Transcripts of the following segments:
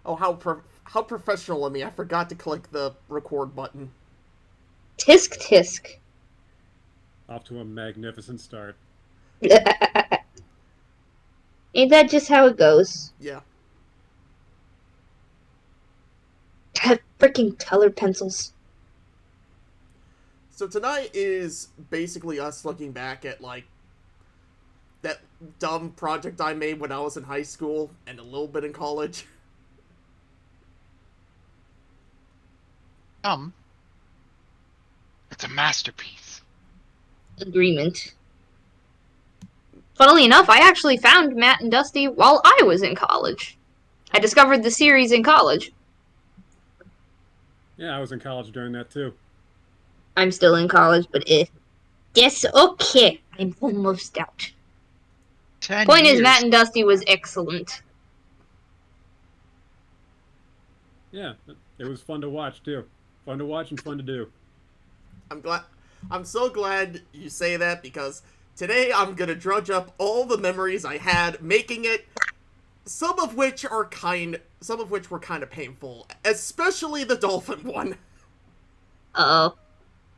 Oh, how professional of me! I forgot to click the record button. Tisk tisk. Off to a magnificent start. Ain't that just how it goes? Yeah. Freaking colored pencils. So tonight is basically us looking back at like that dumb project I made when I was in high school and a little bit in college. It's a masterpiece. Agreement. Funnily enough, I actually found Matt and Dusty while I was in college. I discovered the series in college. Yeah, I was in college during that too. I'm still in college, but Yes, okay. I'm almost out. 10 Point is, Matt years. and Dusty was excellent. Yeah, it was fun to watch too. Fun to watch and fun to do. I'm so glad you say that because today I'm gonna drudge up all the memories I had making it. Some of which were kind of painful, especially the dolphin one. Uh-oh.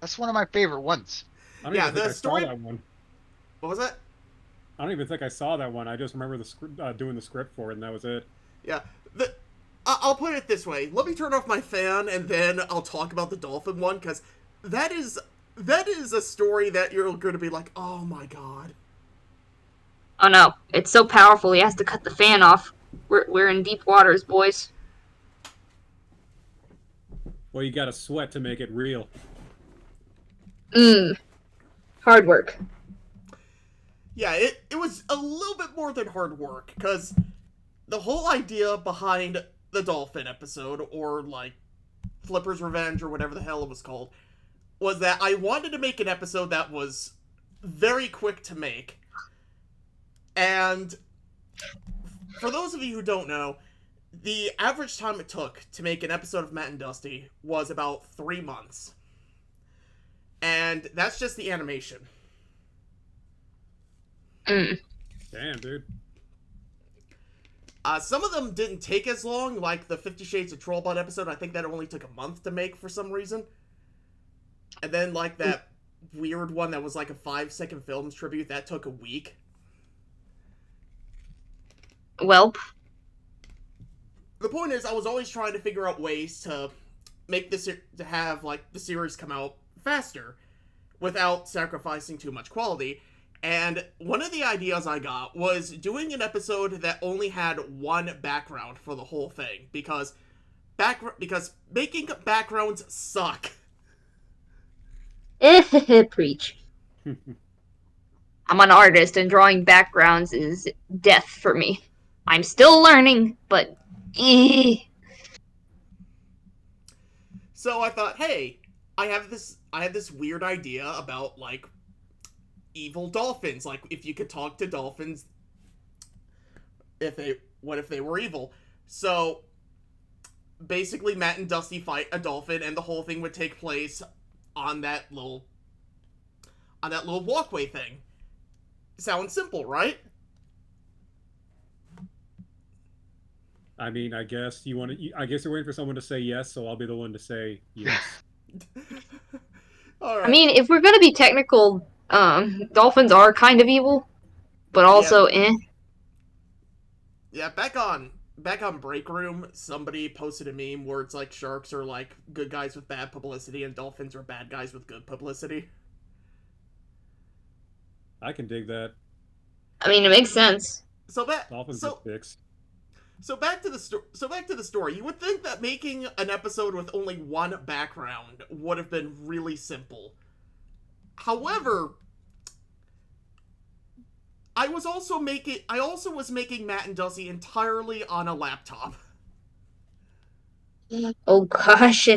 That's one of my favorite ones. I don't Yeah, even think the I story. saw that one. What was that? I don't even think I saw that one. I just remember doing the script for it, and that was it. Yeah, I'll put it this way. Let me turn off my fan, and then I'll talk about the dolphin one because that is a story that you're going to be like, oh my god. Oh no, it's so powerful he has to cut the fan off. We're in deep waters, boys. Well, you got to sweat to make it real. Hard work. Yeah, it was a little bit more than hard work because the whole idea behind the dolphin episode, or like Flipper's Revenge, or whatever the hell it was called, was that I wanted to make an episode that was very quick to make. And for those of you who don't know, the average time it took to make an episode of Matt and Dusty was about 3 months. And that's just the animation. Damn, dude. Some of them didn't take as long, like the 50 Shades of Trollbot episode. I think that only took a month to make for some reason. And then, like, that weird one that was like a 5-second films tribute, that took a week. Welp. The point is, I was always trying to figure out ways to make this, to have, like, the series come out faster without sacrificing too much quality. And one of the ideas I got was doing an episode that only had one background for the whole thing, because making backgrounds suck. Preach. I'm an artist, and drawing backgrounds is death for me. I'm still learning, but So I thought, hey, I have this weird idea about, like, evil dolphins. Like, if you could talk to dolphins, what if they were evil? So basically Matt and Dusty fight a dolphin, and the whole thing would take place on that little walkway thing. Sounds simple, right? I mean, I guess you want to. I guess you're waiting for someone to say yes, so I'll be the one to say yes. All right. I mean, if we're gonna be technical, dolphins are kind of evil, but also Yeah, back on Break Room, somebody posted a meme where it's like sharks are like good guys with bad publicity and dolphins are bad guys with good publicity. I can dig that. I mean, it makes sense. So Dolphins are dicks. So back to the story. You would think that making an episode with only one background would have been really simple. However, I also was making Matt and Dusty entirely on a laptop. Oh gosh.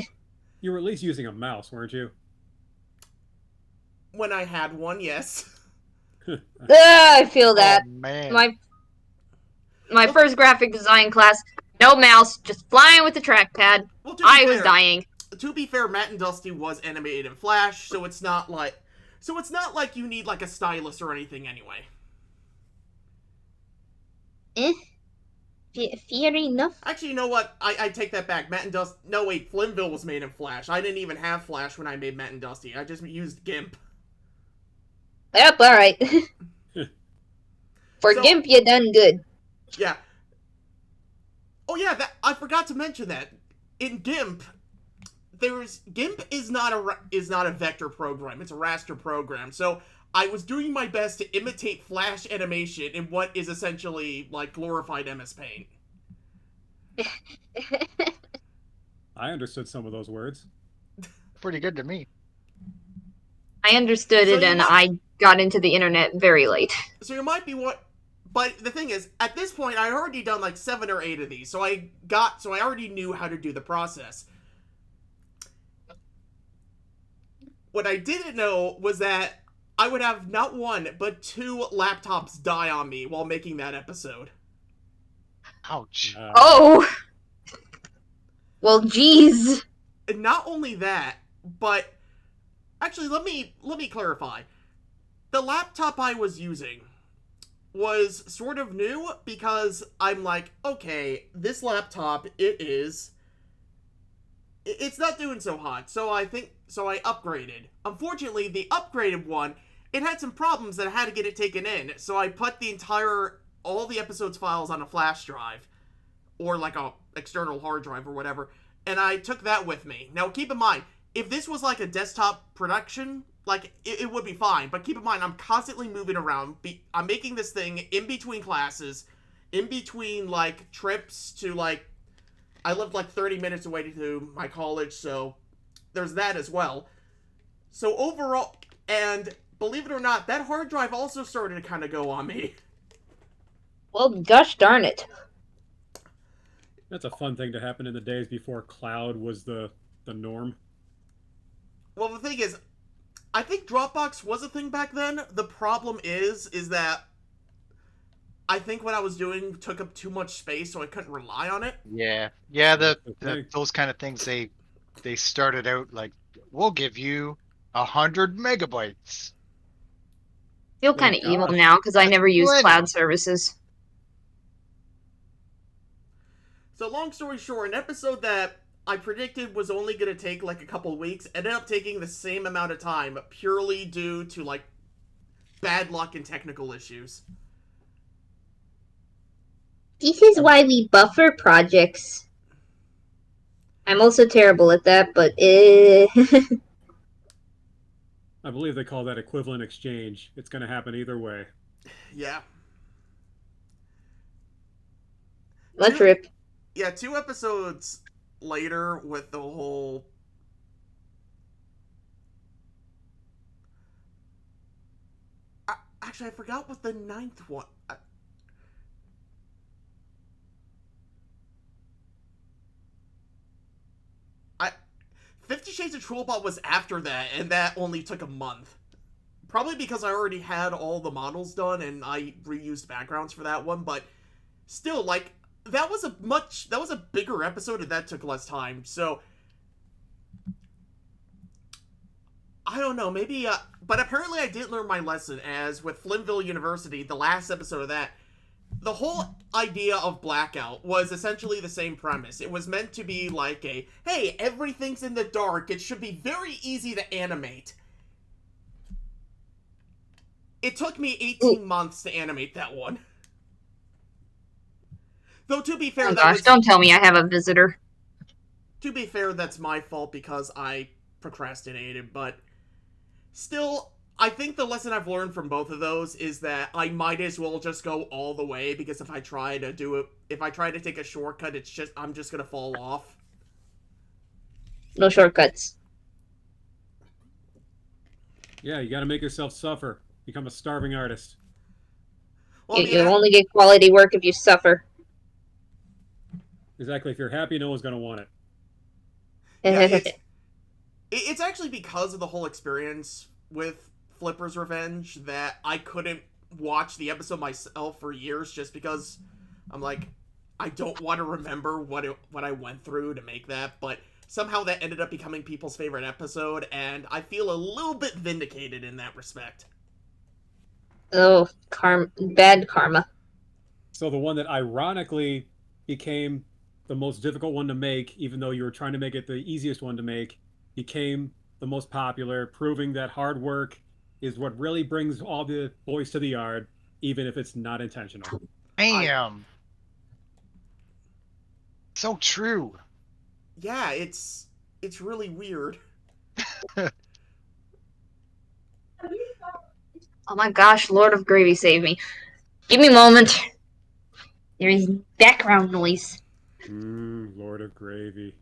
You were at least using a mouse, weren't you? When I had one, yes. I feel that. Oh, man. My first graphic design class, no mouse, just flying with the trackpad. Well, I was dying. To be fair, Matt and Dusty was animated in Flash, so it's not like you need like a stylus or anything anyway. If Fair enough. Actually, you know what? I take that back. Matt and Dusty. No, wait. Flynnville was made in Flash. I didn't even have Flash when I made Matt and Dusty. I just used GIMP. Yep, alright. For So- GIMP, you done good. Yeah. Oh yeah, I forgot to mention that. In GIMP, GIMP is not a vector program. It's a raster program. So I was doing my best to imitate Flash animation in what is essentially like glorified MS Paint. I understood some of those words. Pretty good to me. I understood So it, you and might- I got into the internet very late. So you might be what. But the thing is, at this point, I had already done like 7 or 8 of these, so I already knew how to do the process. What I didn't know was that I would have not 1, but 2 laptops die on me while making that episode. Ouch. Oh! Well, geez. And not only that, but actually, let me clarify. The laptop I was using was sort of new because I'm like, okay, this laptop, it's not doing so hot, so I upgraded. Unfortunately, the upgraded one, it had some problems that I had to get it taken in, so I put all the episodes files on a flash drive, or like a external hard drive or whatever, and I took that with me. Now, keep in mind, if this was like a desktop production, like, it would be fine. But keep in mind, I'm constantly moving around. I'm making this thing in between classes, in between, like, trips to, like, I lived, like, 30 minutes away to my college, so there's that as well. So overall, and believe it or not, that hard drive also started to kind of go on me. Well, gosh darn it. That's a fun thing to happen in the days before cloud was the norm. Well, the thing is, I think Dropbox was a thing back then. The problem is that I think what I was doing took up too much space, so I couldn't rely on it. Yeah. Okay. Those kind of things, they started out like, we'll give you 100 megabytes. Feel Oh, kind of evil gosh. now because I never use What? cloud services. So long story short, an episode that I predicted was only going to take like a couple weeks ended up taking the same amount of time purely due to like bad luck and technical issues. This is why we buffer projects. I'm also terrible at that, but I believe they call that equivalent exchange. It's going to happen either way. Yeah. let's rip. Yeah, 2 episodes later with the whole actually I forgot what the 9th one 50 Shades of Trollbot was after that, and that only took a month. Probably because I already had all the models done and I reused backgrounds for that one, but still, like, that was a bigger episode and that took less time, so I don't know, maybe, but apparently I did learn my lesson, as with Flynnville University, the last episode of that, the whole idea of Blackout was essentially the same premise. It was meant to be like hey, everything's in the dark, it should be very easy to animate. It took me 18 months to animate that one. Though, to be fair, Oh gosh, don't tell me I have a visitor. To be fair, that's my fault because I procrastinated, but still, I think the lesson I've learned from both of those is that I might as well just go all the way, because if I try to take a shortcut, I'm just gonna fall off. No shortcuts. Yeah, you got to make yourself suffer. Become a starving artist. Well, You only get quality work if you suffer. Exactly. If you're happy, no one's going to want it. yeah, it's actually because of the whole experience with Flipper's Revenge that I couldn't watch the episode myself for years, just because I'm like, I don't want to remember what I went through to make that, but somehow that ended up becoming people's favorite episode, and I feel a little bit vindicated in that respect. Oh, bad karma. So the one that ironically became the most difficult one to make, even though you were trying to make it the easiest one to make, became the most popular, proving that hard work is what really brings all the boys to the yard, even if it's not intentional. Damn. So true. Yeah, it's really weird. Oh my gosh, Lord of Gravy, save me. Give me a moment. There is background noise. Lord of Gravy.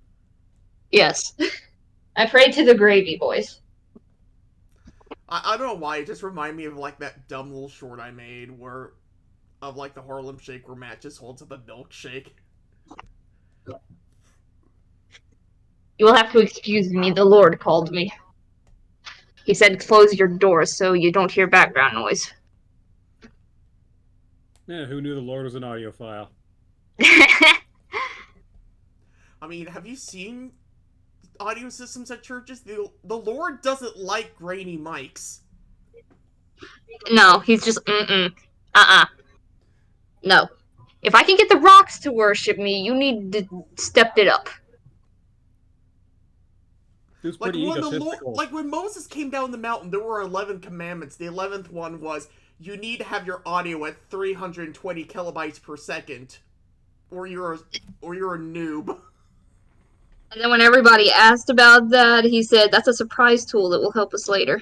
Yes. I prayed to the gravy, boys. I don't know why, it just reminded me of like that dumb little short I made where of like the Harlem Shake where Matt just holds up a milkshake. You will have to excuse me, the Lord called me. He said close your doors so you don't hear background noise. Yeah, who knew the Lord was an audiophile? I mean, have you seen audio systems at churches? The Lord doesn't like grainy mics. No, he's just, No. If I can get the rocks to worship me, you need to step it up. It was Like pretty when egotistical. like when Moses came down the mountain, there were 11 commandments. The 11th one was you need to have your audio at 320 kilobytes per second, or you're a noob. And then when everybody asked about that, he said, that's a surprise tool that will help us later.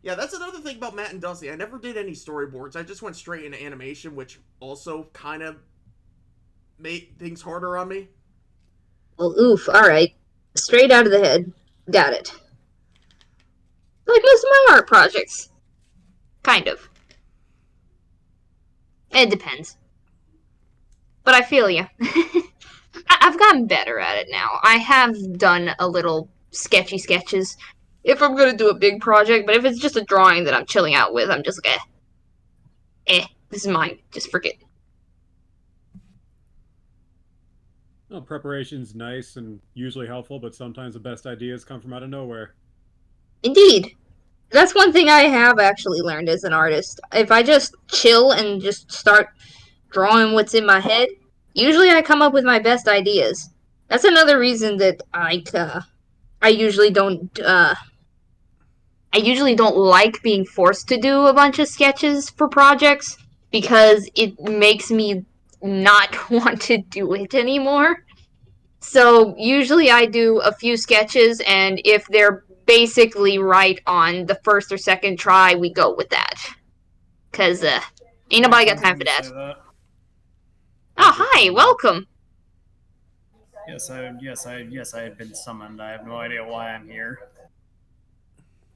Yeah, that's another thing about Matt and Dusty. I never did any storyboards. I just went straight into animation, which also kind of made things harder on me. Well, oof, alright. Straight out of the head. Got it. Like most of my art projects. Kind of. It depends. But I feel you. I've gotten better at it now. I have done a little sketchy sketches if I'm gonna do a big project, but if it's just a drawing that I'm chilling out with, I'm just like, this is mine. Just forget. Well, preparation's nice and usually helpful, but sometimes the best ideas come from out of nowhere. Indeed. That's one thing I have actually learned as an artist. If I just chill and just start drawing what's in my head, usually I come up with my best ideas. That's another reason that I usually don't like being forced to do a bunch of sketches for projects because it makes me not want to do it anymore. So usually I do a few sketches, and if they're basically right on the first or second try, we go with that. Because ain't nobody got time for that. Oh, hi, welcome. Yes, I have been summoned. I have no idea why I'm here.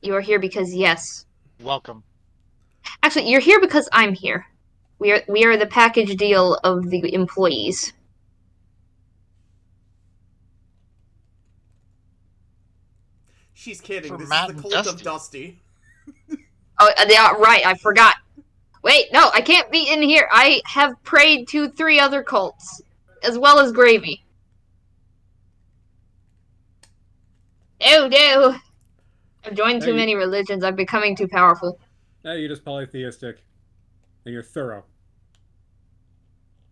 You are here because yes. Welcome. Actually, you're here because I'm here. We are the package deal of the employees. She's kidding. For This Matt is the and cult of Dusty. Dusty. Oh, yeah, right. I forgot. Wait, no, I can't be in here. I have prayed to 3 other cults, as well as Gravy. No. I've joined too many religions. I'm becoming too powerful. Hey, you're just polytheistic. And you're thorough.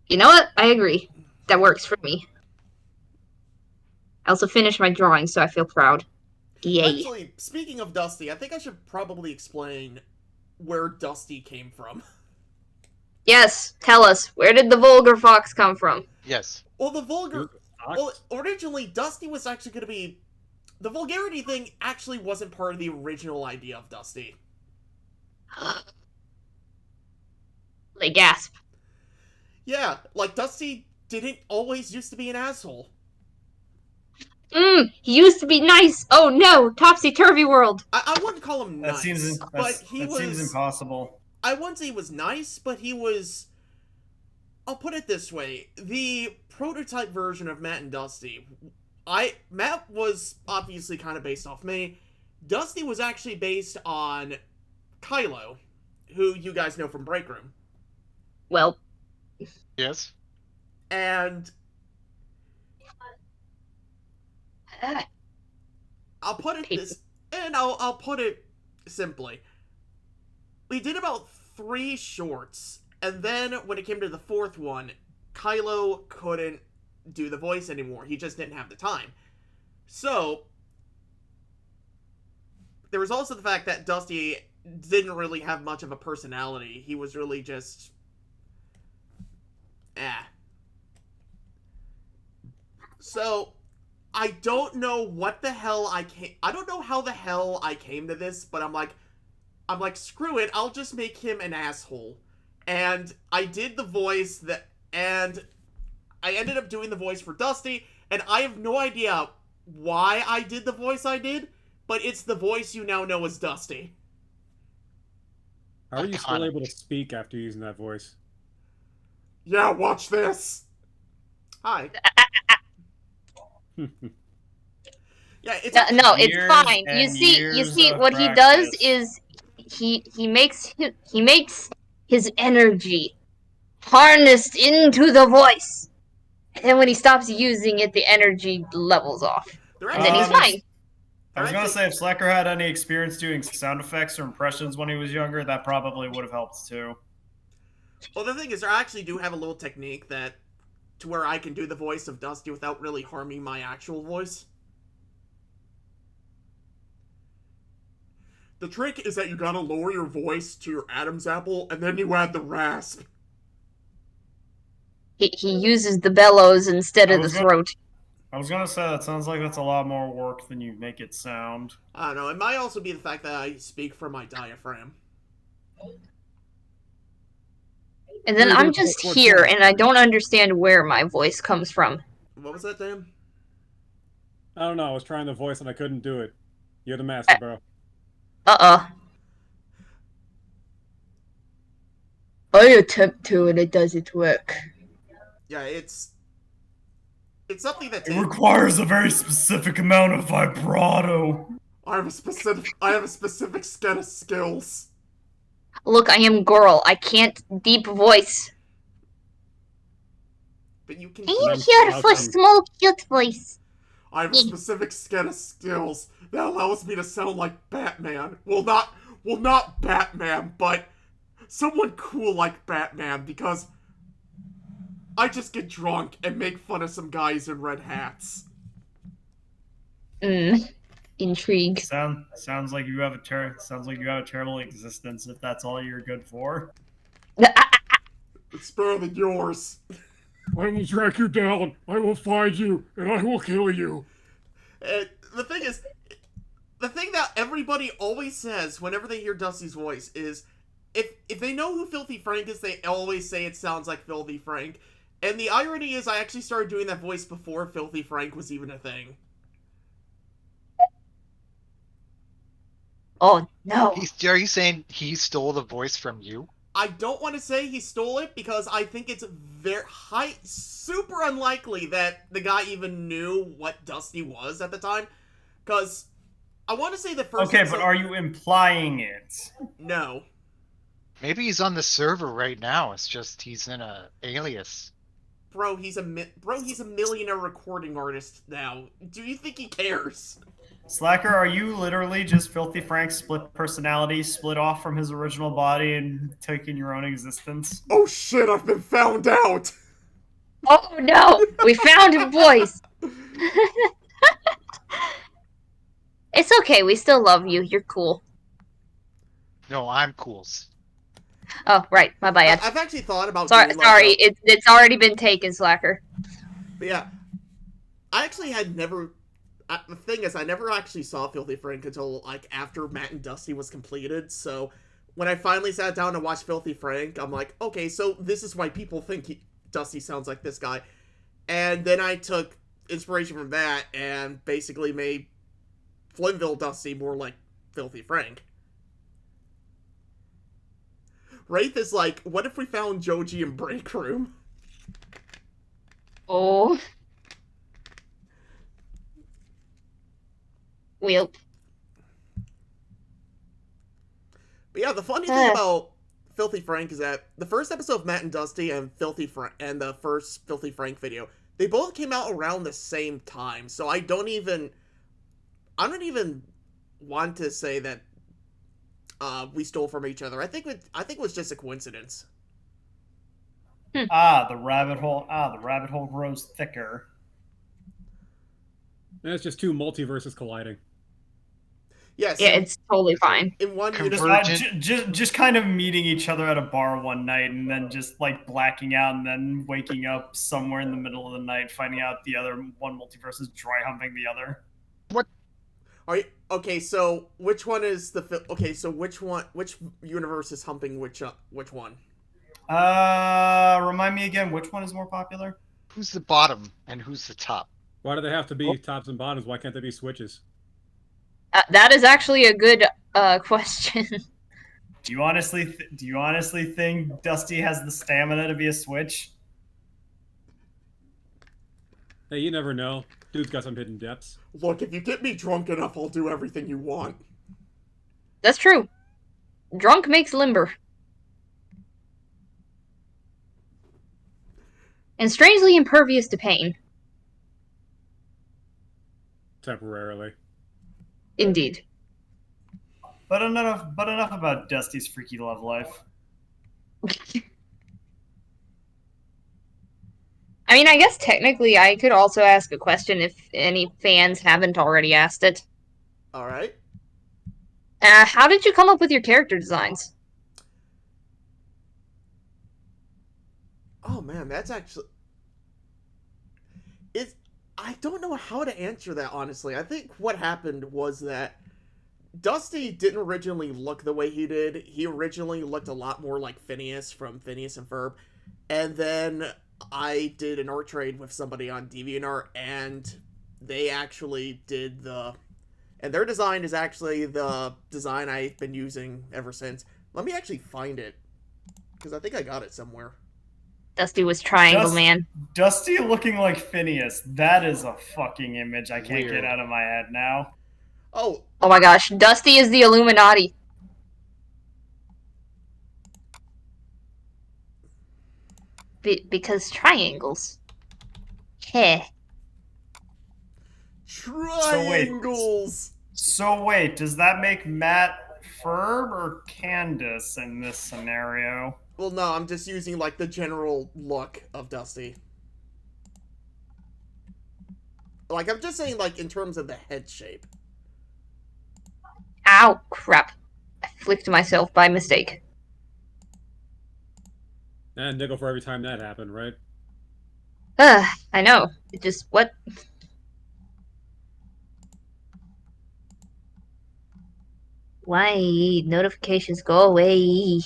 You know what? I agree. That works for me. I also finished my drawing, so I feel proud. Yay. Actually, speaking of Dusty, I think I should probably explain where Dusty came from. Yes, tell us. Where did the vulgar fox come from? Yes. Well, originally, Dusty was actually going to be... The vulgarity thing actually wasn't part of the original idea of Dusty. They gasp. Yeah, like, Dusty didn't always used to be an asshole. He used to be nice. Oh no, topsy-turvy world. I wouldn't call him nice, Seems impossible. I wouldn't say he was nice, but he was... I'll put it this way. The prototype version of Matt and Dusty... Matt was obviously kind of based off me. Dusty was actually based on Kylo, who you guys know from Break Room. Well. Yes. And... I'll put it simply. We did about 3 shorts, and then when it came to the 4th one, Kylo couldn't do the voice anymore. He just didn't have the time. So, there was also the fact that Dusty didn't really have much of a personality. He was really just... So, I don't know what the hell I don't know how the hell I came to this, but I'm like, screw it, I'll just make him an asshole. And I did the voice and I ended up doing the voice for Dusty, and I have no idea why I did the voice I did, but it's the voice you now know as Dusty. How are you still able to speak after using that voice? Yeah, watch this. Hi. Yeah, it's no, it's fine. You see, what he does is he makes his energy harnessed into the voice, and then when he stops using it, the energy levels off, and then he's fine. I was gonna say, if Slacker had any experience doing sound effects or impressions when he was younger, that probably would have helped too. Well, the thing is, I actually do have a little technique to where I can do the voice of Dusty without really harming my actual voice. The trick is that you gotta lower your voice to your Adam's apple, and then you add the rasp. He uses the bellows instead of the throat. I was gonna say, that sounds like that's a lot more work than you make it sound. I don't know, it might also be the fact that I speak from my diaphragm. And then I'm just here, and I don't understand where my voice comes from. What was that, Dan? I don't know, I was trying the voice and I couldn't do it. You're the master, bro. I attempt to, and it doesn't work. Yeah, it's something that it requires a very specific amount of vibrato. I have a specific set of skills. Look, I am girl. I can't deep voice. But you can. I am here for small, cute voice. I have a specific set of skills that allows me to sound like Batman. Well, not Batman, but someone cool like Batman, because I just get drunk and make fun of some guys in red hats. Intrigue. Sounds like you have a terrible existence if that's all you're good for. It's better than yours. I will track you down. I will find you, and I will kill you. The thing is, the thing that everybody always says whenever they hear Dusty's voice is, if they know who Filthy Frank is, they always say it sounds like Filthy Frank. And the irony is, I actually started doing that voice before Filthy Frank was even a thing. Oh, no. Are you saying he stole the voice from you? I don't want to say he stole it, because I think it's super unlikely that the guy even knew what Dusty was at the time. Because I want to say the first... Okay, but are you implying it? No. Maybe he's on the server right now. It's just he's in a alias. Bro, he's a millionaire recording artist now. Do you think he cares? Slacker, are you literally just Filthy Frank's split personality, split off from his original body and taking your own existence? Oh shit, I've been found out! Oh no! We found a voice! It's okay, we still love you. You're cool. No, I'm cool. Oh, right. My bad. I've actually thought about sorry, it's already been taken, Slacker. But yeah, I actually had never... the thing is, I never actually saw Filthy Frank until, like, after Matt and Dusty was completed, so when I finally sat down to watch Filthy Frank, I'm like, okay, so this is why people think Dusty sounds like this guy. And then I took inspiration from that and basically made Flynnville Dusty more like Filthy Frank. Wraith is like, what if we found Joji in Break Room? Oh. Well. But yeah, the funny thing about Filthy Frank is that the first episode of Matt and Dusty and the first Filthy Frank video, they both came out around the same time. So I don't even want to say that we stole from each other. I think it was just a coincidence. The rabbit hole. The rabbit hole grows thicker. And it's just two multiverses colliding. Yes. Yeah, it's totally fine. In one Convergent. Just kind of meeting each other at a bar one night and then just like blacking out and then waking up somewhere in the middle of the night, finding out the other one multiverse is dry humping the other. Are you, okay, so which one is the okay? So which universe is humping which one? Remind me again, which one is more popular? Who's the bottom and who's the top? Why do they have to be tops and bottoms? Why can't they be switches? That is actually a good question. Do you honestly think Dusty has the stamina to be a switch? Hey, you never know. Dude's got some hidden depths. Look, if you get me drunk enough, I'll do everything you want. That's true. Drunk makes limber. And strangely impervious to pain. Temporarily. Indeed. But enough about Dusty's freaky love life. I mean, I guess technically I could also ask a question if any fans haven't already asked it. All right. How did you come up with your character designs? Oh man, that's actually I don't know how to answer that, honestly. I think what happened was that Dusty didn't originally look the way he did. He originally looked a lot more like Phineas from Phineas and Ferb. And then I did an art trade with somebody on DeviantArt, and they actually did and their design is actually the design I've been using ever since. Let me actually find it, because I think I got it somewhere. Dusty was Triangle Man. Dusty looking like Phineas. That is a fucking image I can't Weird. get out of my head now. Oh, Oh my gosh, Dusty is the Illuminati. Because triangles. Heh. triangles! So wait, does that make Matt Ferb or Candace in this scenario? Well, no, I'm just using, like, the general look of Dusty. Like, I'm just saying, like, in terms of the head shape. Ow, crap. I flicked myself by mistake. And nickel for every time that happened, right? I know. It just, what? Why? Notifications go away.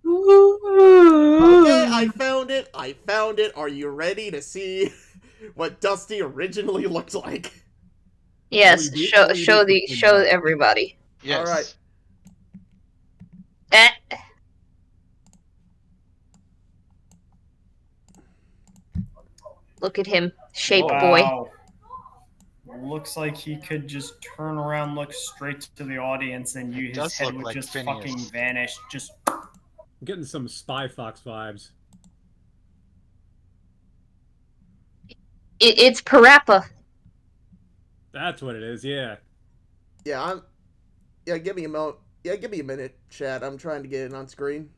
Okay, I found it. I found it. Are you ready to see what Dusty originally looked like? Yes, show everybody. Yes. All right. Eh. Look at him, shape boy. Wow. Looks like he could just turn around, look straight to the audience, and his does head look would like just Phineas. fucking vanish. Just I'm getting some Spy Fox vibes. It's Parappa. That's what it is, yeah. Yeah, Yeah, give me a moment. Yeah, give me a minute, chat. I'm trying to get it on screen.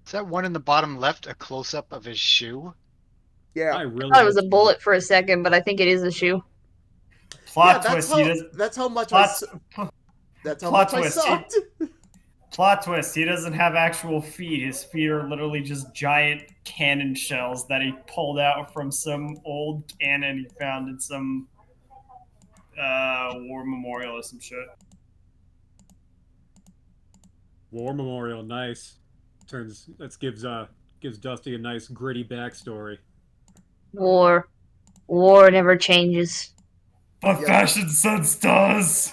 Is that one in the bottom left a close-up of his shoe? Yeah. I really I thought it was a hope so. bullet for a second, but I think it is a shoe. plot Yeah, twist. He does. that's how much Plot, that's how plot much twist. I sucked. plot twist. He doesn't have actual feet. His feet are literally just giant cannon shells that he pulled out from some old cannon he found in some war memorial or some shit. War Memorial, nice. Gives Dusty a nice gritty backstory. War never changes. But Yeah. fashion sense does.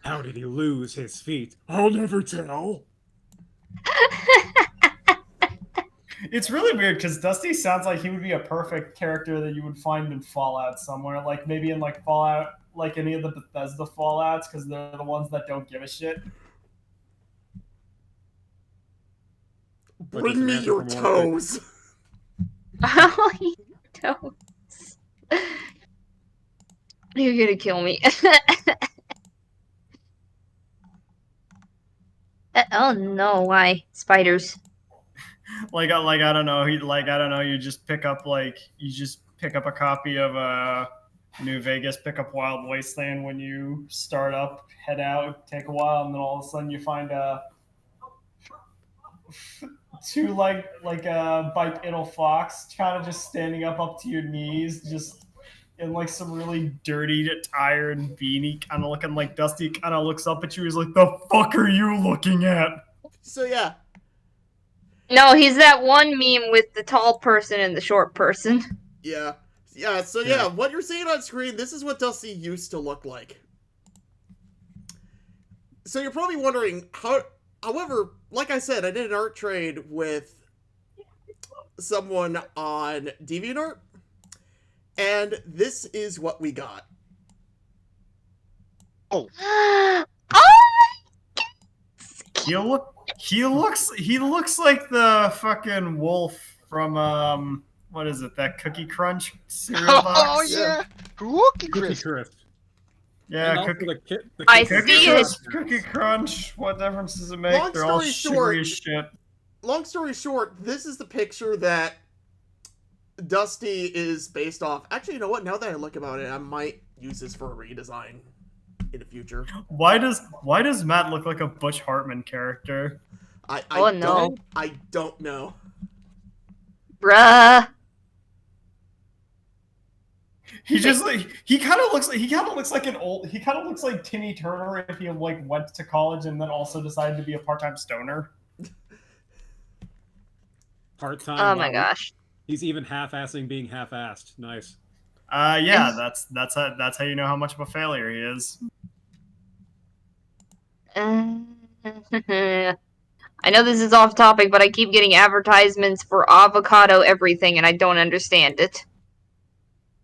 How did he lose his feet? I'll never tell. It's really weird because Dusty sounds like he would be a perfect character that you would find in Fallout somewhere, like maybe in like Fallout like any of the Bethesda Fallouts because they're the ones that don't give a shit. But just Bring an me answer your from Orphan. toes. Oh, you don't. You're gonna kill me. Oh no, why? Spiders. Like I don't know, you just pick up a copy of New Vegas, pick up Wild Wasteland when you start up, head out, take a while, and then all of a sudden you find two like a bipedal fox kind of just standing up to your knees, just in like some really dirty attire and beanie, kind of looking like Dusty. Kind of looks up at you. He's like, "The fuck are you looking at?" So yeah, No, he's that one meme with the tall person and the short person. yeah. So Yeah. what you're seeing on screen, this is what Dusty used to look like. So you're probably wondering how. However, like I said, I did an art trade with someone on DeviantArt, and this is what we got. Oh, He looks like the fucking wolf from what is it, that Cookie Crunch cereal box? Oh yeah, Cookie Cookie Crisp. Crisp. Yeah, And also Cookie, the I Cookie see Crisp. it. Cookie Crunch. What difference does it make? Long They're all story sugary short- as shit. Long story short, this is the picture that Dusty is based off. Actually, you know what? Now that I look about it, I might use this for a redesign in the future. Why does Matt look like a Butch Hartman character? I Oh, no. don't know. bruh. He just he kind of looks like Timmy Turner if he like went to college and then also decided to be a part-time stoner. Part-time. Oh my wow. gosh. He's even half-assing being half-assed. Nice. Yeah, that's how you know how much of a failure he is. I know this is off topic, but I keep getting advertisements for avocado everything, and I don't understand it.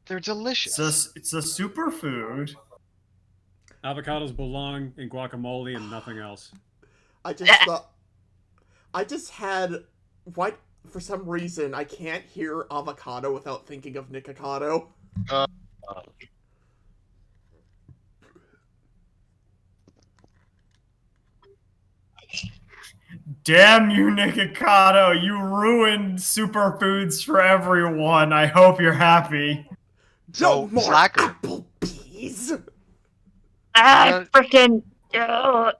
They're delicious. It's a superfood. Avocados belong in guacamole and nothing else. I just thought. I just had. Why? For some reason, I can't hear avocado without thinking of Nikocado. Damn you, Nikocado! You ruined superfoods for everyone. I hope you're happy. So, No more Slacker. apple peas. Freaking Slacker,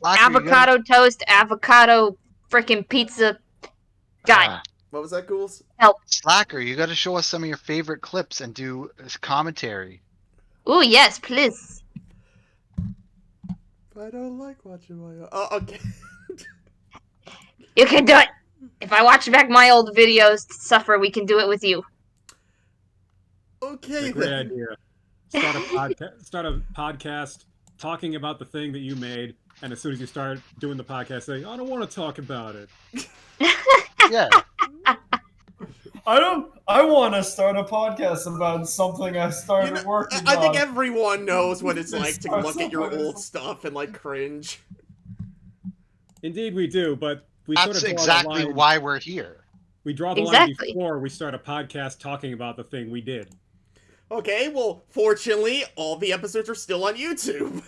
avocado toast, avocado freaking pizza. God, What was that, Ghouls? Slacker, you got to show us some of your favorite clips and do commentary. ooh yes, please. I don't like watching my. Oh, okay. You can do it. If I watch back my old videos to suffer, we can do it with you. It's Okay a great then. idea. Start a podcast talking about the thing that you made, and as soon as you start doing the podcast, say, "I don't want to talk about it." Yeah. I want to start a podcast about something I started You know, working I think on. everyone knows what it's like to Start look at your something. old stuff and like cringe. Indeed, we do, but we That's sort of draw exactly the line. why we're here. We draw the Exactly. line before we start a podcast talking about the thing we did. Okay, well, fortunately, all the episodes are still on YouTube.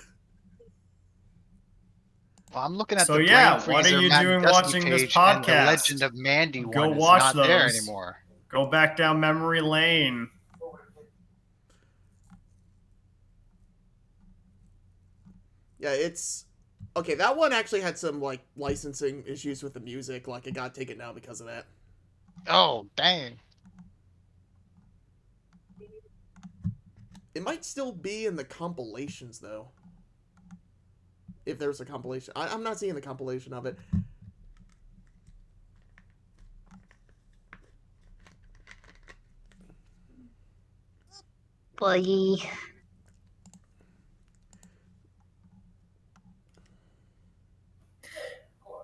Well, I'm looking at So the yeah, Brainfreezerrr what are you Matt doing Dusty watching this page, and the podcast? Legend of Mandy Go one watch is not there those. anymore. Go back down memory lane. Yeah, it's okay. That one actually had some like licensing issues with the music. Like it got taken down because of that. Oh, dang. It might still be in the compilations though. If there's a compilation, I'm not seeing the compilation of it. Boy.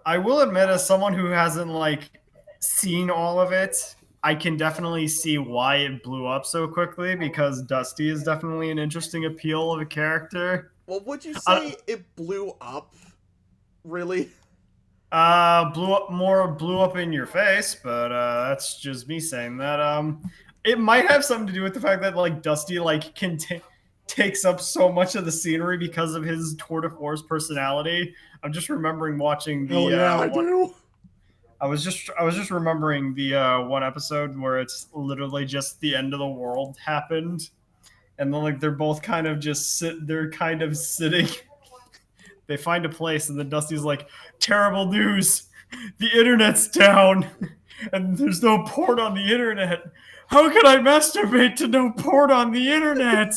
I will admit, as someone who hasn't like seen all of it, I can definitely see why it blew up so quickly, because Dusty is definitely an interesting appeal of a character. Well, would you say it blew up? Really? Blew up in your face, but that's just me saying that. It might have something to do with the fact that like Dusty like takes up so much of the scenery because of his tour de force personality. I'm just remembering watching the I do. I was just remembering the one episode where it's literally just the end of the world happened, and then like they're both kind of just sitting. They find a place, and then Dusty's like, "Terrible news! The internet's down, and there's no port on the internet. How can I masturbate to no port on the internet?"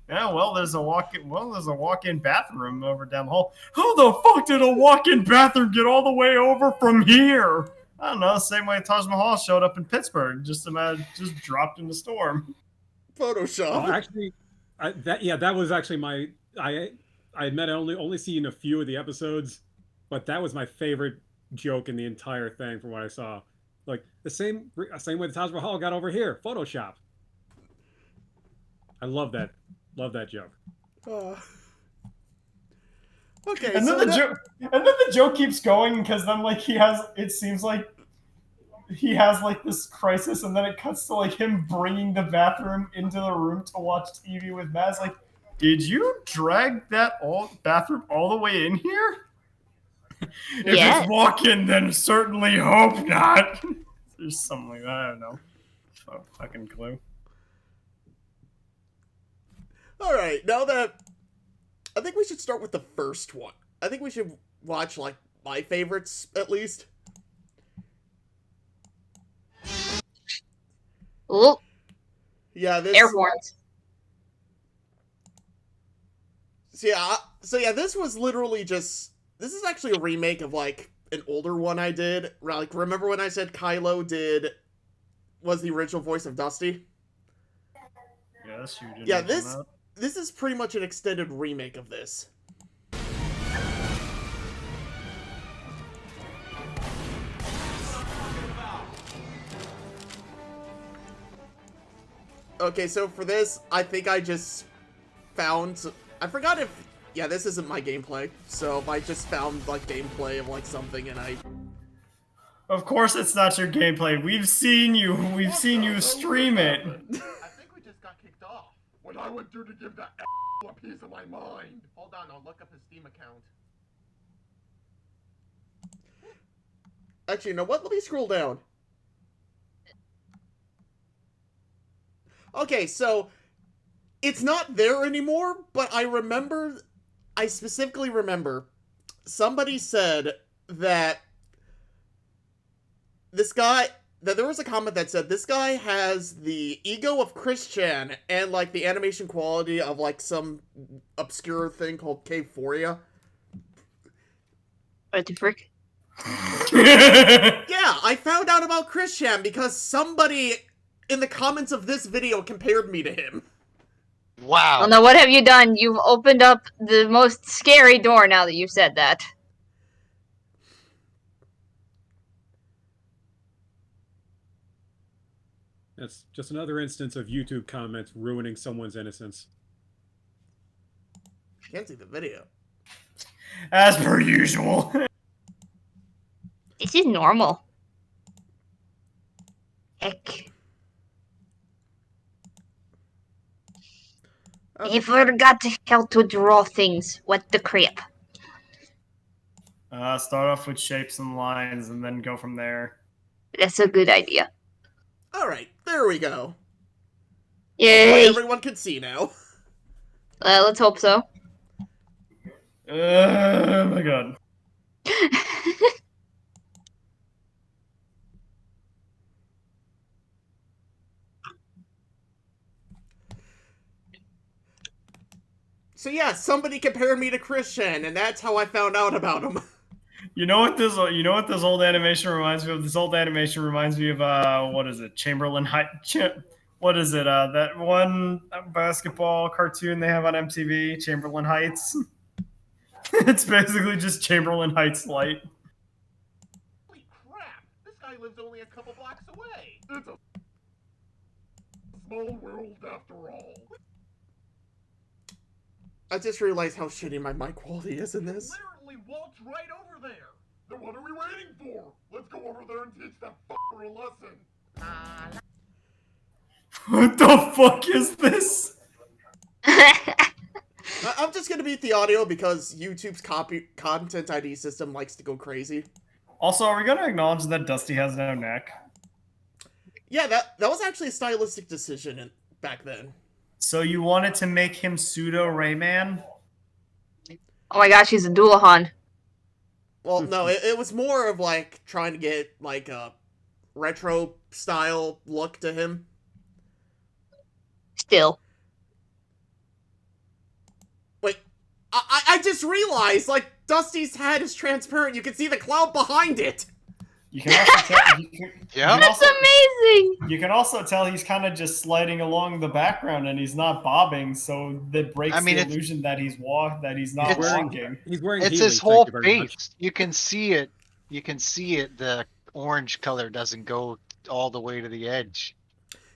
Yeah, well, there's a walk-in bathroom over down the hall. How the fuck did a walk-in bathroom get all the way over from here? I don't know. Same way Taj Mahal showed up in Pittsburgh, just dropped in the storm. Photoshop. Actually, that was actually my. I admit I only seen a few of the episodes, but that was my favorite joke in the entire thing from what I saw. Like the same way the Taj Mahal got over here, Photoshop. I love that. Love that joke. Okay, and then the joke keeps going, because then like it seems like he has like this crisis, and then it cuts to like him bringing the bathroom into the room to watch TV with Matt. It's like, did you drag that bathroom all the way in here? If it's walk-in, then certainly hope not. There's something like that. I don't know. Oh, fucking clue. All right, now that I think we should start with the first one. I think we should watch like my favorites at least. Ooh, Yeah, this air horns. So yeah, this was literally just. This is actually a remake of like an older one I did. Like, remember when I said Kylo was the original voice of Dusty? Yes, you did. Yeah, this is pretty much an extended remake of this. Okay, so for this, I think I just found... I forgot if... Yeah, this isn't my gameplay, so I just found, like, gameplay of, like, something, and I... Of course it's not your gameplay. We've seen you stream it. I think we just got kicked off. What I would do to give that a piece of my mind. Hold on, I'll look up his Steam account. Actually, you know what? Let me scroll down. Okay, so it's not there anymore, but I specifically remember somebody said that there was a comment that said this guy has the ego of Chris Chan and like the animation quality of like some obscure thing called K-Phoria. What the frick? Yeah, I found out about Chris Chan because somebody in the comments of this video compared me to him. Wow. Well, now what have you done? You've opened up the most scary door now that you've said that. That's just another instance of YouTube comments ruining someone's innocence. I can't see the video. As per usual. This is normal. Heck. Okay. I forgot how to draw things. What the crap? Start off with shapes and lines, and then go from there. That's a good idea. Alright, there we go. Yay! Everyone can see now. Let's hope so. Oh my god. So yeah, somebody compared me to Christian, and that's how I found out about him. You know what this old animation reminds me of? This old animation reminds me of what is it? Chamberlain Heights. What is it? That one basketball cartoon they have on MTV, Chamberlain Heights. It's basically just Chamberlain Heights light. Holy crap! This guy lives only a couple blocks away. It's a small world after all. I just realized how shitty my mic quality is in You this. literally walked right over there. Then what are we waiting for? Let's go over there and teach that fucker a lesson. What the fuck is this? I'm just gonna mute the audio because YouTube's content ID system likes to go crazy. Also, are we gonna acknowledge that Dusty has no neck? Yeah, that was actually a stylistic decision back then. So you wanted to make him pseudo Rayman? Oh my gosh, he's a Doulahan. Well, no, it was more of like trying to get like a retro style look to him. Still. Wait, I just realized like Dusty's head is transparent. You can see the cloud behind it. You can also tell. Yeah. That's amazing! You can also tell he's kind of just sliding along the background and he's not bobbing, so that breaks the illusion that he's not walking. He's wearing It's healing, his whole thank you very much. face. You can see it. You can see it. The orange color doesn't go all the way to the edge.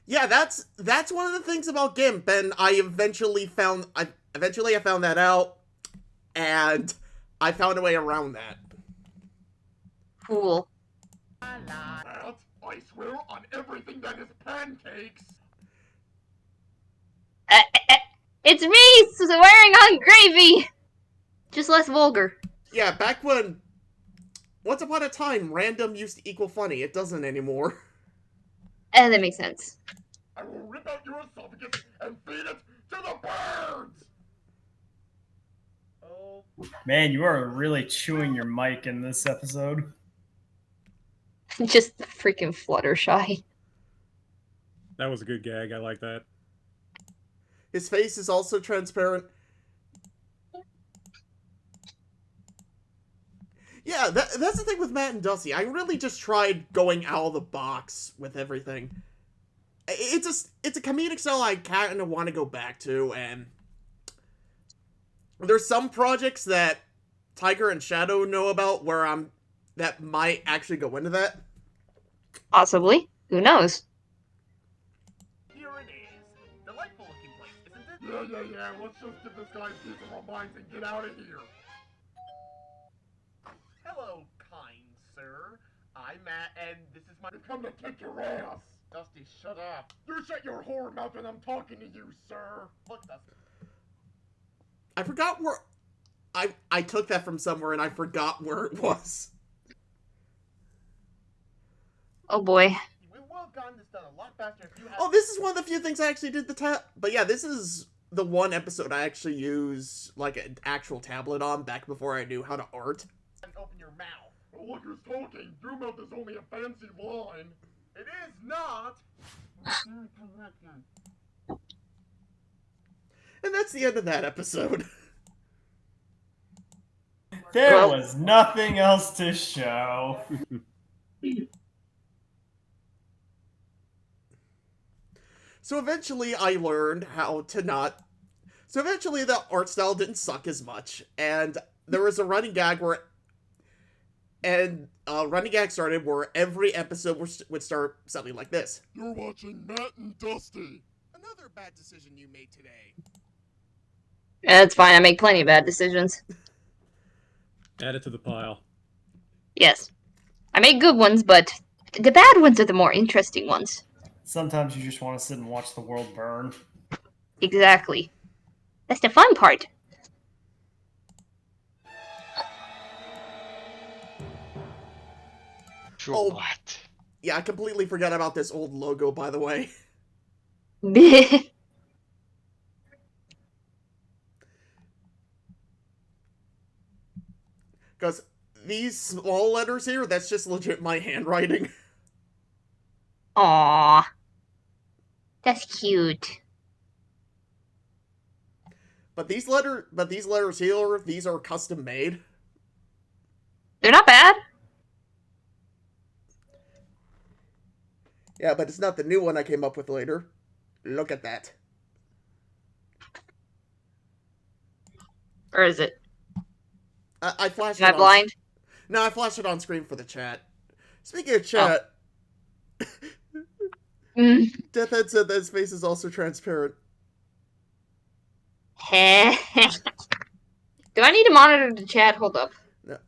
Yeah, that's one of the things about GIMP, and I eventually found that out, and I found a way around that. Cool. That, I swear on everything that is pancakes. It's me swearing on gravy! Just less vulgar. Yeah, back when, once upon a time, random used to equal funny. It doesn't anymore. That makes sense. I will rip out your esophagus and feed it to the birds! Oh. Man, you are really chewing your mic in this episode. Just freaking Fluttershy. That was a good gag. I like that. His face is also transparent. Yeah, that's the thing with Matt and Dusty. I really just tried going out of the box with everything. It's a comedic style I kind of want to go back to, and there's some projects that Tiger and Shadow know about where that might actually go into that. Possibly. Who knows? Here it is. Delightful looking place, isn't it? Yeah. Let's just give this guy a piece of our minds and get out of here. Hello, kind sir. I'm Matt, and this is my... Come to kick your ass! Dusty, shut up. You shut your whore mouth when I'm talking to you, sir. Look, Dusty. I forgot where... I took that from somewhere, and I forgot where it was. Oh boy. We would have gotten this done a lot faster if you had... Oh, this is one of the few things I actually did the But yeah, this is the one episode I actually use, like, an actual tablet on back before I knew how to art. Open your mouth. Oh, look who's talking. Your mouth is only a fancy line. It is not. And that's the end of that episode. There was nothing else to show. So eventually I learned how to not... So eventually the art style didn't suck as much, and there was a running gag where... And running gag started where every episode would start something like this. You're watching Matt and Dusty. Another bad decision you made today. It's fine, I make plenty of bad decisions. Add it to the pile. Yes. I make good ones, but the bad ones are the more interesting ones. Sometimes you just want to sit and watch the world burn. Exactly. That's the fun part. Sure, Oh. what? Yeah, I completely forgot about this old logo, by the way. Because these small letters here, that's just legit my handwriting. Aww. That's cute. But these letters here, these are custom made. They're not bad. Yeah, but it's not the new one I came up with later. Look at that. Or is it? I flashed Am it I blind? No, I flashed it on screen for the chat. Speaking of chat... Deathhead said that his face is also transparent. Do I need to monitor the chat? Hold up. No.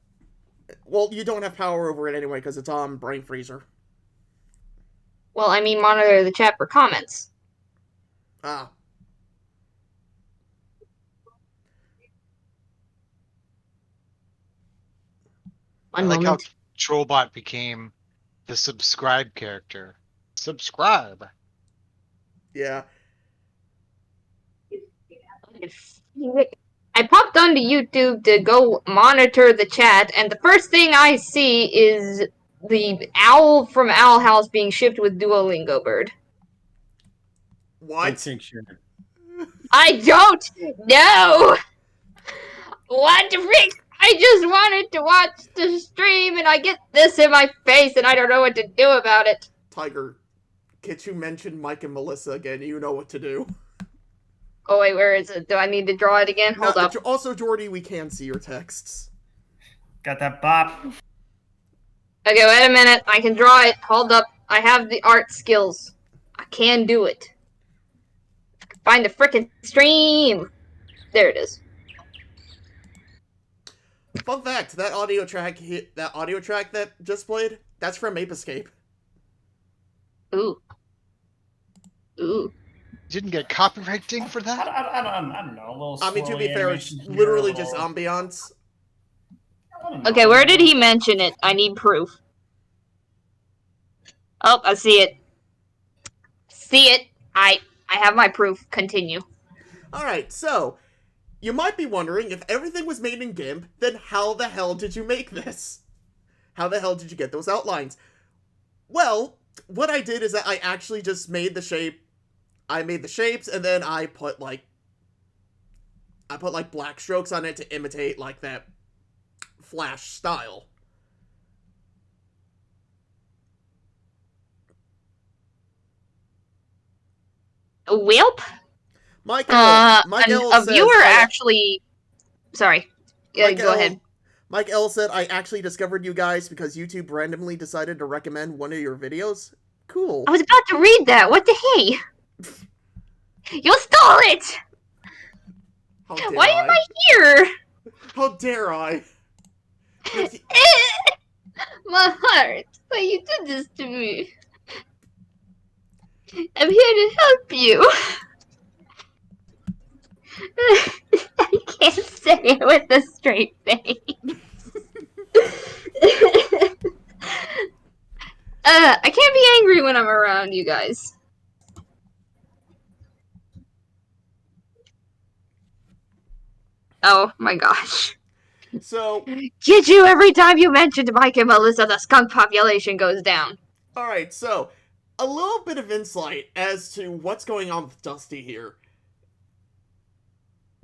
Well, you don't have power over it anyway because it's on Brainfreezerrr. Well, I mean monitor the chat for comments. Ah. One I like moment. how Trollbot became the subscribe character. Subscribe. Yeah. I popped onto YouTube to go monitor the chat, and the first thing I see is the owl from Owl House being shipped with Duolingo Bird. What? Don't kink shame. I don't know! What the frick? I just wanted to watch the stream, and I get this in my face, and I don't know what to do about it. Tiger, can't you mention Mike and Melissa again? You know what to do. Oh wait, where is it? Do I need to draw it again? Hold up. Also, Jordy, we can see your texts. Got that bop. Okay, wait a minute. I can draw it. Hold up. I have the art skills. I can do it. Find the frickin' stream. There it is. Fun fact: that audio track that just played, that's from Ape Escape. Ooh. Ooh. Didn't get copyright ding for that? I don't know. A little. I mean, to be swirly fair, it's animation here, literally a just little- ambiance. I don't know. Okay, where did he mention it? I need proof. Oh, I see it. See it. I have my proof. Continue. Alright, so, you might be wondering, if everything was made in GIMP, then how the hell did you make this? How the hell did you get those outlines? Well, what I did is that I actually just made the shape. I made the shapes, and then I put, like, black strokes on it to imitate, like, that Flash style. Whelp? Mike L A says, viewer actually. Sorry. Yeah, Mike go L- ahead. Mike L said, I actually discovered you guys because YouTube randomly decided to recommend one of your videos. Cool. I was about to read that. What the hey? You stole it! How dare Why am I here? How dare I? My heart. Why you did this to me? I'm here to help you. I can't say it with a straight face. I can't be angry when I'm around you guys. Oh my gosh. So, Get you every time you mentioned Mike and Melissa, the skunk population goes down. alright, so, a little bit of insight as to what's going on with Dusty here.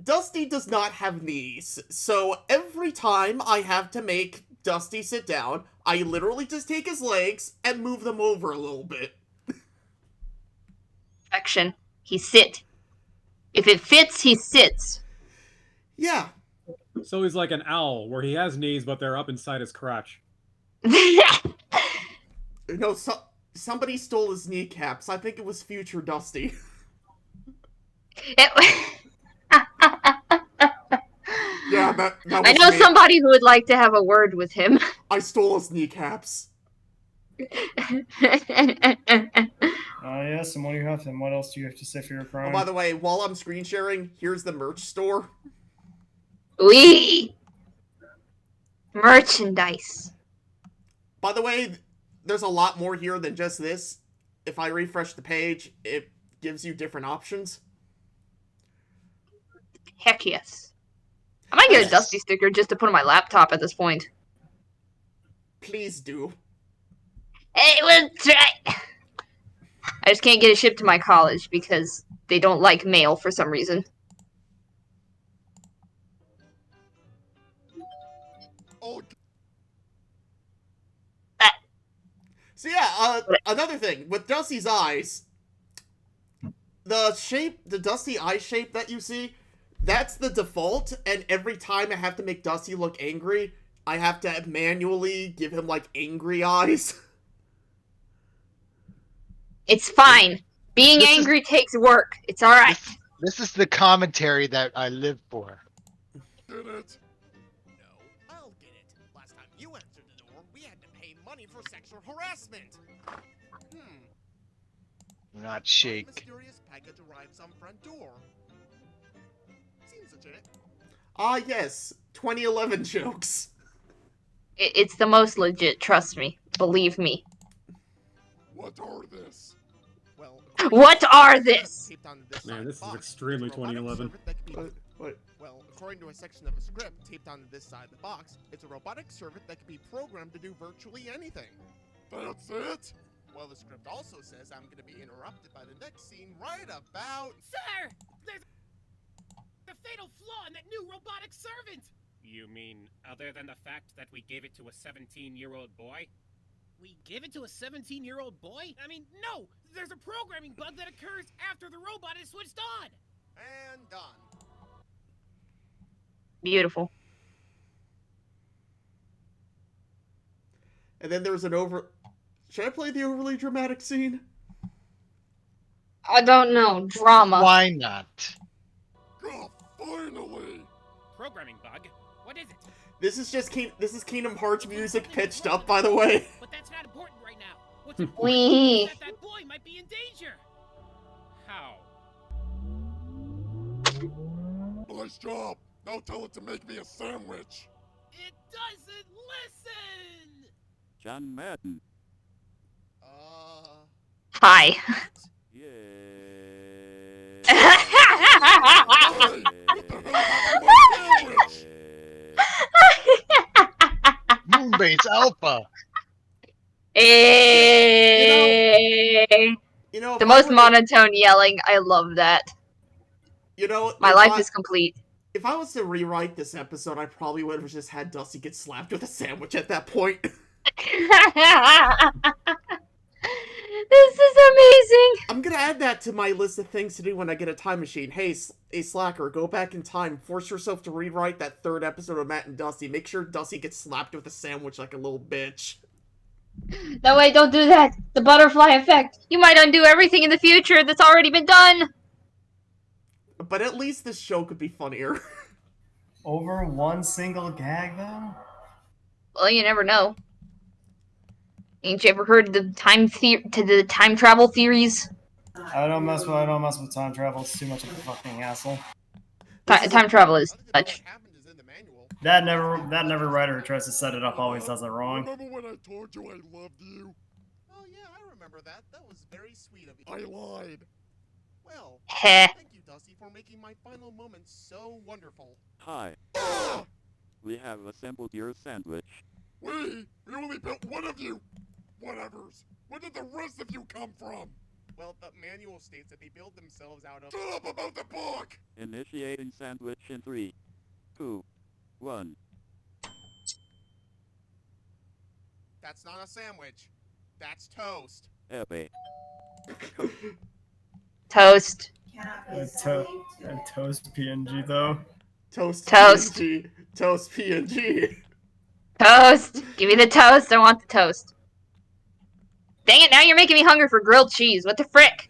Dusty does not have knees, so every time I have to make Dusty sit down, I literally just take his legs and move them over a little bit. Action. He sit. If it fits, he sits. Yeah. So he's like an owl, where he has knees, but they're up inside his crotch. No, somebody stole his kneecaps. I think it was future Dusty. Yeah, that was I know me. somebody who would like to have a word with him. I stole his kneecaps. Yes, and what do you have? And what else do you have to say for your crime? Oh, by the way, while I'm screen sharing, here's the merch store. Wee! Merchandise. By the way, there's a lot more here than just this. If I refresh the page, it gives you different options. Heck yes. I might get a Dusty sticker just to put on my laptop at this point. Please do. Hey, we'll try. I just can't get it shipped to my college because they don't like mail for some reason. Oh. So yeah, another thing with Dusty's eyes, the Dusty eye shape that you see, that's the default, and every time I have to make Dusty look angry, I have to manually give him like angry eyes. It's fine. Being This is- angry takes work. It's alright. This is the commentary that I live for. Get it? No, I'll get it. Last time you answered the door, we had to pay money for sexual harassment. Not shake. Mysterious package arrives on front door. Seems legit. Ah, yes. 2011 jokes. It's the most legit, trust me. Believe me. What are this? Well, What are this? Man, this is extremely 2011. What? Well, according to a section of a script taped onto this side of the box, it's a robotic servant that can be programmed to do virtually anything. That's it? Well, the script also says I'm going to be interrupted by the next scene right about... Sir! There's a fatal flaw in that new robotic servant! You mean, other than the fact that we gave it to a 17-year-old boy? We give it to a 17-year-old boy? I mean, no! There's a programming bug that occurs after the robot is switched on! And done. Beautiful. And then there's an over... Should I play the overly dramatic scene? I don't know. Drama. Why not? Oh, finally! Programming bug? What is it? This is just this is Kingdom Hearts music pitched up, by the way. But that's not important right now. What's important Wee. is that boy might be in danger! How? Nice job! Now tell it to make me a sandwich! It doesn't listen! John Madden. Hi. Yeah. Hey, what the hell happened to my sandwich? Moonbase Alpha. You know, if The I most were to- monotone yelling. I love that. You know, My if life I- is complete. If I was to rewrite this episode, I probably would have just had Dusty get slapped with a sandwich at that point. This is amazing. I'm gonna add that to my list of things to do when I get a time machine. Hey, a slacker, go back in time. Force yourself to rewrite that third episode of Matt and Dusty. Make sure Dusty gets slapped with a sandwich like a little bitch. No, wait, don't do that. The butterfly effect. You might undo everything in the future that's already been done. But at least this show could be funnier. Over one single gag, though? Well, you never know. Ain't you ever heard the time travel theories? I don't mess with time travel. It's too much of a fucking hassle. Time travel is Other than such. what happened is in the manual. That never writer who tries to set it up always does it wrong. Remember when I told you I loved you? Oh yeah, I remember that. That was very sweet of you. I lied. Well, Heh. thank you, Dusty, for making my final moments so wonderful. Hi. Ah! We have assembled your sandwich. We only built one of you! Whatevers. Where did the rest of you come from? Well, the manual states that they build themselves out of... Shut up about the book! Initiating sandwich in 3, 2, 1. That's not a sandwich. That's toast. Epic. Toast. A toast PNG, though. Toast. Toast. PNG. Toast PNG. Toast. Give me the toast. I want the toast. Dang it, now you're making me hungry for grilled cheese. What the frick?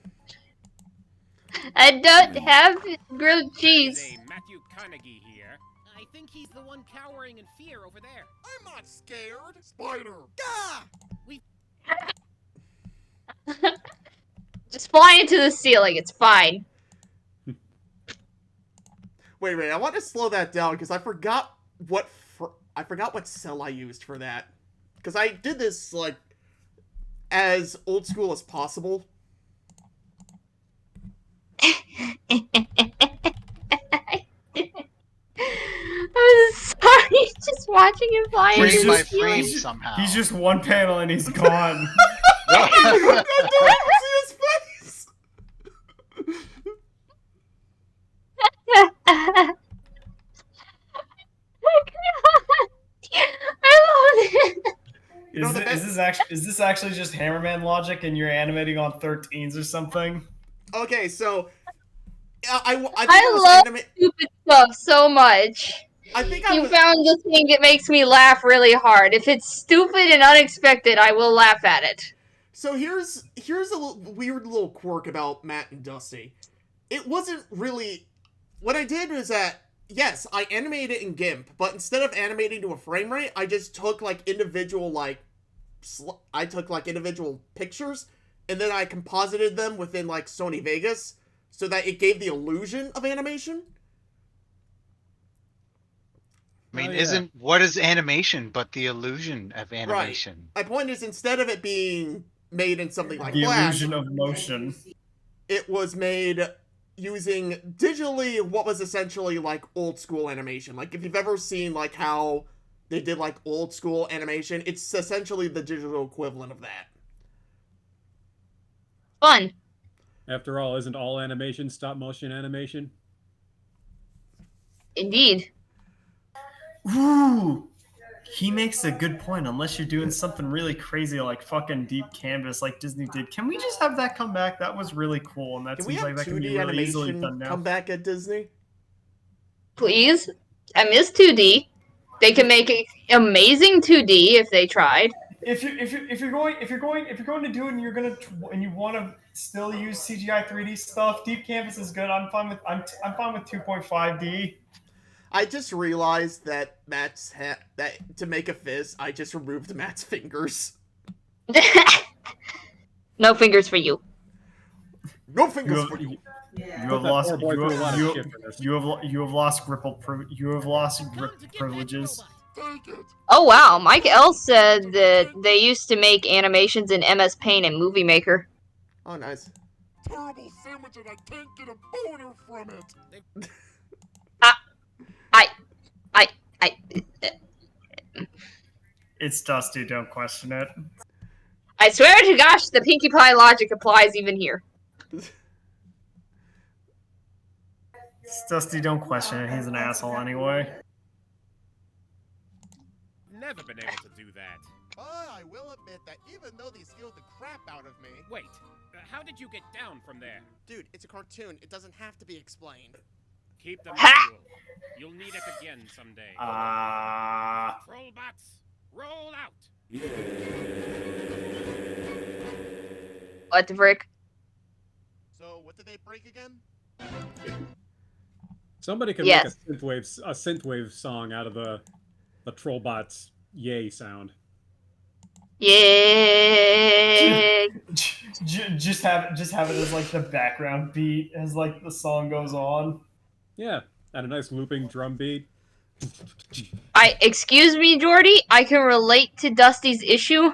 I don't have grilled cheese. There's a Matthew Carnegie here. I think he's the one cowering in fear over there. I'm not scared. Spider. Gah! Just fly into the ceiling. It's fine. Wait, I want to slow that down because I forgot what cell I used for that. Because I did this like as old school as possible. I'm sorry, just watching him fly into Frame the by ceiling. frame somehow. He's just one panel and he's gone. I don't see his face. I love it. know, the best- Is this actually just Hammerman logic and you're animating on 13s or something? Okay, so I think I was love anima- stupid stuff so much. I think I You was found the thing that makes me laugh really hard. If it's stupid and unexpected, I will laugh at it. So here's weird little quirk about Matt and Dusty. It wasn't really... What I did was that, yes, I animated in GIMP, but instead of animating to a frame rate, I just took, like, individual pictures, and then I composited them within, like, Sony Vegas, so that it gave the illusion of animation. I mean, what is animation but the illusion of animation? Right. My point is, instead of it being made in something like The Flash, illusion of motion. it was made using digitally what was essentially like old school animation. Like if you've ever seen like how they did like old school animation, it's essentially the digital equivalent of that. Fun. After all, isn't all animation stop motion animation? Indeed. Ooh, he makes a good point. Unless you're doing something really crazy like fucking Deep Canvas like Disney did. Can we just have that come back? That was really cool, and that Can we seems have like that can 2D be really easily animation done now. come back at Disney? Please. I miss 2D. They can make amazing 2D if they tried. If you're going to do it and you want to still use CGI 3D stuff, Deep Canvas is good. I'm fine with 2.5D. I just realized that that to make a fizz, I just removed Matt's fingers. No fingers for you. No fingers for you. You have lost grip privileges. Oh wow, Mike L said that they used to make animations in MS Paint and Movie Maker. Oh, nice. Terrible sandwich and I can't get a boner from it. It's Dusty, don't question it. I swear to gosh, the Pinkie Pie logic applies even here. It's Dusty, don't question it. He's an asshole anyway. Never been able to do that. But I will admit that even though they scared the crap out of me... Wait, how did you get down from there? Dude, it's a cartoon. It doesn't have to be explained. Keep them visual. You'll need it again someday. Trollbots, roll out! What the frick? So, what did they break again? Somebody could make a synthwave song out of the Trollbots yay sound. Yeah. Just have it as like the background beat as like the song goes on. Yeah, and a nice looping drum beat. Excuse me, Jordy. I can relate to Dusty's issue.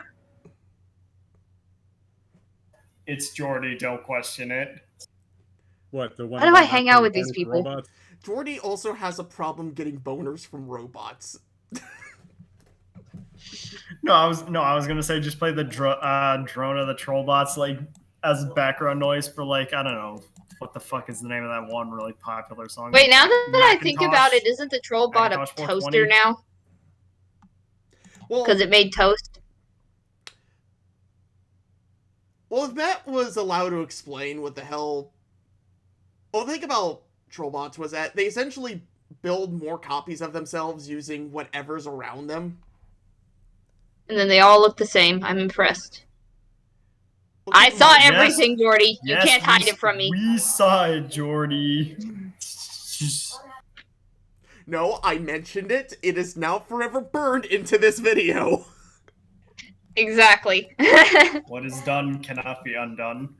It's Jordy, don't question it. What, the one? Why do I hang out with these people? Robots? Jordy also has a problem getting boners from robots. No, I was gonna say just play the drone of the Trollbots like as background noise for like I don't know what the fuck is the name of that one really popular song. Wait, now that I think about it, isn't the Trollbot a Macintosh toaster 420? now? Well, Because it made toast. Well, if Matt was allowed to explain what the hell... Well, the thing about Trollbots was that they essentially build more copies of themselves using whatever's around them. And then they all look the same. I'm impressed. Well, I keep in saw mind- everything, Jordy. You Yes, can't hide it from me. We saw it, Jordy. No, I mentioned it. It is now forever burned into this video. Exactly. What is done cannot be undone.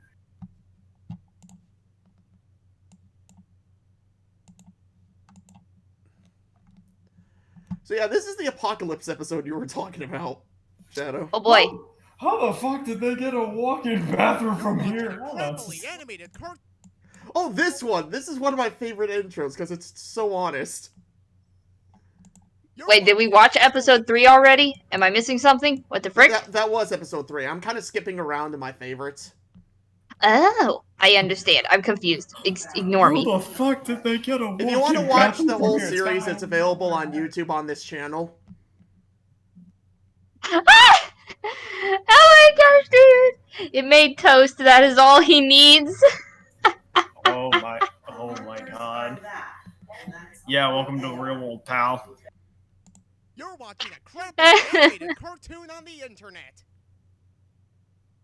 So yeah, this is the apocalypse episode you were talking about, Shadow. Oh boy. How the fuck did they get a walk-in bathroom from here? Hold on. Incredibly animated cartoon. Oh, this one! This is one of my favorite intros, because it's so honest. Wait, did we watch episode 3 already? Am I missing something? What the frick? That was episode 3. I'm kind of skipping around to my favorites. Oh, I understand. I'm confused. Ignore me. How the fuck did they get a walk-in If you want to watch bathroom the from whole here? series, it's available on YouTube on this channel. Ah! Oh my gosh, dude! It made toast. That is all he needs. Oh my god. Yeah, welcome to the real world, pal. You're watching a crappy animated cartoon on the internet.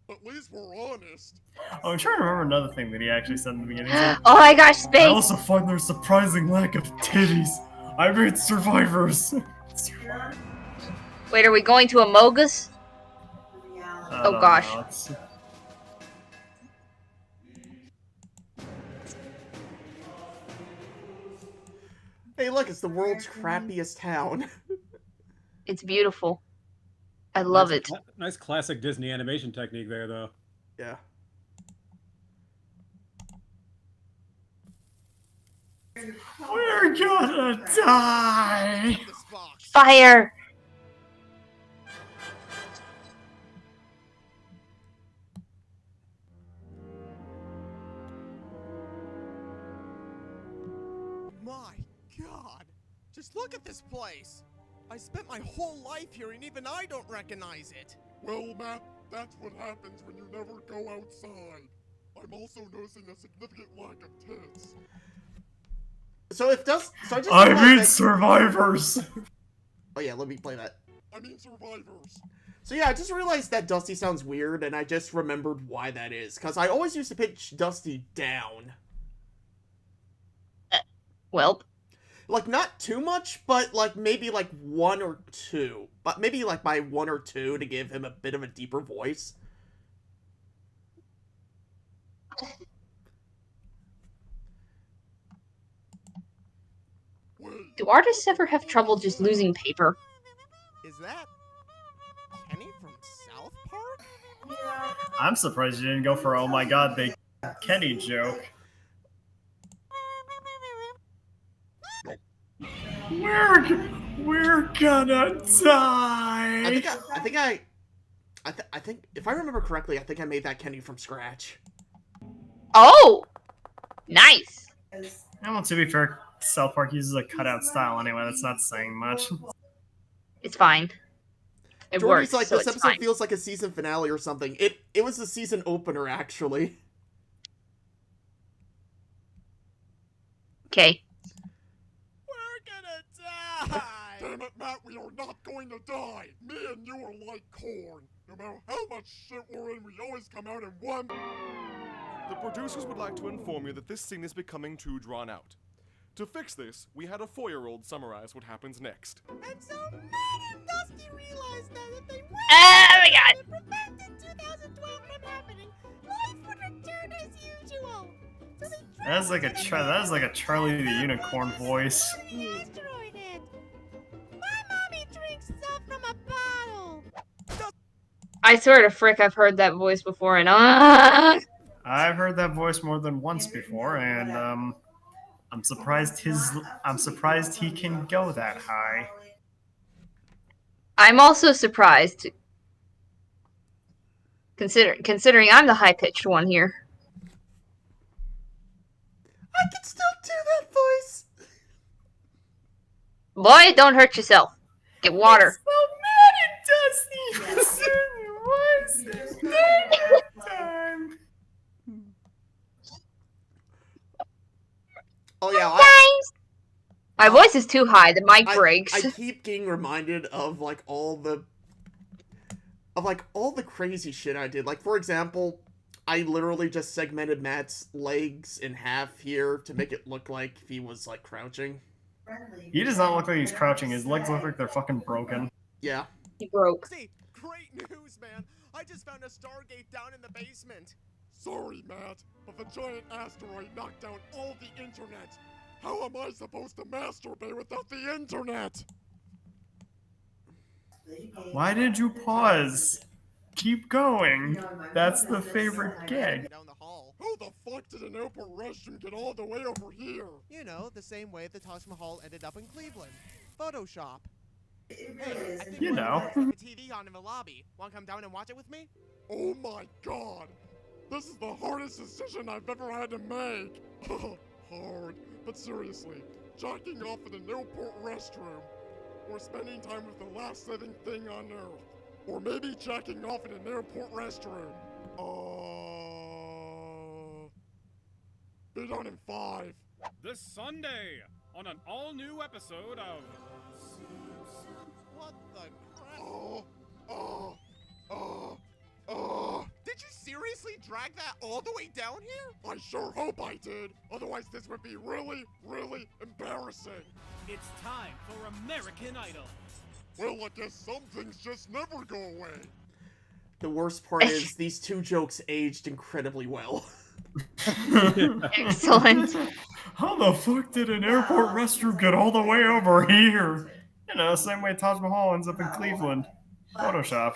At least we're honest. Oh, I'm trying to remember another thing that he actually said in the beginning. He's like, Oh my gosh, I space! also find their surprising lack of titties. I made survivors. Wait, are we going to Amogus? I Oh don't gosh. know, it's- Hey, look, it's the world's crappiest town. It's beautiful. I love Nice it. Nice classic Disney animation technique there, though. Yeah. We're gonna die. This box. Fire! My God. Just look at this place. I spent my whole life here and even I don't recognize it. Well, Matt, that's what happens when you never go outside. I'm also noticing a significant lack of tits. So if Dust, so I just I realized mean that- survivors. Oh yeah, let me play that. I mean survivors. So yeah, I just realized that Dusty sounds weird, and I just remembered why that is. Because I always used to pitch Dusty down. Welp. Like, not too much, but like maybe like 1 or 2. But maybe like by 1 or 2 to give him a bit of a deeper voice. Do artists ever have trouble just losing paper? Is that Kenny from South Park? I'm surprised you didn't go for oh my god, they Kenny joke. We're gonna die. I think if I remember correctly, I think I made that Kenny from scratch. Oh! Nice! Well, to be fair, South Park uses a cutout style anyway. That's not saying much. It's fine. It Jordy's works, like, so this it's episode fine. feels like a season finale or something. It was the season opener, actually. Okay. We're gonna die! Damn it, Matt, we are not going to die. Me and you are like corn. No matter how much shit we're in, we always come out in one. The producers would like to inform you that this scene is becoming too drawn out. To fix this, we had a 4-year-old summarize what happens next. And so Matt and Dusty realized that if they went Oh my god! and prevented 2012 from happening, life would return as usual. So they That's like a Charlie the Unicorn voice. the asteroid hit. My mommy drinks stuff from a bottle. I swear to frick, I've heard that voice before, and I've heard that voice more than once before, and I'm surprised he can go that high. I'm also surprised, considering I'm the high-pitched one here. I can still do that voice. Boy, don't hurt yourself. Get water. So mad at Dusty for time. Oh yeah, My voice is too high. The mic breaks. I keep getting reminded of like all the crazy shit I did. Like, for example, I literally just segmented Matt's legs in half here to make it look like he was like crouching. He does not look like he's crouching. His legs look like they're fucking broken. Yeah. He broke. See, great news, man. I just found a Stargate down in the basement. Sorry, Matt, but the giant asteroid knocked down all the internet. How am I supposed to masturbate without the internet? Why did you pause? Keep going. That's the favorite gag. Down the hall. How the fuck did an airport restroom get all the way over here? You know, the same way the Taj Mahal ended up in Cleveland. Photoshop. Hey, I think You we're know. gonna put a TV on in the lobby. Want to come down and watch it with me? Oh my god! This is the hardest decision I've ever had to make! Hard. But seriously, jacking off in an airport restroom, or spending time with the last living thing on Earth, or maybe jacking off in an airport restroom. Be done in 5. This Sunday on an all-new episode of What the crap? Oh. Did you seriously drag that all the way down here? I sure hope I did. Otherwise, this would be really, really embarrassing. It's time for American Idol. Well, I guess some things just never go away. The worst part is these two jokes aged incredibly well. Excellent. How the fuck did an airport restroom get all the way over here? You know, same way Taj Mahal ends up in Cleveland. Photoshop.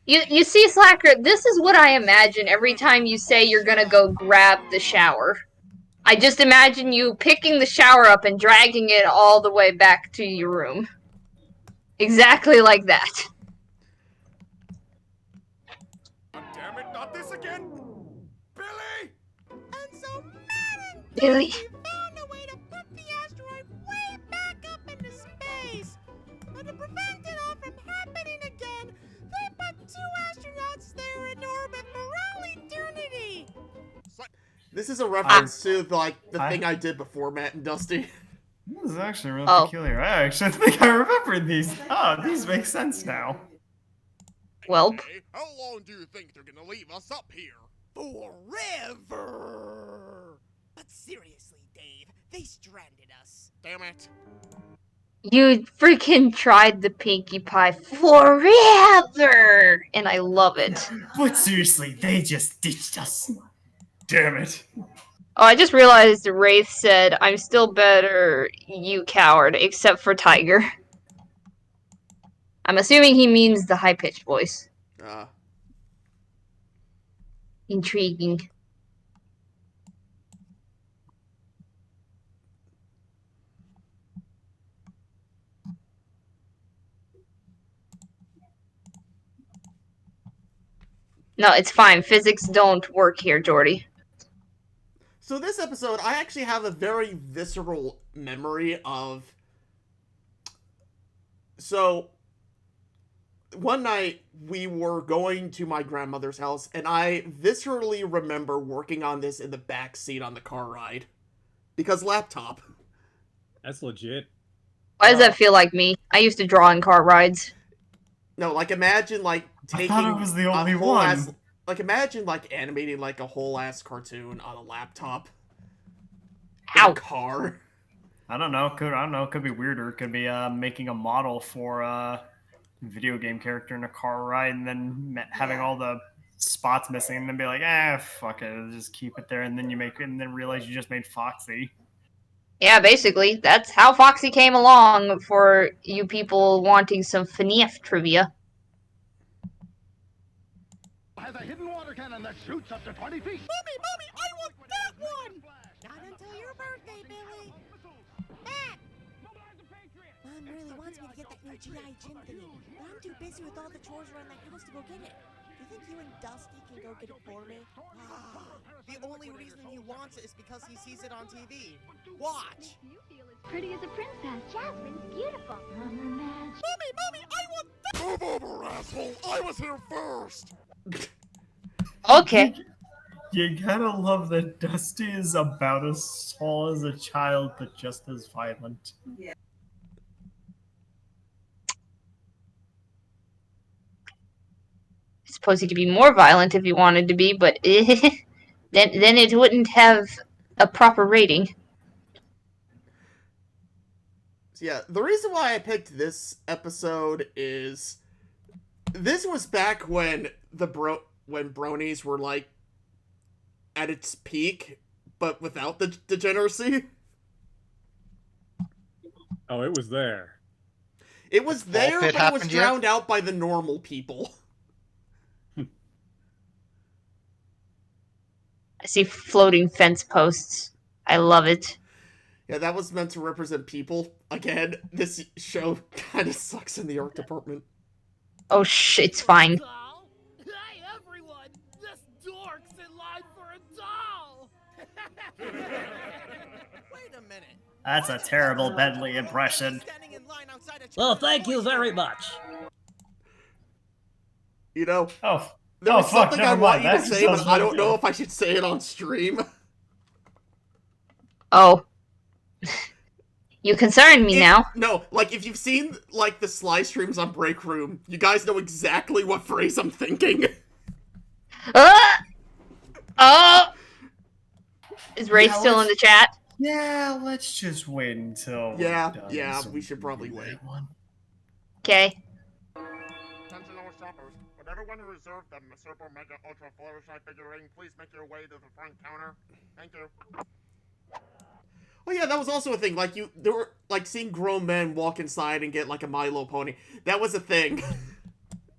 You see, Slacker, this is what I imagine every time you say you're gonna go grab the shower. I just imagine you picking the shower up and dragging it all the way back to your room. Exactly like that. Damn it, not this again! Billy! And so Madden Billy. found a way to put the asteroid way back up into space. And to prevent it all from happening again, they put 2 astronauts there in orbit for all eternity. This is a reference to like the thing I did before Matt and Dusty. This is actually really peculiar. I actually think I remember these. Oh, these make sense now. Well, Hey, how long do you think they're gonna leave us up here? Forever. But seriously, Dave, they stranded us. Damn it. you freaking tried the Pinkie Pie forever! And I love it. But seriously, they just ditched us. Damn it. Oh, I just realized Wraith said, I'm still better, you coward, except for Tiger. I'm assuming he means the high-pitched voice. Intriguing. No, it's fine. Physics don't work here, Jordy. So this episode, I actually have a very visceral memory of... So, one night, we were going to my grandmother's house, and I viscerally remember working on this in the back seat on the car ride. Because laptop. That's legit. Why does that feel like me? I used to draw in car rides. No, like, imagine, like, taking... I thought I was the only whole one. ass, like, imagine, like, animating, like, a whole-ass cartoon on a laptop. In a car. I don't know. It could be weirder. It could be making a model for a video game character in a car ride, and then having all the spots missing, and then be like, fuck it, I'll just keep it there, and then you make it, and then realize you just made Foxy. Yeah, basically. That's how Foxy came along for you people wanting some FNAF trivia. Has a hidden water cannon that shoots up to 20 feet. Mommy, I want that one! Not until your birthday, Billy. Matt! Mom really wants me to get that new G.I. Jim thingy, but I'm too busy with all the chores around the house to go get it. Do you think you and Dusty can go get it for me? The only reason he wants it is because he sees it on TV. Watch! Pretty as a princess. Jasmine's beautiful. Mommy, I want that! Move over, asshole! I was here first! Okay. You gotta love that Dusty is about as tall as a child, but just as violent. Yeah. I suppose he could be more violent if he wanted to be, but then it wouldn't have a proper rating. So yeah, the reason why I picked this episode is this was back when when bronies were like at its peak, but without the degeneracy. Oh, it was there. It was there, but it was drowned out by the normal people. I see floating fence posts. I love it. Yeah, that was meant to represent people. Again, this show kind of sucks in the art department. Oh it's fine. Hey everyone! This dork's in line for a doll! Wait a minute. That's a terrible Bentley impression. Well, thank you very much. You know, Oh, there was fuck, something I never want mind. you to That say, but sounds I don't really know cool. if I should say it on stream. Oh. You concern me now. No, like, if you've seen, like, the Sly streams on Break Room, you guys know exactly what phrase I'm thinking. Oh! Is Ray Yeah, still in the chat? Yeah, let's just wait until we're Yeah, done. yeah, so we should can probably do wait. that one. Okay. Attention all shoppers. Would everyone who reserved the Super Mega Ultra Fluttershy figurine please make your way to the front counter? Thank you. Oh yeah, that was also a thing. Like there were like seeing grown men walk inside and get like a My Little Pony. That was a thing,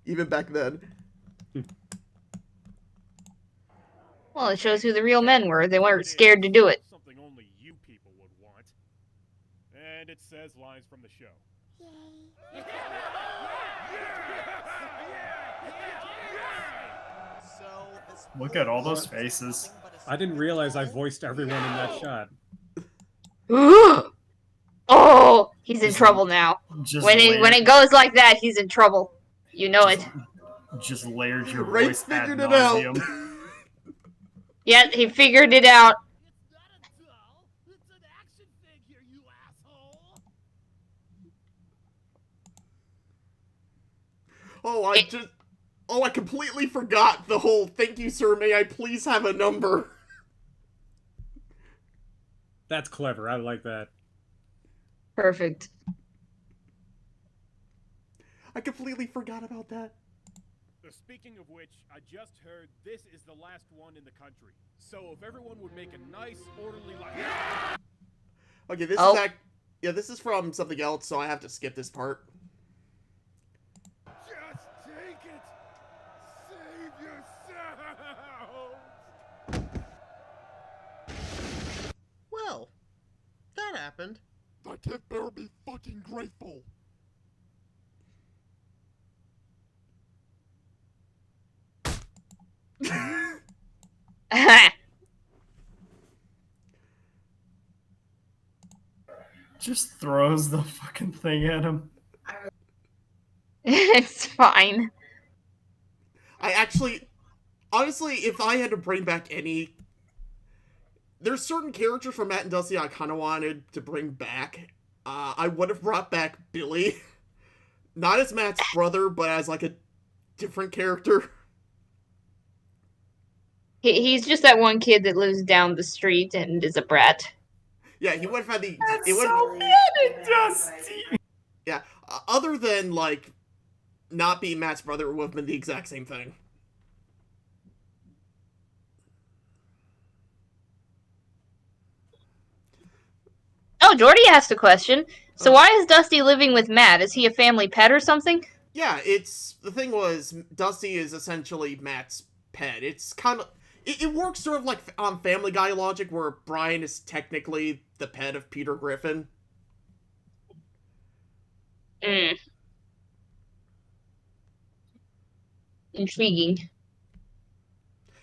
even back then. Well, it shows who the real men were. They weren't scared to do it. Something only you people would want. And it says lines from the show. Look at all those faces. I didn't realize I voiced everyone in that shot. Oh, he's in trouble now. Just When it goes like that, he's in trouble. You know it. Just layered your Ray's voice ad figured it out. nauseum. Yeah, he figured it out. I completely forgot the whole "thank you, sir, may I please have a number." That's clever. I like that. Perfect. I completely forgot about that. Speaking of which, I just heard this is the last one in the country. So if everyone would make a nice, orderly line. Okay, this is from something else, so I have to skip this part. Just take it. Save yourself. Well, that happened. That kid better be fucking grateful. Just throws the fucking thing at him. It's fine. Honestly, if I had to bring back any... There's certain characters from Matt and Dusty I kind of wanted to bring back. I would have brought back Billy. Not as Matt's brother, but as like a different character. He's just that one kid that lives down the street and is a brat. Yeah, he would have had the... That's so bad, Dusty! Yeah, other than, like, not being Matt's brother, it would have been the exact same thing. Oh, Jordy asked a question. So why is Dusty living with Matt? Is he a family pet or something? Yeah, the thing was, Dusty is essentially Matt's pet. It's kind of... It works sort of like on Family Guy logic, where Brian is technically the pet of Peter Griffin. Intriguing.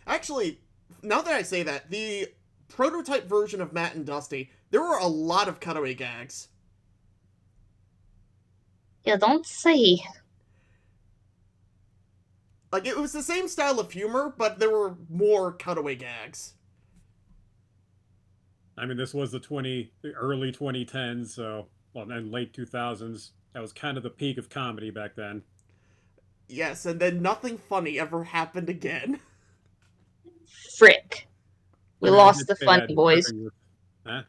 Actually, now that I say that, the prototype version of Matt and Dusty, there were a lot of cutaway gags. You don't say. Like, it was the same style of humor, but there were more cutaway gags. I mean, this was the early 2010s, so, well, and late 2000s. That was kind of the peak of comedy back then. Yes, and then nothing funny ever happened again. Frick. We lost the funny boys. Huh?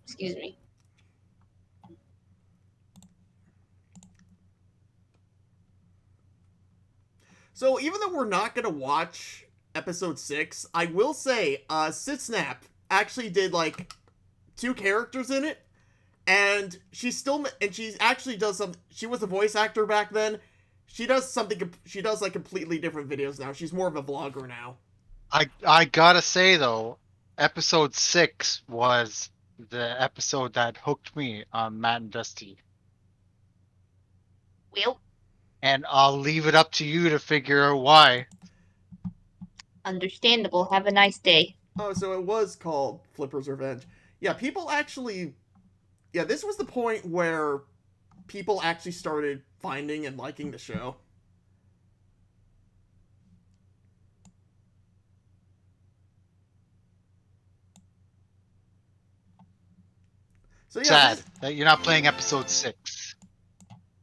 Excuse me. So even though we're not going to watch episode 6, I will say, Sitsnap actually did, like, 2 characters in it, and she actually does some, she was a voice actor back then. She does, like, completely different videos now. She's more of a vlogger now. I gotta say, though, episode 6 was the episode that hooked me on Matt and Dusty. Well. And I'll leave it up to you to figure out why. Understandable. Have a nice day. Oh, so it was called Flipper's Revenge. Yeah, this was the point where people actually started finding and liking the show. So yeah, Sad that you're not playing episode 6.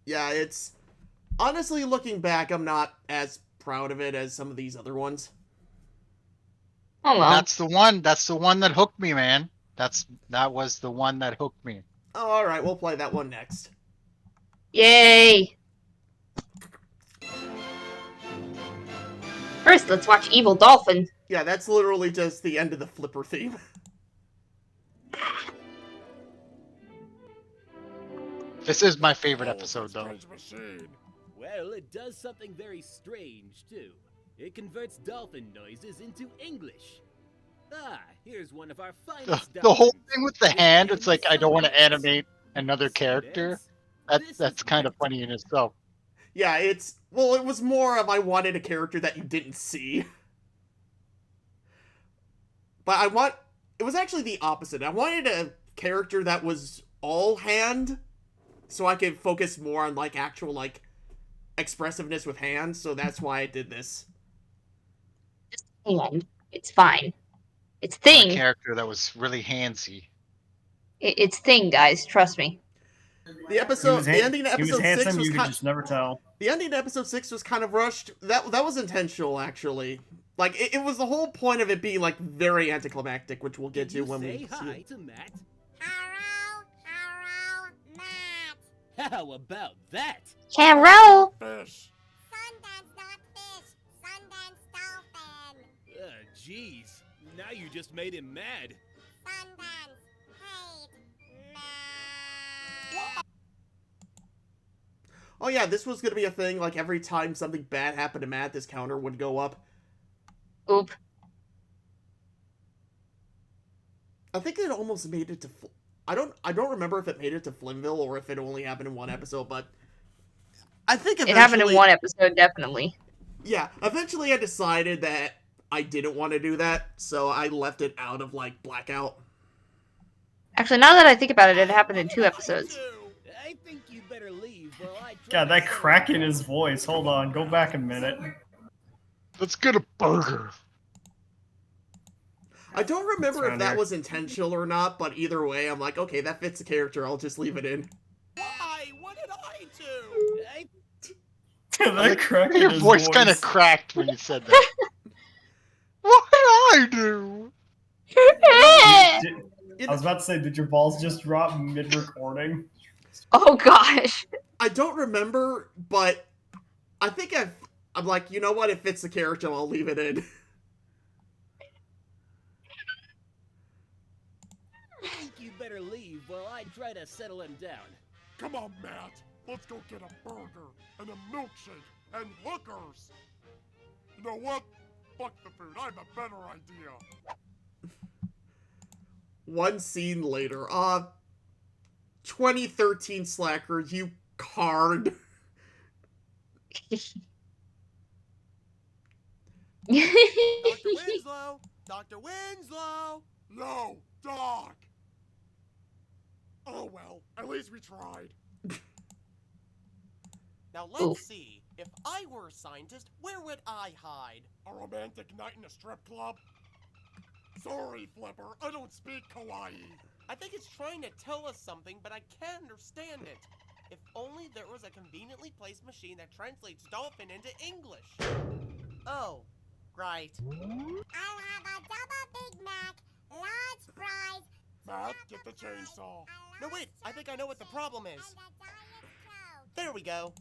Yeah, it's... Honestly, looking back, I'm not as proud of it as some of these other ones. Oh well. That's the one that hooked me, man. That was the one that hooked me. Oh, alright, we'll play that one next. Yay! First, let's watch Evil Dolphin. Yeah, that's literally just the end of the Flipper theme. This is my favorite episode, though. Well, it does something very strange, too. It converts dolphin noises into English. Ah, here's one of our finest The whole thing with the hand, it's like, I don't want to animate another character. That's kind of funny in itself. Yeah, it's... Well, it was more of I wanted a character that you didn't see. But it was actually the opposite. I wanted a character that was all hand, so I could focus more on, like, actual, like, expressiveness with hands, so that's why I did this. And it's fine. It's thing. A character that was really handsy. It's thing, guys. Trust me. The ending to episode 6 was handsome, you could just never tell. The ending to episode 6 was kind of rushed. That was intentional, actually. Like, it was the whole point of it being, like, very anticlimactic, which we'll get to when we see hi it. to Matt? Hello, Matt. How about that? Carol! Fish. Sundance, not fish. Sundance dolphin. Jeez. Now you just made him mad. Sundance, hate, Matt. Oh yeah, this was gonna be a thing, like, every time something bad happened to Matt, this counter would go up. Oop. I think it almost made it to... I don't remember if it made it to Flynnville or if it only happened in one episode, but... I think eventually... It happened in one episode, definitely. Yeah, eventually I decided that I didn't want to do that, so I left it out of, like, Blackout. Actually, now that I think about it, it happened in 2 episodes. I think you better leave while I try. God, that crack in his voice. Hold on, go back a minute. Let's get a burger. I don't remember if that there. was intentional or not, but either way, I'm like, okay, that fits the character, I'll just leave it in. Why? What did I do? That crack in Your his voice kind of cracked when you said that. What did I do? I was about to say, did your balls just drop mid-recording? Oh gosh. I don't remember, but I think I'm like, you know what, it fits the character, I'll leave it in. I think you better leave while I try to settle him down. Come on, Matt. Let's go get a burger and a milkshake and hookers. You know what? Fuck the food. I have a better idea. One scene later, 2013 Slacker, you card. Dr. Winslow! Dr. Winslow! No, Doc! Oh well, at least we tried. Now let's see. If I were a scientist, where would I hide? A romantic night in a strip club? Sorry, Flipper, I don't speak kawaii. I think it's trying to tell us something, but I can't understand it. If only there was a conveniently placed machine that translates dolphin into English. Oh, right. I'll have a double Big Mac, large fries. Matt, get the chainsaw. No, wait, I think I know what the problem is. There we go.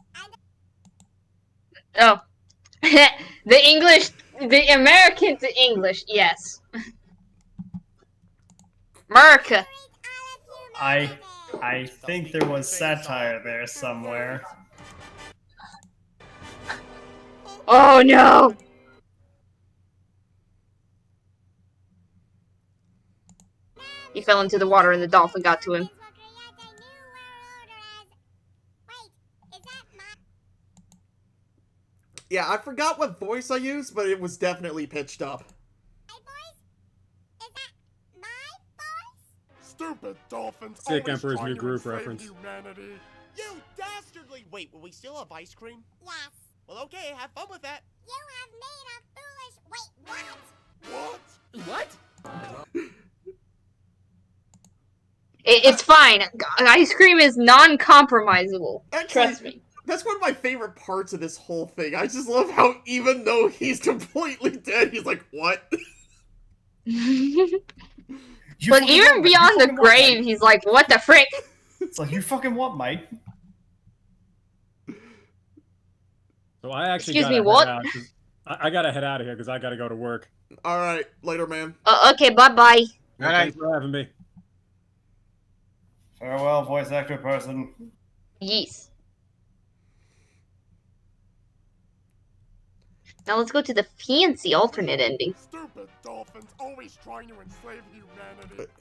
Oh. The American to English, yes. America. I think there was satire there somewhere. Oh no! He fell into the water and the dolphin got to him. Yeah, I forgot what voice I used, but it was definitely pitched up. Stupid dolphins. Sick always Emperor's trying New to Groove enslave reference. Humanity. You dastardly! Wait, will we still have ice cream? Yes. Well, okay, have fun with that. You have made a foolish... Wait, what? What? What? It's fine. Ice cream is non-compromisable. Trust me. That's one of my favorite parts of this whole thing. I just love how even though he's completely dead, he's like, what? But even beyond the grave, he's like, what the frick? It's like, you fucking what, Mike? So I actually Excuse gotta me, what? head out 'cause I gotta head out of here because I gotta go to work. Alright, later, man. Okay, bye-bye. Well, thanks for having me. Farewell, voice actor person. Yes. Now let's go to the fancy alternate ending. Stupid dolphins always trying to enslave humanity.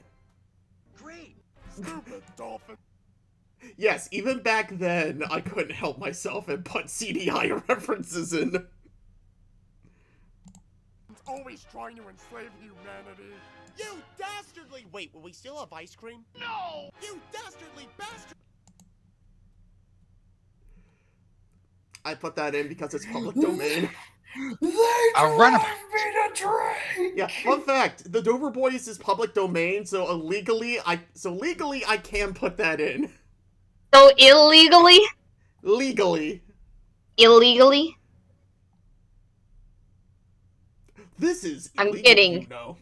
Great. Stupid dolphin. Yes, even back then, I couldn't help myself and put CDI references in. Always trying to enslave humanity. You dastardly! Wait, will we still have ice cream? No! You dastardly bastard! I put that in because it's public domain. Yeah, fun fact, the Dover Boys is public domain, so legally I can put that in. So illegally? Legally. Illegally? This is I'm illegal, kidding. you know.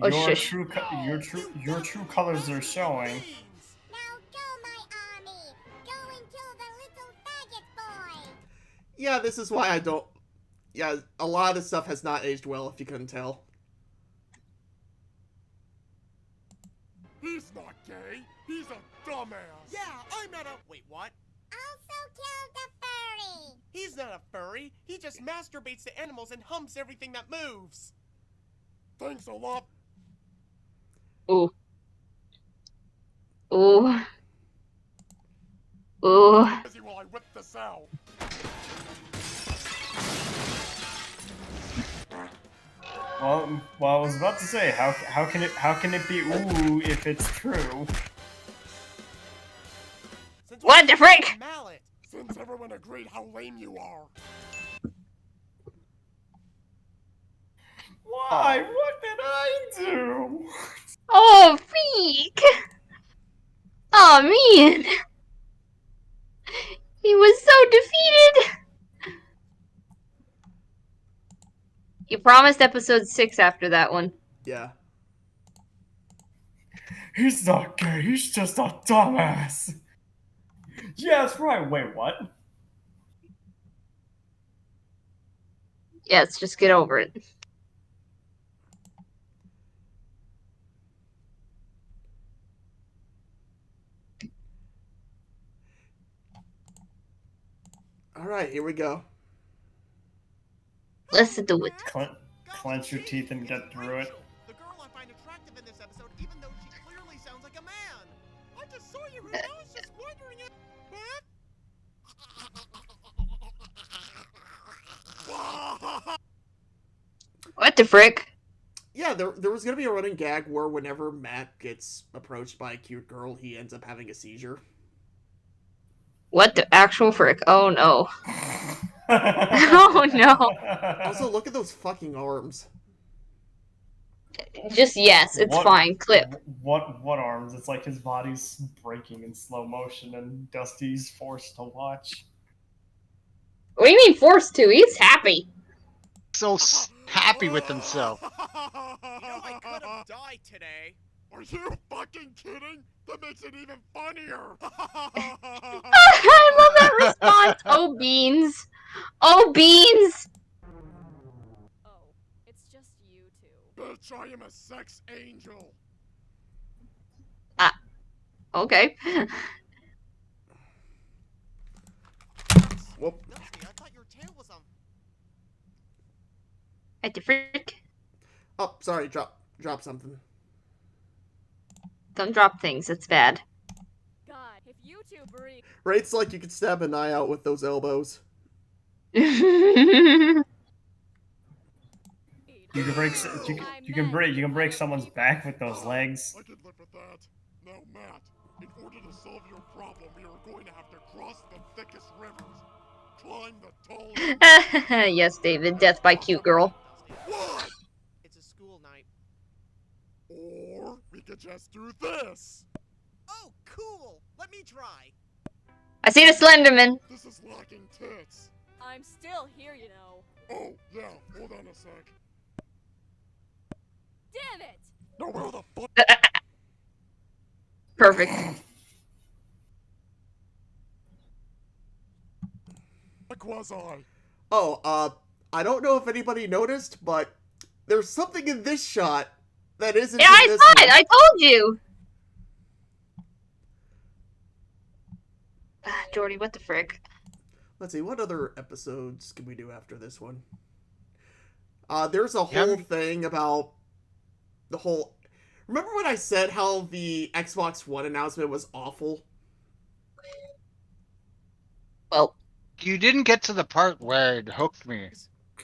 Oh, your shush. true colors are showing. Yeah, this is why I don't... Yeah, a lot of this stuff has not aged well, if you couldn't tell. He's not gay. He's a dumbass. Yeah, I'm not a... Wait, what? Also killed the furry. He's not a furry. He just masturbates to animals and humps everything that moves. Thanks a lot. Ooh. Ooh. Ooh. While I whip this out. Well, I was about to say, how can it be ooh if it's true? What the frick? Mallet. Since everyone agreed how lame you are. Why? What did I do? Oh, freak! Oh, man! He was so defeated! You promised episode 6 after that one. Yeah. He's not gay, he's just a dumbass. Yeah, that's right. Wait, what? Yes, just get over it. Alright, here we go. Let's do it. Clench your teeth and get through it. The girl I find attractive in this episode, even though she clearly sounds like a man. I just saw you and I was just wondering if... What the frick? Yeah, there was gonna be a running gag where whenever Matt gets approached by a cute girl, he ends up having a seizure. What the actual frick? Oh no. Oh no. Also, look at those fucking arms. Just yes, it's fine. Clip. What arms? It's like his body's breaking in slow motion and Dusty's forced to watch. What do you mean forced to? He's happy. So happy with himself. You know, I could have died today. Are you fucking kidding? That makes it even funnier. I love that response. Oh, beans. Oh, beans. Oh, it's just you two. Bitch, I am a sex angel. Okay. Whoop. Dusty, I thought your tail was on... What the frick? Oh, sorry, drop something. Don't drop things, it's bad. God, if you two breathe. Rate's like you could stab an eye out with those elbows. You can break someone's back with those legs. I could live with that. Now, Matt, in order to solve your problem, we are going to have to cross the thickest rivers, climb the tallest... Yes, David, death by cute girl. What? It's a school night. Or we could just do this. Oh, cool! Let me try. I see the Slenderman. This is lacking tits. I'm still here, you know. Oh, yeah, hold on a sec. Damn it! No, where the fuck? Perfect. Quasi. Oh, I don't know if anybody noticed, but there's something in this shot that isn't Yeah, in I this saw one. it. I told you. Jordy, what the frick? Let's see, what other episodes can we do after this one? There's a whole thing about the whole... Remember when I said how the Xbox One announcement was awful? Well... You didn't get to the part where it hooked me.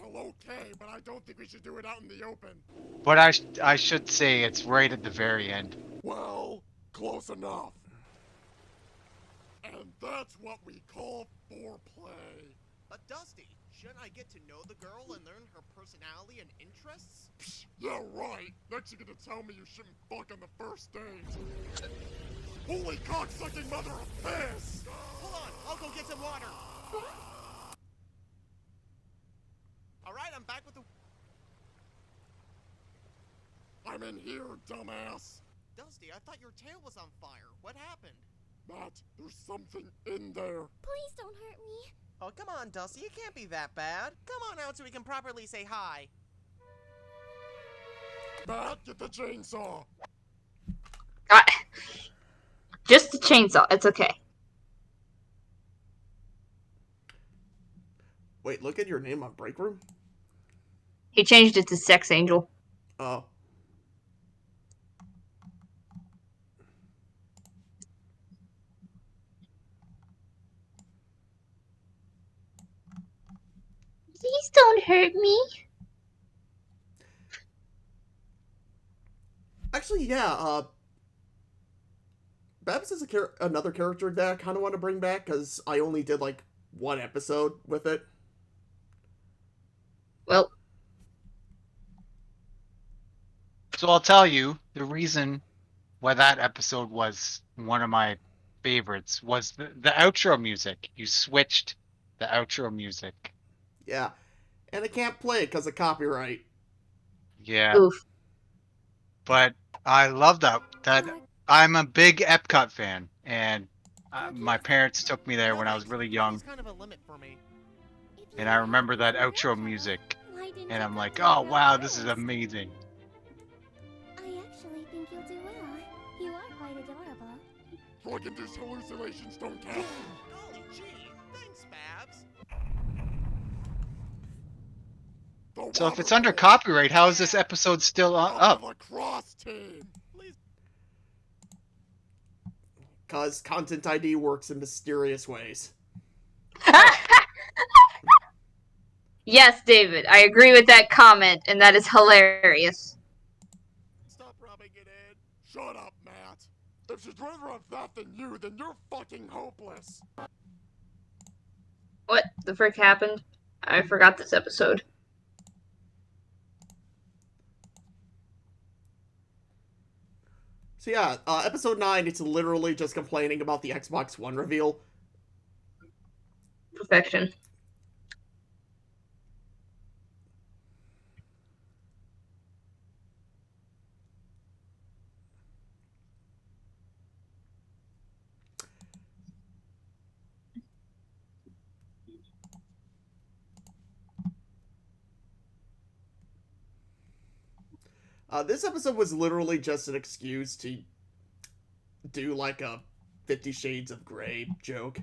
Well, okay, but I don't think we should do it out in the open. But I should say it's right at the very end. Well, close enough. And that's what we call foreplay. But Dusty, shouldn't I get to know the girl and learn her personality and interests? Psh, yeah, right. Next you're gonna tell me you shouldn't fuck on the first date. Holy cocksucking mother of piss! Hold on, I'll go get some water. Alright, I'm back with the... I'm in here, dumbass. Dusty, I thought your tail was on fire. What happened? Matt, there's something in there. Please don't hurt me. Oh, come on, Dusty. It can't be that bad. Come on out so we can properly say hi. Matt, get the chainsaw. Just the chainsaw. It's okay. Wait, look at your name on Break Room? He changed it to Sex Angel. Oh. Please don't hurt me. Actually, yeah, Babs is another character that I kind of want to bring back, because I only did, like, one episode with it. Well. So I'll tell you, the reason why that episode was one of my favorites was the outro music. You switched the outro music. Yeah. And I can't play it because of copyright. Yeah. Oof. But I love that. I'm a big Epcot fan, and my parents took me there when I was really young. Kind of a limit for me. And I remember that outro music, and I'm like, oh wow, this is amazing. I actually think you'll do well. You are quite adorable. Drug-induced hallucinations don't count. Golly gee, thanks, Babs. So if it's under copyright, how is this episode still up? Lacrosse team. Because Content ID works in mysterious ways. Yes, David, I agree with that comment, and that is hilarious. Stop rubbing it in. Shut up, Matt. If she'd rather have that than you, then you're fucking hopeless. What the frick happened? I forgot this episode. So yeah, episode 9, it's literally just complaining about the Xbox One reveal. Perfection. This episode was literally just an excuse to do like a 50 Shades of Grey joke.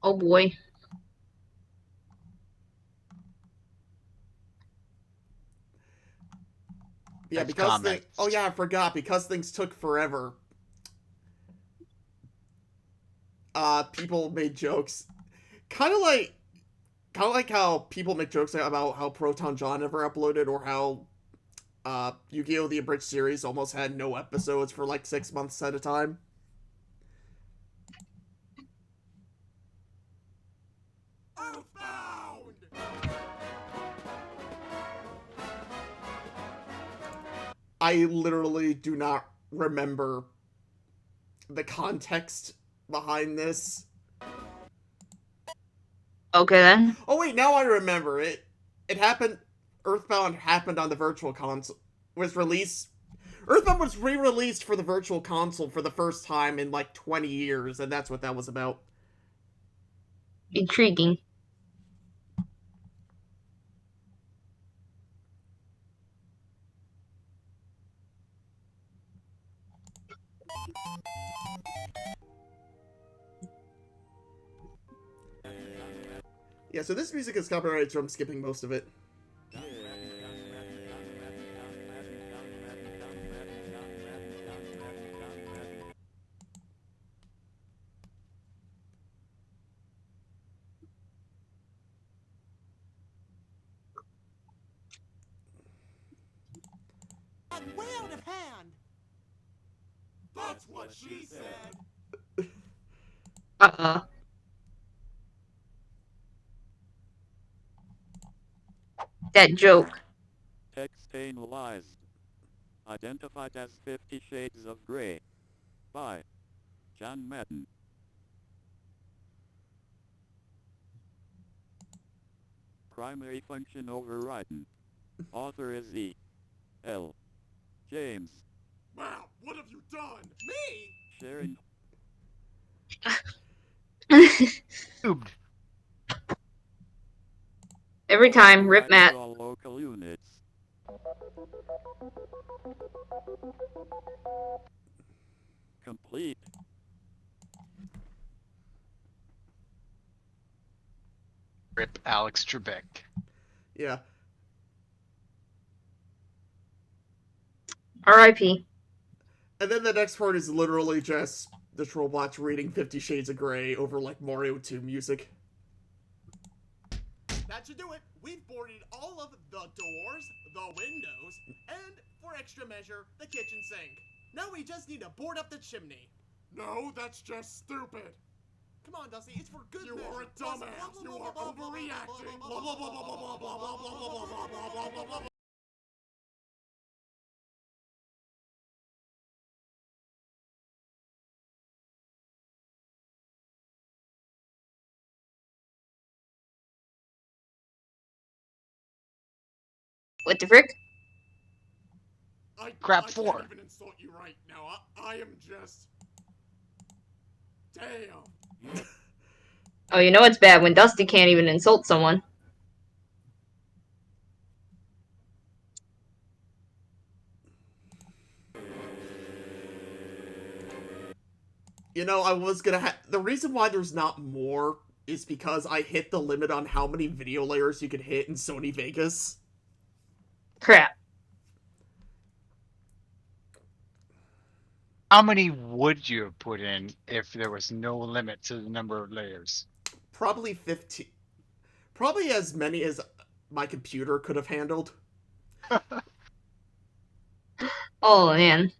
Oh boy. Yeah, because oh yeah, I forgot, because things took forever. People made jokes. Kind of like how people make jokes about how Proton John never uploaded, or how Yu-Gi-Oh! The Abridged series almost had no episodes for like 6 months at a time. I literally do not remember the context behind this. Okay then. Oh wait, now I remember it. It happened. Earthbound happened on the Virtual Console. Was released. Earthbound was re-released for the Virtual Console for the first time in like 20 years, and that's what that was about. Intriguing. Yeah, so this music is copyrighted, so I'm skipping most of it. I'm way out of hand. That's what she said. That joke. Text analyzed. Identified as 50 Shades of Grey. By John Madden. Primary function overridden. Author is E. L. James. Wow, what have you done? Me? Sharing. Every time, rip Matt. All local units. Complete. Rip Alex Trebek. Yeah. R.I.P. And then the next part is literally just the Trollbots reading 50 Shades of Grey over like Mario 2 music. That should do it. We've boarded all of the doors, the windows, and, for extra measure, the kitchen sink. Now we just need to board up the chimney. No, that's just stupid. Come on, Dusty, it's for good You measure. are a dumbass. You are overreacting. Blah blah blah blah blah blah blah blah blah blah blah blah blah blah. What the frick? Crap I 4. can't even insult you right now. I am just. Damn. Oh, you know it's bad when Dusty can't even insult someone. You know, I was gonna the reason why there's not more is because I hit the limit on how many video layers you could hit in Sony Vegas. Crap. How many would you have put in if there was no limit to the number of layers? Probably 15. Probably as many as my computer could have handled. Oh, man.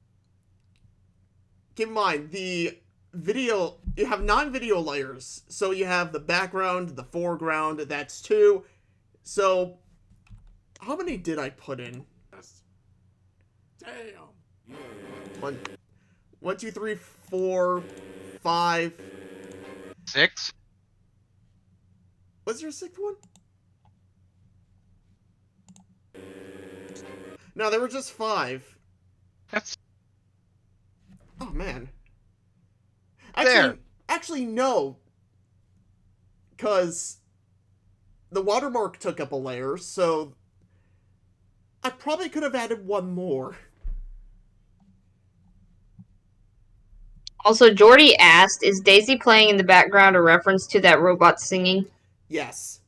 Keep in mind, the video, you have 9 video layers. So you have the background, the foreground, that's 2. So, how many did I put in? Damn. 1, 2, 3, 4, 5. 6? Was there a 6th one? No, there were just 5. That's... Oh, man. There. Actually, no. Because the watermark took up a layer, so I probably could have added 1 more. Also, Jordy asked, is Daisy playing in the background a reference to that robot singing? Yes.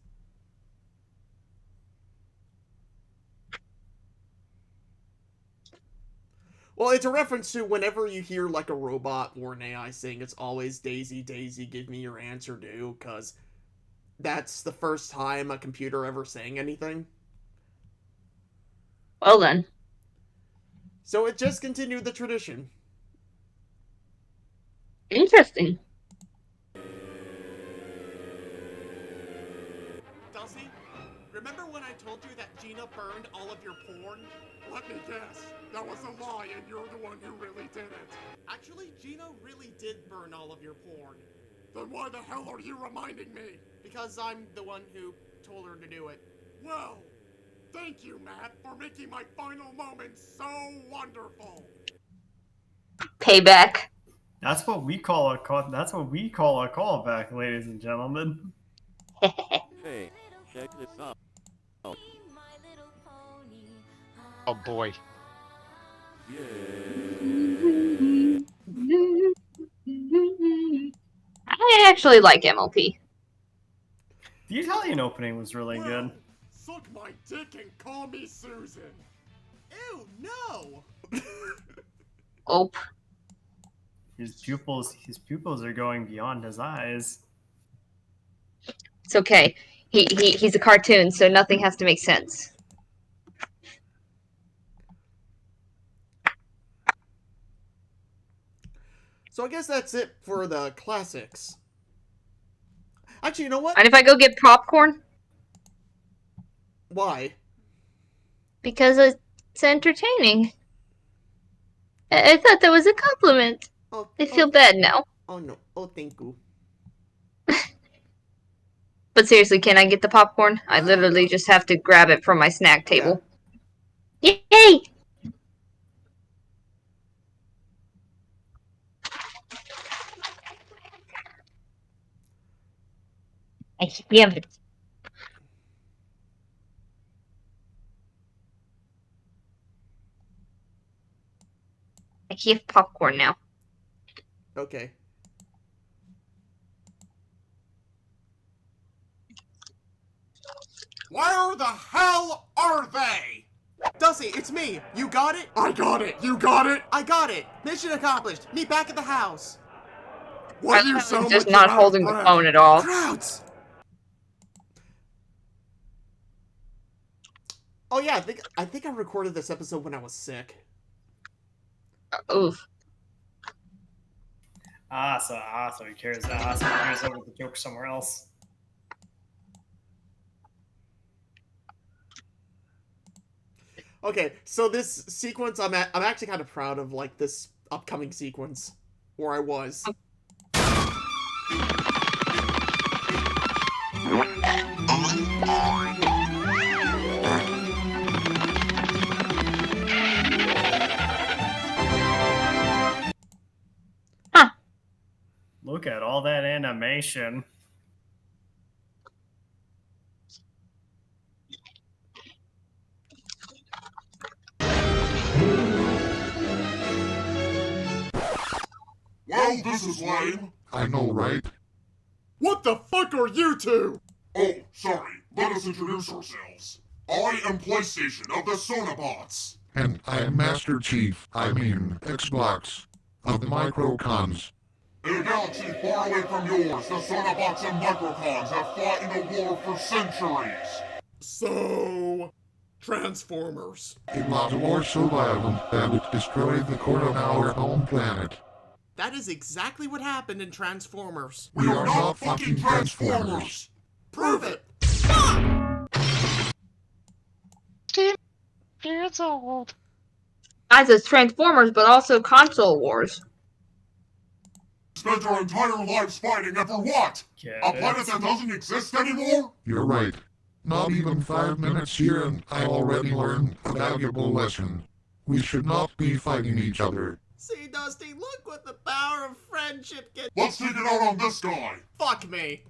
Well, it's a reference to whenever you hear like a robot or an AI sing, it's always Daisy, Daisy, give me your answer, do, because that's the first time a computer ever sang anything. Well then. So it just continued the tradition. Interesting. Dusty, remember when I told you that Gina burned all of your porn? Let me guess. That was a lie and you're the one who really did it. Actually, Gina really did burn all of your porn. Then why the hell are you reminding me? Because I'm the one who told her to do it. Well, thank you, Matt, for making my final moments so wonderful. Payback. That's what we call a callback, ladies and gentlemen. Hey, check this out. Oh boy. I actually like MLP. The Italian opening was really good. Suck my dick and call me Susan. Ew, no! Oh. His pupils are going beyond his eyes. It's okay. He's a cartoon, so nothing has to make sense. So I guess that's it for the classics. Actually, you know what? And if I go get popcorn? Why? Because it's entertaining. I thought that was a compliment. I feel bad now. Oh no. Oh, thank you. But seriously, can I get the popcorn? I literally just have to grab it from my snack table. Yeah. Yay! I have it. I have popcorn now. Okay. Where the hell are they? Dusty, it's me. You got it? I got it. You got it? I got it. Mission accomplished. Meet back at the house. Why do you sound just like not you're holding out of the breath? phone at all. Krauts! Oh yeah, I think I recorded this episode when I was sick. Oof. So he carries over the joke somewhere else. Okay, so this sequence, I'm actually kind of proud of, like, this upcoming sequence where I was. Look at all that animation. Well, this is lame. I know, right? What the fuck are you two? Oh, sorry. Let us introduce ourselves. I am PlayStation of the Sonabots. And I am Master Chief, Xbox, of the Microcons. In a galaxy far away from yours, the Sonabots and Microcons have fought in a war for centuries. So... Transformers. It was a war so violent that it destroyed the core of our home planet. That is exactly what happened in Transformers. We are not fucking Transformers! Prove it! Years old. Guys, it's Transformers, but also console wars. Spent our entire lives fighting, and for what? A planet that doesn't exist anymore? You're right. Not even 5 minutes here and I already learned a valuable lesson. We should not be fighting each other. See, Dusty, look what the power of friendship gets. Let's take it out on this guy. Fuck me.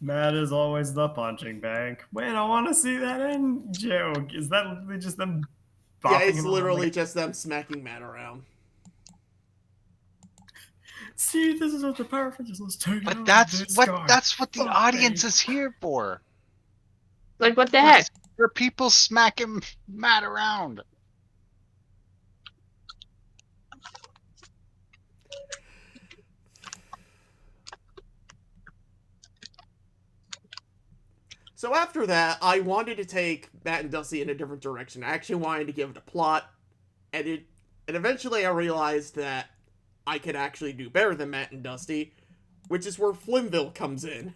Matt is always the punching bag. Wait, I want to see that end joke. Is that literally just them? Yeah, it's him on, literally like, just them smacking Matt around. See, this is what the power friendship is taking. But that's what the audience is here for. Like, what the heck? For people smacking Matt around. So after that, I wanted to take Matt and Dusty in a different direction. I actually wanted to give it a plot, and eventually I realized that I could actually do better than Matt and Dusty, which is where Flynnville comes in.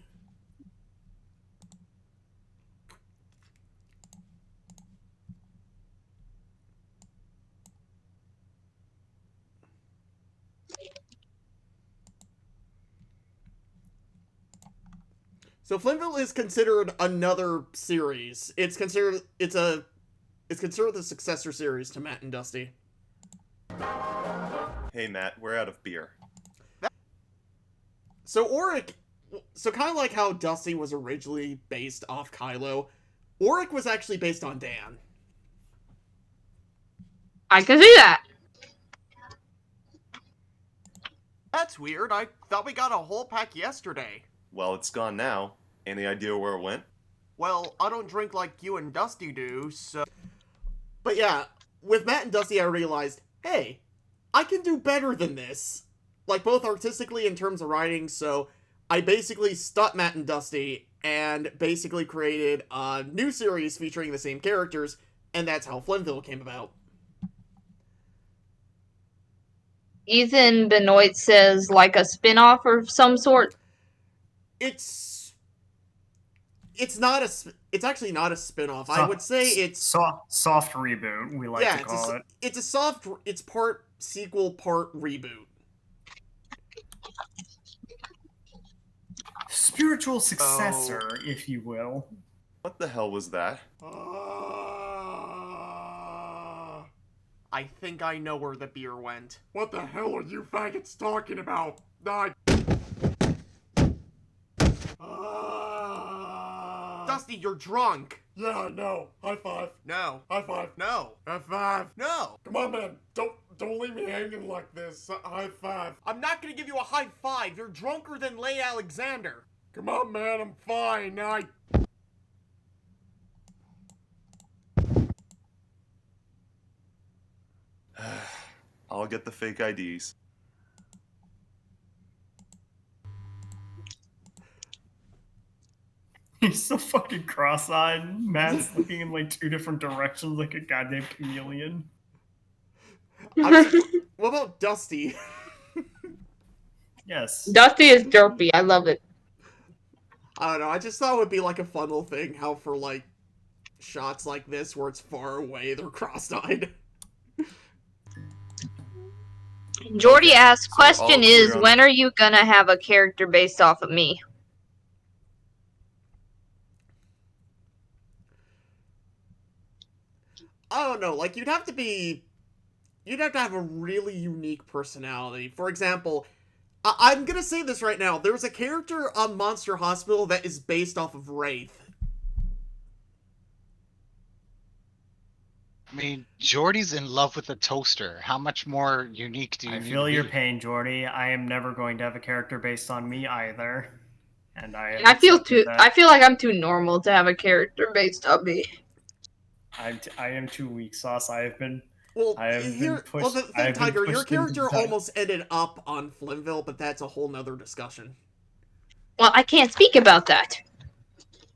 So Flynnville is considered another series. It's considered the successor series to Matt and Dusty. Hey Matt, we're out of beer. So kind of like how Dusty was originally based off Kylo, Auric was actually based on Dan. I can see that. That's weird. I thought we got a whole pack yesterday. Well, it's gone now. Any idea where it went? Well, I don't drink like you and Dusty do, so... But yeah, with Matt and Dusty, I realized, hey, I can do better than this. Like, both artistically in terms of writing, so I basically stuck Matt and Dusty and basically created a new series featuring the same characters, and that's how Flynnville came about. Ethan Benoit says like a spin-off of some sort. It's actually not a spin-off. I would say it's soft reboot, we like to call it. It's part sequel, part reboot. Spiritual successor, if you will. What the hell was that? I think I know where the beer went. What the hell are you faggots talking about? Dusty, you're drunk. Yeah, I know. High five. No. High five. No. High five. No. Come on, man. Don't leave me hanging like this. High five. I'm not gonna give you a high five. You're drunker than Leigh Alexander. Come on, man. I'm fine. I'll get the fake IDs. He's so fucking cross-eyed. Matt's looking in like two different directions like a goddamn chameleon. What about Dusty? Yes. Dusty is derpy. I love it. I don't know. I just thought it would be like a fun little thing how for like shots like this where it's far away, they're cross-eyed. Jordy asks, question is, when are you gonna have a character based off of me? I don't know, like, you'd have to have a really unique personality. For example, I'm gonna say this right now, there's a character on Monster Hospital that is based off of Wraith. I mean, Jordy's in love with a toaster. How much more unique do you need to be? I feel your pain, Jordy. I am never going to have a character based on me either. And I feel like I'm too normal to have a character based on me. I am too weak sauce. I have been Well, the thing, Tiger, your character almost ended up on Flynnville, but that's a whole nother discussion. Well, I can't speak about that.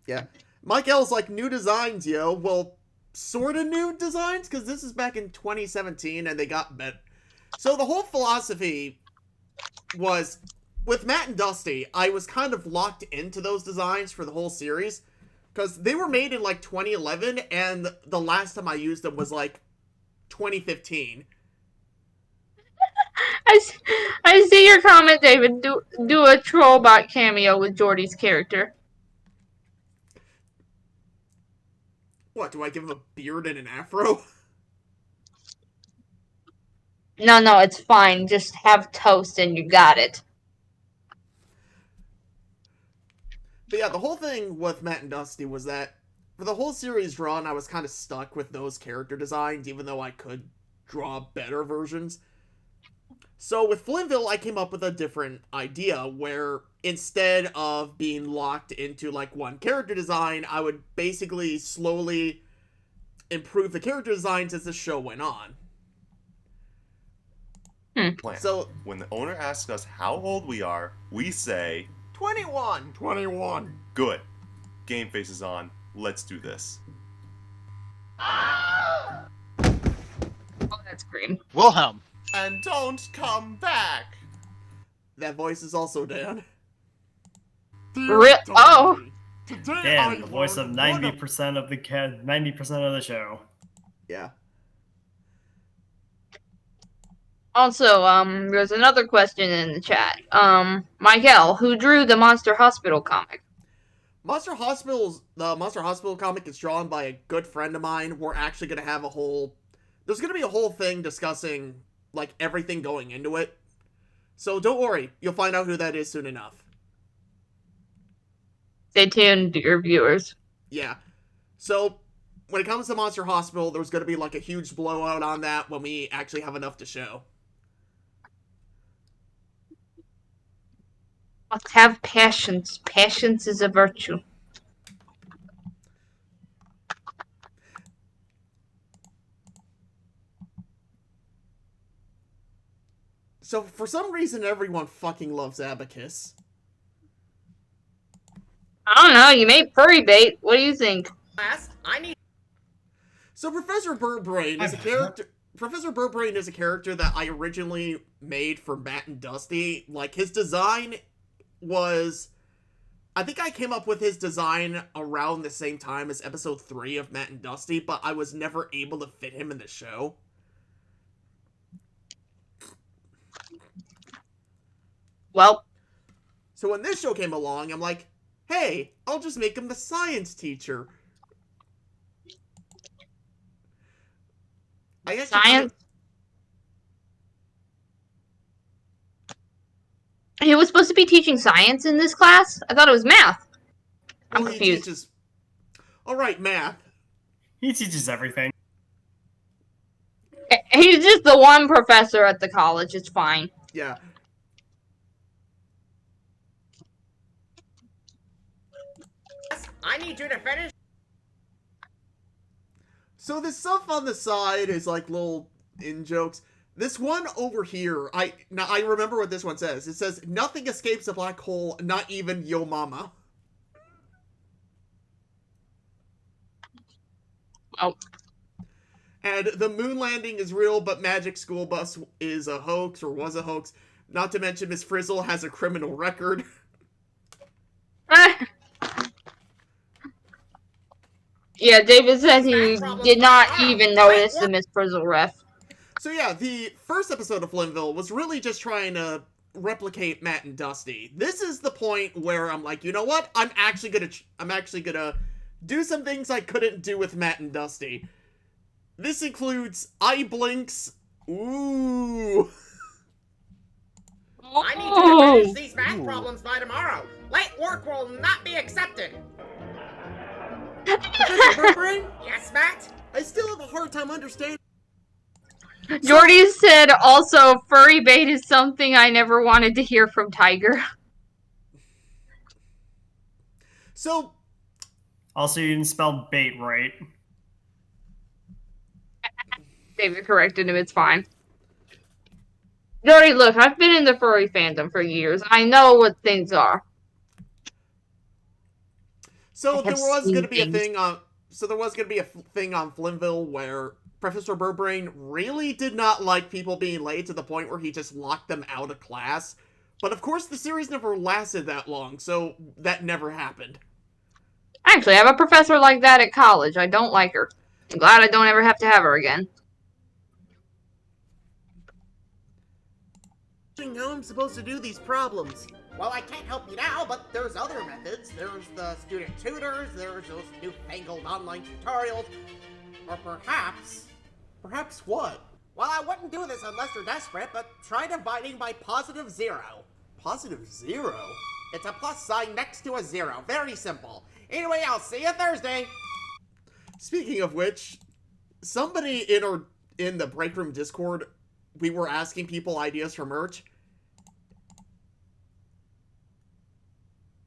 Yeah. Mike L's like, new designs, yo. Well, sort of new designs, because this is back in 2017, and they got better. So the whole philosophy was, with Matt and Dusty, I was kind of locked into those designs for the whole series, because they were made in, like, 2011, and the last time I used them was, like, 2015. I see your comment, David. Do a Trollbot cameo with Jordy's character. What, do I give him a beard and an afro? No, it's fine. Just have toast and you got it. But yeah, the whole thing with Matt and Dusty was that for the whole series run, I was kind of stuck with those character designs, even though I could draw better versions. So with Flynnville, I came up with a different idea where instead of being locked into like one character design, I would basically slowly improve the character designs as the show went on. Plan. So when the owner asks us how old we are, we say 21. 21. Good. Game face is on. Let's do this. Oh, that's green. Wilhelm. and don't come back. That voice is also Dan. Oh! Dan, the voice of 90% of the 90% of the show. Yeah. Also, there's another question in the chat. Michael, who drew the Monster Hospital comic? The Monster Hospital comic is drawn by a good friend of mine. We're actually gonna have there's gonna be a whole thing discussing, like, everything going into it. So don't worry, you'll find out who that is soon enough. Stay tuned, dear viewers. Yeah. So, when it comes to Monster Hospital, there's gonna be, like, a huge blowout on that when we actually have enough to show. Must have patience. Patience is a virtue. So, for some reason, everyone fucking loves Abacus. I don't know, you made furry bait. What do you think? So, Professor Burbridge is a character... Professor Burbridge is a character that I originally made for Matt and Dusty. Like, his design was... I think I came up with his design around the same time as episode 3 of Matt and Dusty, but I was never able to fit him in the show. Well. So when this show came along, I'm like, hey, I'll just make him the science teacher. Science? He was supposed to be teaching science in this class? I thought it was math. I'm confused. Alright, math. He teaches everything. He's just the one professor at the college. It's fine. Yeah. I need you to finish. So this stuff on the side is like little in-jokes. This one over here, I remember what this one says. It says, nothing escapes a black hole, not even yo mama. Oh. And the moon landing is real, but Magic School Bus is a hoax, or was a hoax. Not to mention Miss Frizzle has a criminal record. Yeah, David said he did not even notice the Miss Frizzle ref. So yeah, the first episode of Flynnville was really just trying to replicate Matt and Dusty. This is the point where I'm like, you know what? I'm actually gonna do some things I couldn't do with Matt and Dusty. This includes eye blinks. Ooh. I need you to finish these math problems by tomorrow. Late work will not be accepted. Professor Burbridge? Yes, Matt? I still have a hard time understanding. Jordy said also, furry bait is something I never wanted to hear from Tiger. So. Also, you didn't spell bait right. David corrected him, it's fine. Jordy, look, I've been in the furry fandom for years. I know what things are. So there was going to be a thing on. So there was going to be a thing on Flynnville where Professor Burbridge really did not like people being late to the point where he just locked them out of class. But of course, the series never lasted that long, so that never happened. Actually, I have a professor like that at college. I don't like her. I'm glad I don't ever have to have her again. How I'm supposed to do these problems? Well, I can't help you now, but there's other methods. There's the student tutors, there's those newfangled online tutorials, or perhaps... Perhaps what? Well, I wouldn't do this unless you're desperate, but try dividing by +0. +0? It's a plus sign next to a 0. Very simple. Anyway, I'll see you Thursday. Speaking of which, somebody in the break room Discord, we were asking people ideas for merch.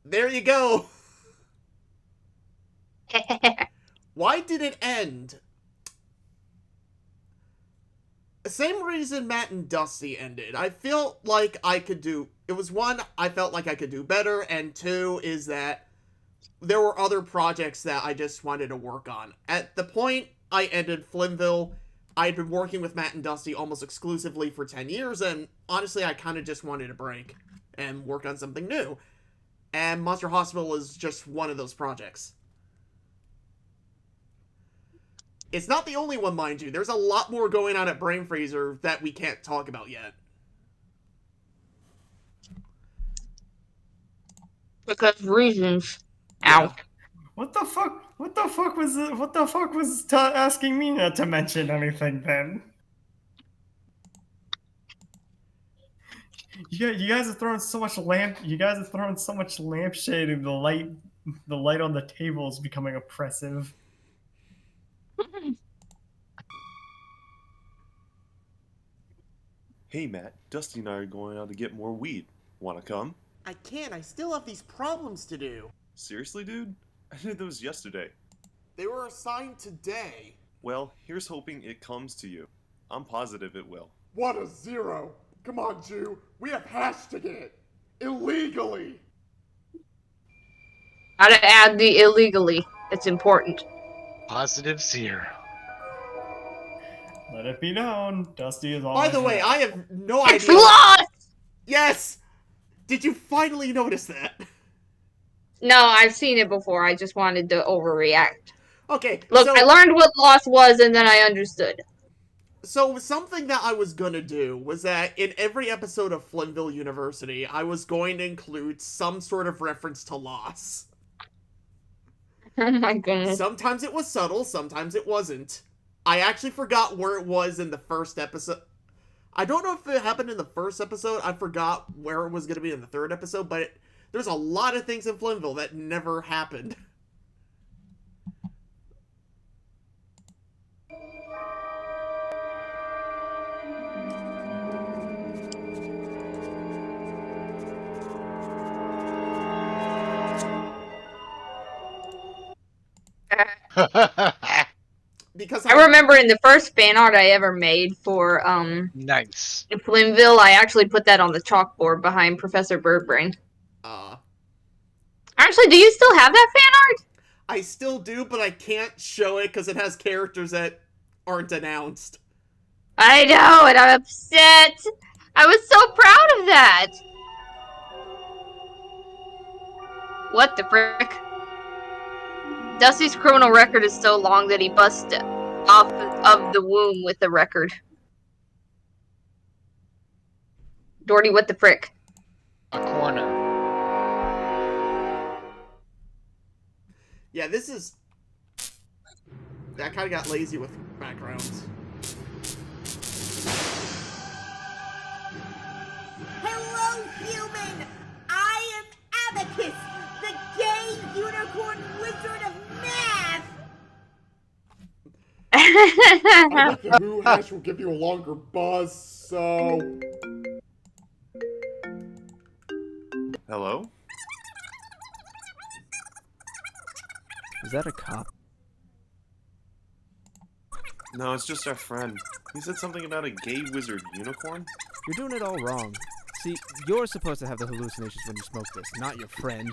There you go. Why did it end? Same reason Matt and Dusty ended. I felt like I could do... It was one, I felt like I could do better, and two is that there were other projects that I just wanted to work on. At the point I ended Flynnville, I'd been working with Matt and Dusty almost exclusively for 10 years, and honestly, I kind of just wanted a break and work on something new. And Monster Hospital is just one of those projects. It's not the only one, mind you. There's a lot more going on at Brainfreezerrr that we can't talk about yet. Because reasons. Yeah. Ow. What the fuck? What the fuck was asking me not to mention anything then? You guys are throwing so much lampshade, and the light on the table is becoming oppressive. Hey Matt, Dusty and I are going out to get more weed. Wanna come? I can't. I still have these problems to do. Seriously, dude? I did those yesterday. They were assigned today. Well, here's hoping it comes to you. I'm positive it will. What a zero! Come on, Jew. We have hashed it. Illegally. How to add the illegally. It's important. Positive 0. Let it be known, Dusty is all. By the way, I have no It's idea. lost! Yes! Did you finally notice that? No, I've seen it before. I just wanted to overreact. Okay, Look, so, I learned what loss was, and then I understood. So something that I was gonna do was that in every episode of Flynnville University, I was going to include some sort of reference to loss. Oh my goodness. Sometimes it was subtle, sometimes it wasn't. I actually forgot where it was in the first episode. I don't know if it happened in the first episode. I forgot where it was going to be in the third episode, but there's a lot of things in Flynnville that never happened. Because I remember in the first fan art I ever made for Nice. Flynnville, I actually put that on the chalkboard behind Professor Birdbrain. Actually, do you still have that fan art? I still do, but I can't show it because it has characters that aren't announced. I know, and I'm upset. I was so proud of that. What the frick? Dusty's criminal record is so long that he busted off of the womb with the record. Doherty, what the frick? A corner. Yeah, this is... I kind of got lazy with backgrounds. Hello, human! I am Abacus, the gay unicorn wizard of math! I bet the Moo Hash will give you a longer buzz, so... Hello? Is that a cop? No, it's just our friend. He said something about a gay wizard unicorn? You're doing it all wrong. See, you're supposed to have the hallucinations when you smoke this, not your friend.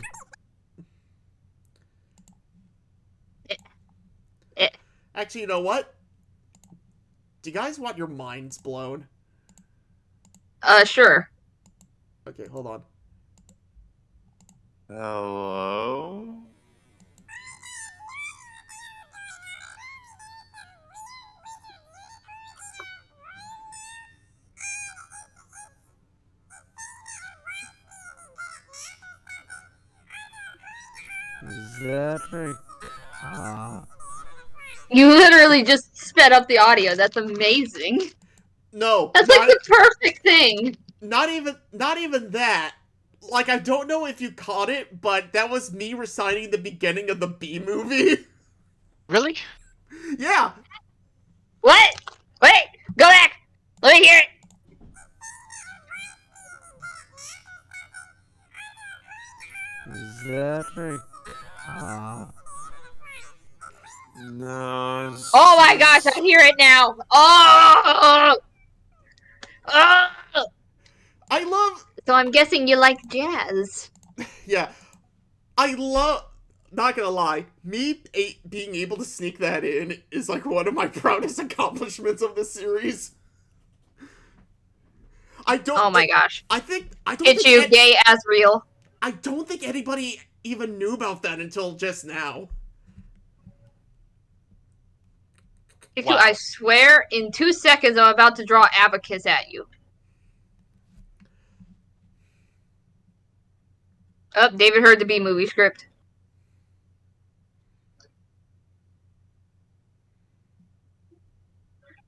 Actually, you know what? Do you guys want your minds blown? Sure. Okay, hold on. Hello? Is that a cop? You literally just sped up the audio. That's amazing. No. That's like the perfect thing. Not even that. Like, I don't know if you caught it, but that was me reciting the beginning of the B movie. Really? Yeah. What? Wait, go back. Let me hear it. Is that a cop? No. Oh my gosh, I hear it now. Oh! Oh! I love... So I'm guessing you like jazz. Yeah. I love... not gonna lie, being able to sneak that in is like one of my proudest accomplishments of this series. Oh my gosh. I don't It's think you, gay Asriel. I don't think anybody even knew about that until just now. Wow. I swear, in 2 seconds, I'm about to draw Abacus at you. Oh, David heard the B-movie script.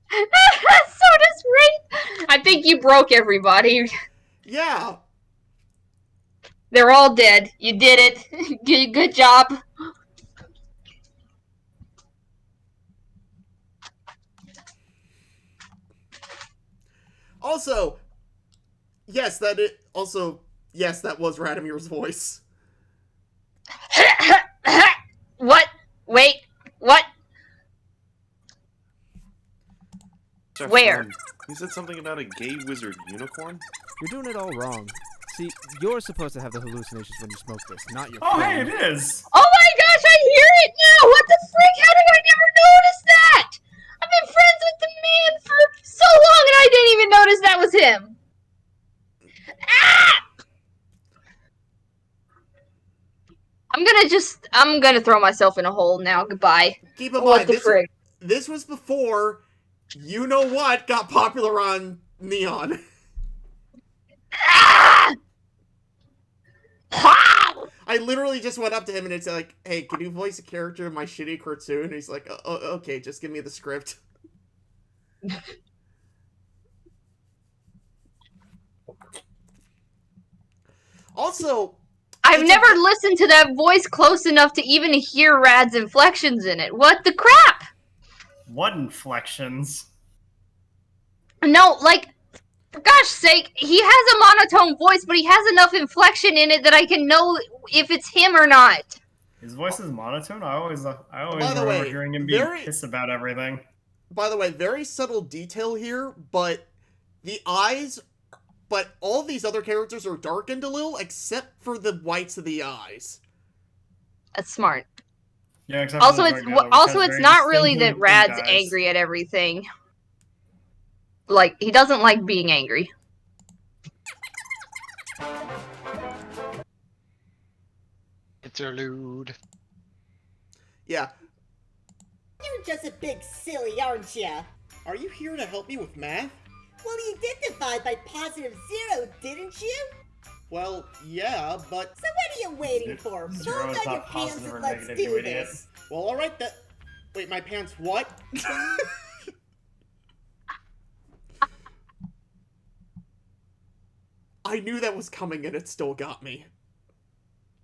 So does Ray. I think you broke everybody. Yeah. They're all dead. You did it. Good job. Also, yes, that was Radamir's voice. What? Wait, what? Where? He said something about a gay wizard unicorn? You're doing it all wrong. See, you're supposed to have the hallucinations when you smoke this, not your Oh, friend. hey, it is! Oh my gosh, I hear it now! What the frick? How did I never notice that? I've been friends with the man for so long and I didn't even notice that was him. Ah! I'm gonna throw myself in a hole now. Goodbye. Keep in mind, this was before You Know What got popular on Neon. Ah! I literally just went up to him and it's like, hey, can you voice a character in my shitty cartoon? And he's like, oh, okay, just give me the script. Also, I've never listened to that voice close enough to even hear Rad's inflections in it. What the crap? What inflections? No, like, for gosh sake, he has a monotone voice, but he has enough inflection in it that I can know if it's him or not. His voice is monotone? I always remember hearing him being pissed about everything. By the way, very subtle detail here, but all these other characters are darkened a little, except for the whites of the eyes. That's smart. Yeah, except also, it's not really that Rad's angry at everything. Like, he doesn't like being angry. Interlude. Yeah. You're just a big silly, aren't you? Are you here to help me with math? Well, you did divide by +0, didn't you? Well, yeah, but... So what are you waiting for? Pull down your pants and let's do this. Well, alright, Wait, my pants what? I knew that was coming and it still got me.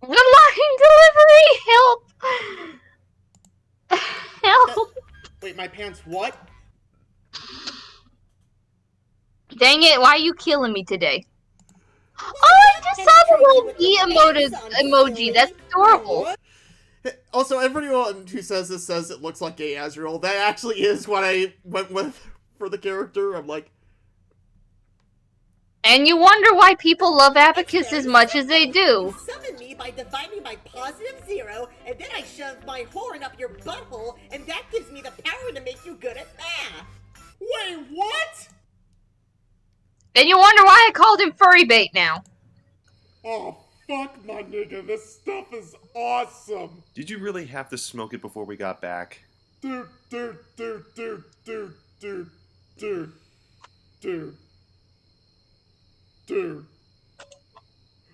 The line delivery! Help! Help! Wait, my pants what? Dang it, why are you killing me today? Oh, I just saw the little bee emoji. That's adorable. Also, everyone who says this says it looks like gay Azrael. That actually is what I went with for the character. I'm like... And you wonder why people love Abacus as much as they do. You summoned me by dividing by +0, and then I shoved my horn up your butthole, and that gives me the power to make you good at math. Wait, what? And you wonder why I called him furry bait now. Oh, fuck my nigga, this stuff is awesome. Did you really have to smoke it before we got back? Dude.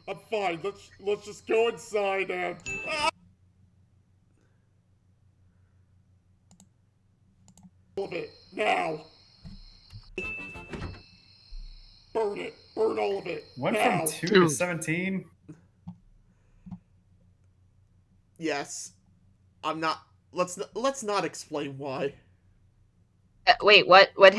I'm fine. Let's just go inside and... All of it, now. Burn it. Burn all of it. Went now. from 2 to 17? Yes. I'm not... Let's not explain why. Wait, what? What?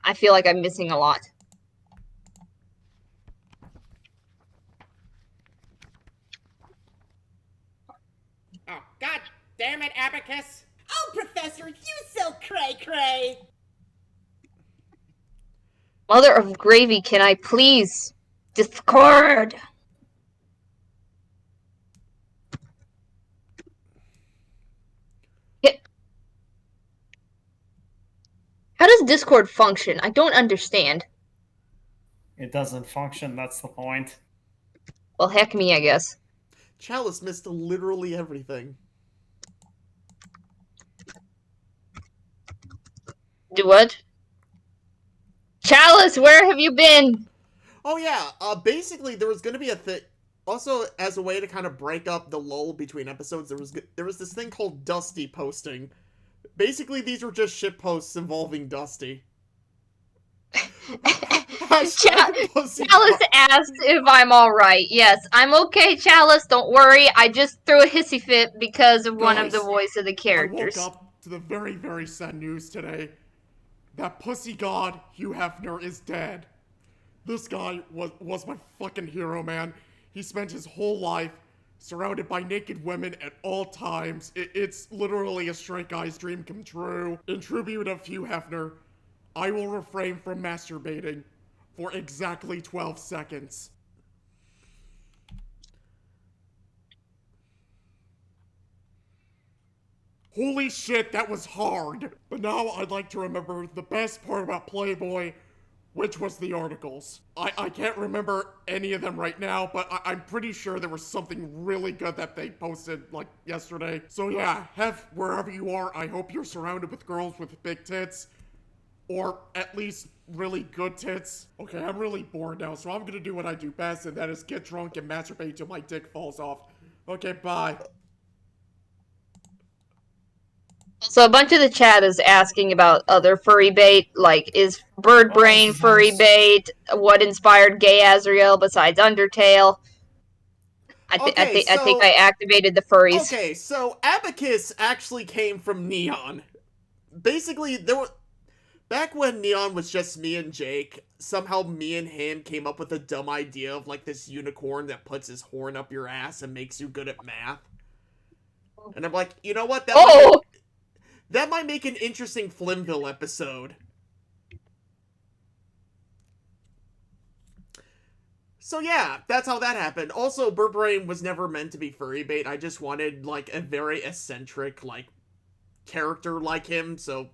I feel like I'm missing a lot. Oh, god damn it, Abacus! Oh, Professor, you so cray-cray! Mother of gravy, can I please? Discord! How does Discord function? I don't understand. It doesn't function, that's the point. Well, heck me, I guess. Chalice missed literally everything. Do what? Chalice, where have you been? Oh yeah, basically there was gonna be a thing. Also, as a way to kind of break up the lull between episodes, there was this thing called Dusty posting. Basically, these were just shit posts involving Dusty. Chalice asked if I'm alright. Yes, I'm okay, Chalice. Don't worry. I just threw a hissy fit because of one of the voice of the characters. I woke up to the very, very sad news today. That pussy god, Hugh Hefner, is dead. This guy was my fucking hero, man. He spent his whole life surrounded by naked women at all times. It's literally a straight guy's dream come true. In tribute of Hugh Hefner, I will refrain from masturbating for exactly 12 seconds. Holy shit, that was hard. But now I'd like to remember the best part about Playboy, which was the articles. I can't remember any of them right now, but I'm pretty sure there was something really good that they posted, like, yesterday. So yeah, Hef, wherever you are, I hope you're surrounded with girls with big tits. Or at least really good tits. Okay, I'm really bored now, so I'm gonna do what I do best, and that is get drunk and masturbate till my dick falls off. Okay, bye. So a bunch of the chat is asking about other furry bait, like, is Bird Brain furry bait? What inspired Gay Azrael besides Undertale? I think I activated the furries. Okay, so Abacus actually came from Neon. Basically, back when Neon was just me and Jake, somehow me and him came up with a dumb idea of, like, this unicorn that puts his horn up your ass and makes you good at math. And I'm like, you know what? That might make an interesting Flynnville episode. So yeah, that's how that happened. Also, Burbridge was never meant to be furry bait. I just wanted, like, a very eccentric, like, character like him, so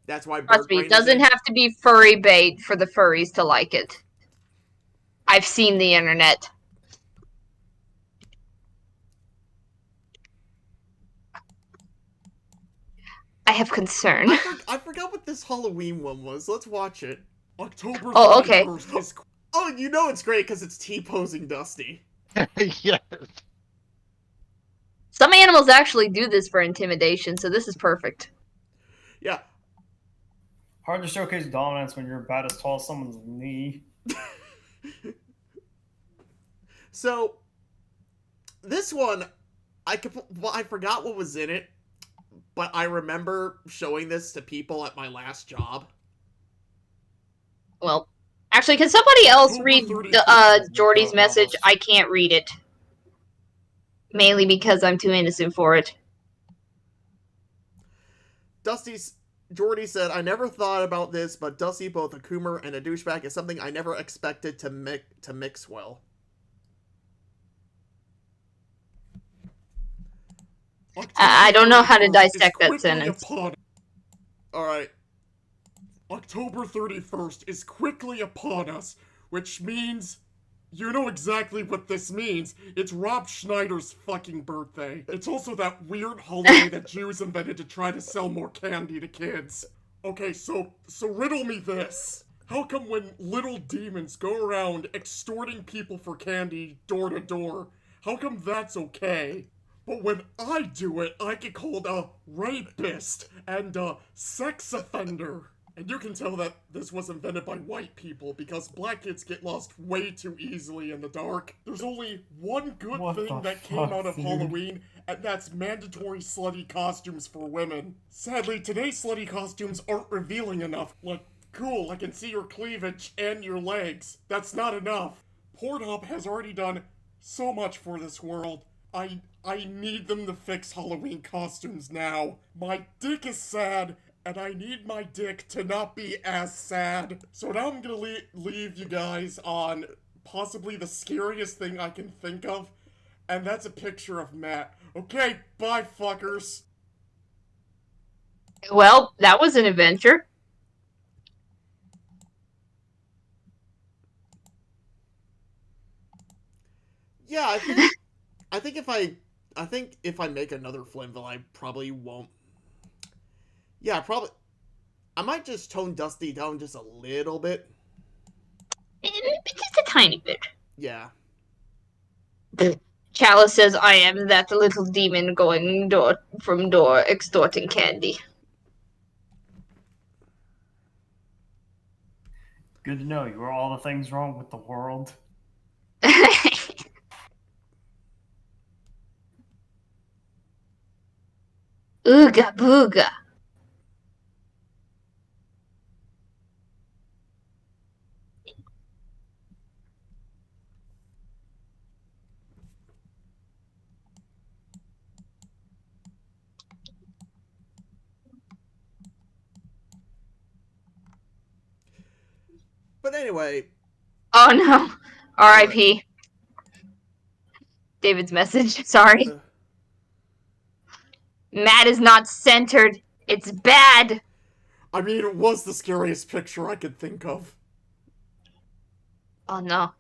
that's why Trust me, it doesn't have to be furry bait for the furries to like it. I've seen the internet. I have concern. I forgot what this Halloween one was. Let's watch it. October 31st Oh, okay. is... Oh, you know it's great because it's T-posing Dusty. Yes. Some animals actually do this for intimidation, so this is perfect. Yeah. Hard to showcase dominance when you're about as tall as someone's knee. So, this one, I forgot what was in it, but I remember showing this to people at my last job. Well, actually, can somebody else read Jordy's message? I can't read it. Mainly because I'm too innocent for it. Jordy said, I never thought about this, but Dusty, both a Coomer and a douchebag, is something I never expected to mix well. I don't know how to dissect that sentence. Alright. October 31st is quickly upon us, which means... You know exactly what this means. It's Rob Schneider's fucking birthday. It's also that weird holiday that Jews invented to try to sell more candy to kids. Okay, so riddle me this. How come when little demons go around extorting people for candy door to door, how come that's okay? But when I do it, I get called a rapist and a sex offender. And you can tell that this was invented by white people because black kids get lost way too easily in the dark. There's only one good thing that came out of Halloween, and that's mandatory slutty costumes for women. Sadly, today's slutty costumes aren't revealing enough. Like, cool, I can see your cleavage and your legs. That's not enough. Pornhub has already done so much for this world. I need them to fix Halloween costumes now. My dick is sad, and I need my dick to not be as sad. So now I'm gonna leave you guys on possibly the scariest thing I can think of, and that's a picture of Matt. Okay, bye, fuckers. Well, that was an adventure. Yeah, I think if I make another Flynnville, I probably won't. Yeah, I might just tone Dusty down just a little bit. Just a tiny bit. Yeah. Chalice says, I am that little demon going door from door extorting candy. Good to know. You are all the things wrong with the world. Ooga booga. But anyway. Oh no. R.I.P. David's message. Sorry. Matt is not centered. It's bad. I mean, it was the scariest picture I could think of. Oh no.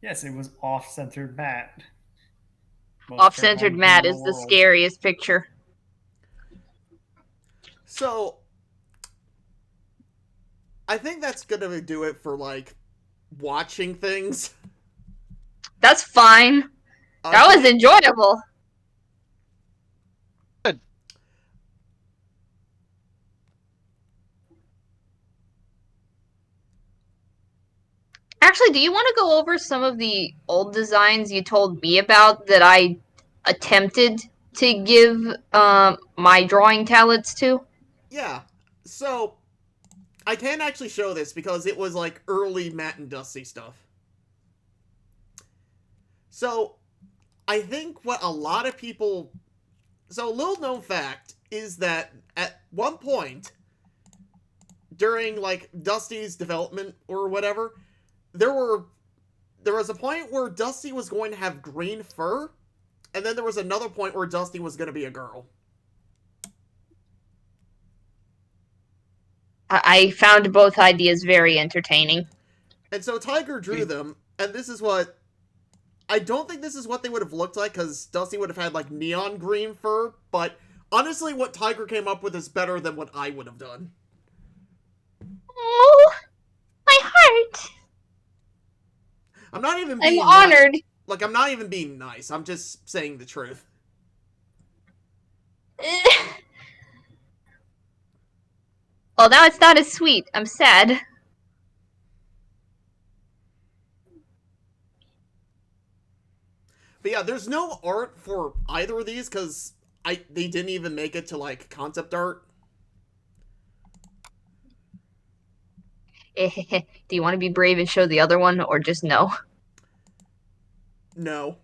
Yes, it was off-centered Matt. Off-centered Matt is the scariest picture. So, I think that's gonna do it for, like, watching things. That's fine. That was enjoyable. Good. Actually, do you want to go over some of the old designs you told me about that I attempted to give my drawing talents to? Yeah. So, I can't actually show this because it was, like, early Matt and Dusty stuff. So, I think what a lot of people... So, a little known fact is that at one point, during, like, Dusty's development or whatever, there was a point where Dusty was going to have green fur, and then there was another point where Dusty was going to be a girl. I found both ideas very entertaining. And so Tiger drew them, and this is what... I don't think this is what they would have looked like, because Dusty would have had, like, neon green fur, but honestly, what Tiger came up with is better than what I would have done. Oh, my heart! I'm not even being... I'm honored! Like, I'm not even being nice, I'm just saying the truth. Well, now it's not as sweet. I'm sad. But yeah, there's no art for either of these, because they didn't even make it to, like, concept art. Do you want to be brave and show the other one, or just no? No.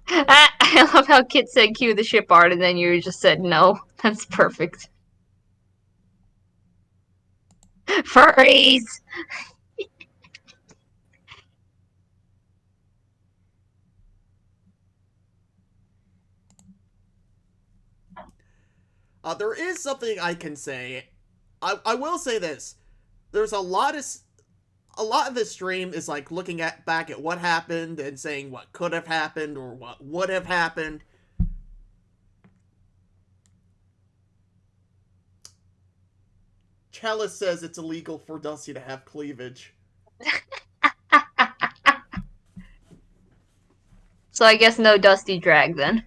I love how Kit said cue the ship art, and then you just said no. That's perfect. Furries! There is something I can say. I will say this. There's a lot of this stream is like looking back at what happened and saying what could have happened or what would have happened. Chalice says it's illegal for Dusty to have cleavage. So I guess no Dusty drag then.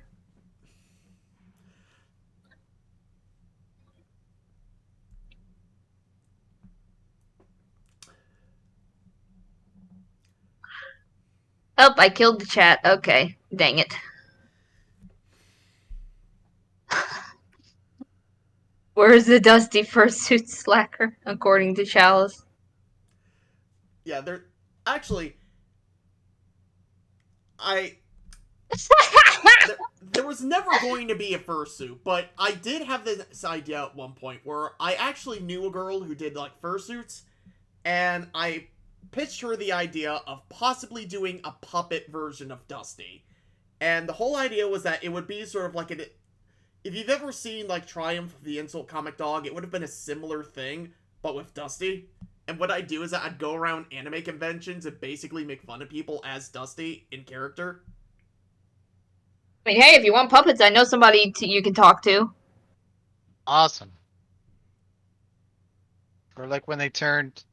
Oh, I killed the chat. Okay. Dang it. Where's the Dusty fursuit slacker, according to Chalice? Yeah, they're... Actually... there was never going to be a fursuit, but I did have this idea at one point where I actually knew a girl who did like fursuits, and I pitched her the idea of possibly doing a puppet version of Dusty. And the whole idea was that it would be sort of like if you've ever seen like Triumph of the Insult Comic Dog, it would have been a similar thing, but with Dusty. And what I'd do is I'd go around anime conventions and basically make fun of people as Dusty in character. I mean, hey, if you want puppets, I know somebody you can talk to. Awesome. Or like when they turned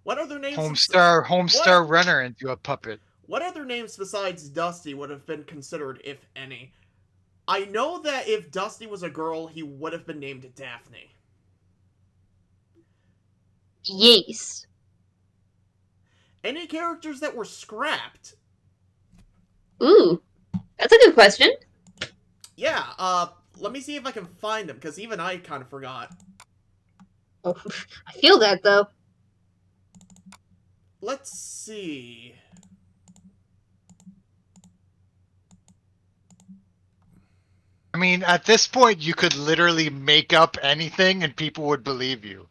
What other names? Homestar Runner into a puppet. What other names besides Dusty would have been considered, if any? I know that if Dusty was a girl, he would have been named Daphne. Yes. Any characters that were scrapped? Ooh, that's a good question. Yeah, let me see if I can find them, because even I kind of forgot. Oh, I feel that, though. Let's see. I mean, at this point, you could literally make up anything and people would believe you.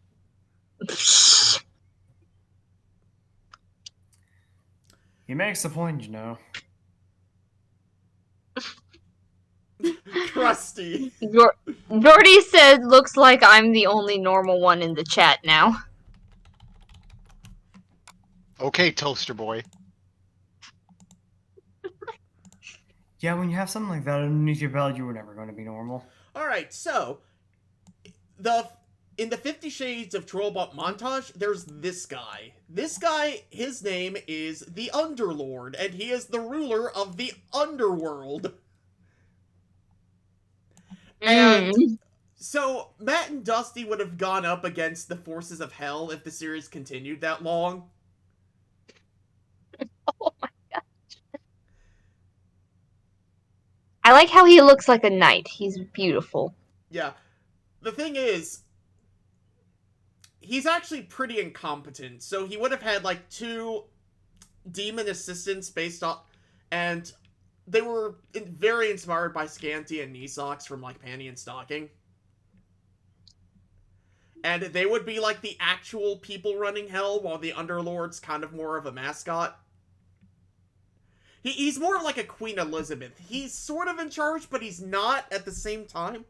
He makes the point, you know. Crusty. Jordy said, looks like I'm the only normal one in the chat now. Okay, Toaster Boy. Yeah, when you have something like that underneath your belt, you were never going to be normal. Alright, so, in the 50 Shades of Trollbot montage, there's this guy. This guy, his name is the Underlord, and he is the ruler of the Underworld. And so, Matt and Dusty would have gone up against the forces of hell if the series continued that long. Oh my gosh. I like how he looks like a knight. He's beautiful. Yeah. The thing is, he's actually pretty incompetent, so he would have had like 2 demon assistants based on, and they were very inspired by Scanty and Knee Socks from like Panty and Stocking. And they would be like the actual people running hell, while the Underlord's kind of more of a mascot. He's more of like a Queen Elizabeth. He's sort of in charge, but he's not at the same time.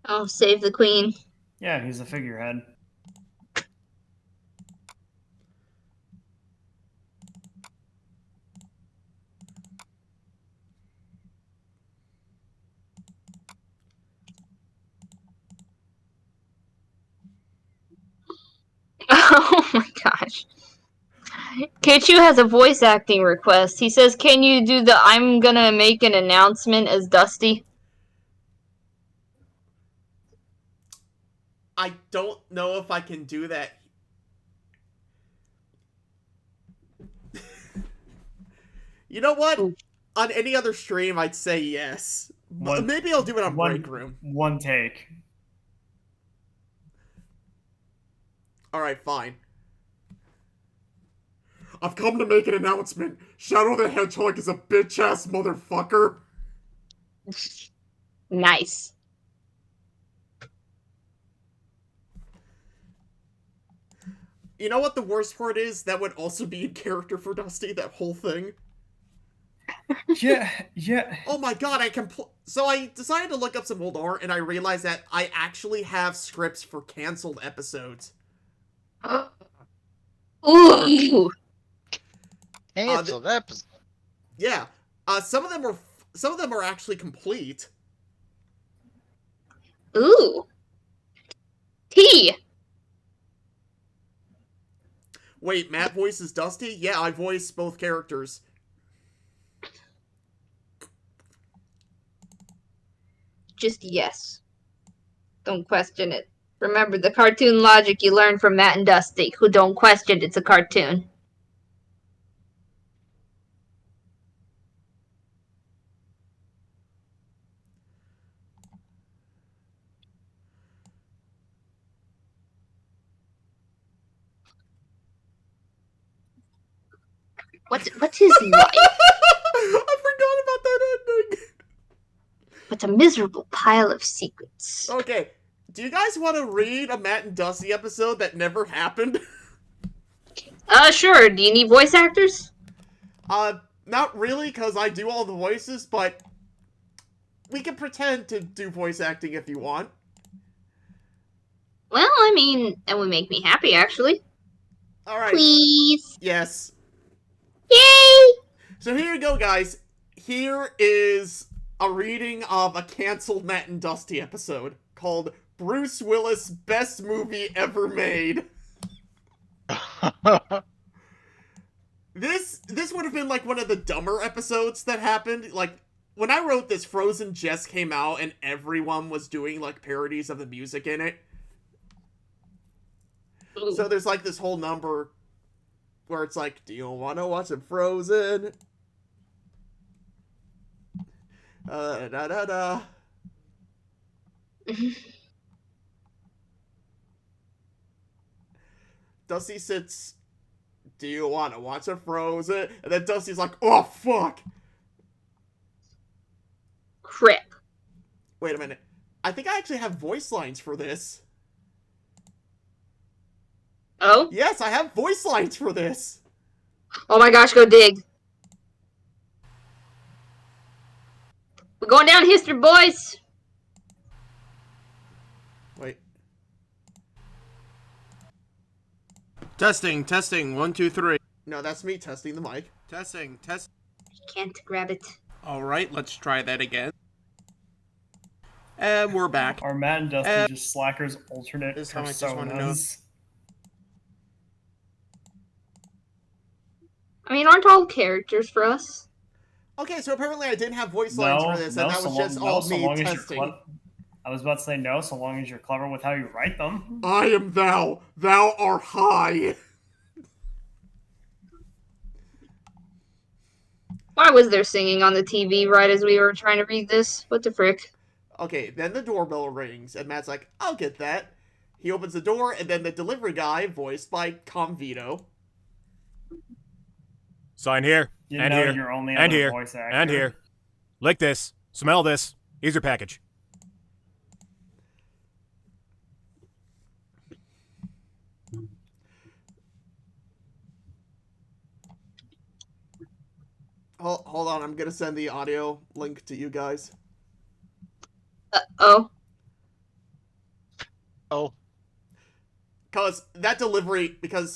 Oh, save the queen. Yeah, he's a figurehead. Oh my gosh. Keichu has a voice acting request. He says, can you do the I'm gonna make an announcement as Dusty? I don't know if I can do that. You know what? Ooh. On any other stream, I'd say yes. Maybe I'll do it on Break Room. One take. Alright, fine. I've come to make an announcement. Shadow the Hedgehog is a bitch-ass motherfucker. Nice. You know what the worst part is? That would also be in character for Dusty, that whole thing. Yeah. Oh my god, so I decided to look up some old art, and I realized that I actually have scripts for canceled episodes. Ooh. Canceled episode. Yeah. Some of them are actually complete. Ooh. T. Wait, Matt voices Dusty? Yeah, I voice both characters. Just yes. Don't question it. Remember the cartoon logic you learned from Matt and Dusty, who don't question it's a cartoon. What's his life? a miserable pile of secrets. Okay, do you guys want to read a Matt and Dusty episode that never happened? Sure. Do you need voice actors? Not really, because I do all the voices, but we can pretend to do voice acting if you want. Well, I mean, that would make me happy, actually. Alright. Please. Yes. Yay! So here you go, guys. Here is a reading of a canceled Matt and Dusty episode called Bruce Willis Best Movie Ever Made. This would have been like one of the dumber episodes that happened. Like, when I wrote this, Frozen just came out and everyone was doing like parodies of the music in it. Ooh. So there's like this whole number where it's like, do you want to watch it Frozen? Da da da. Dusty sits, do you want to watch it Frozen? And then Dusty's like, oh fuck. Crap. Wait a minute. I think I actually have voice lines for this. Oh? Yes, I have voice lines for this. Oh my gosh, go dig. We're going down history, boys. Wait. Testing, 1, 2, 3. No, that's me testing the mic. Testing. Can't grab it. Alright, let's try that again. And we're back. Are Matt and Dusty just Slacker's alternate This time I just want to know. personas? I mean, aren't all characters for us? Okay, so apparently I didn't have voice lines for this, and that was just all me testing. I was about to say no, so long as you're clever with how you write them. I am thou. Thou art high. Why was there singing on the TV right as we were trying to read this? What the frick? Okay, then the doorbell rings, and Matt's like, I'll get that. He opens the door, and then the delivery guy, voiced by Convito. Sign here, You and know here, you're only and other here, voice actor. and here. Lick this. Smell this. Here's your package. Hold on, I'm gonna send the audio link to you guys. Oh. Oh. Because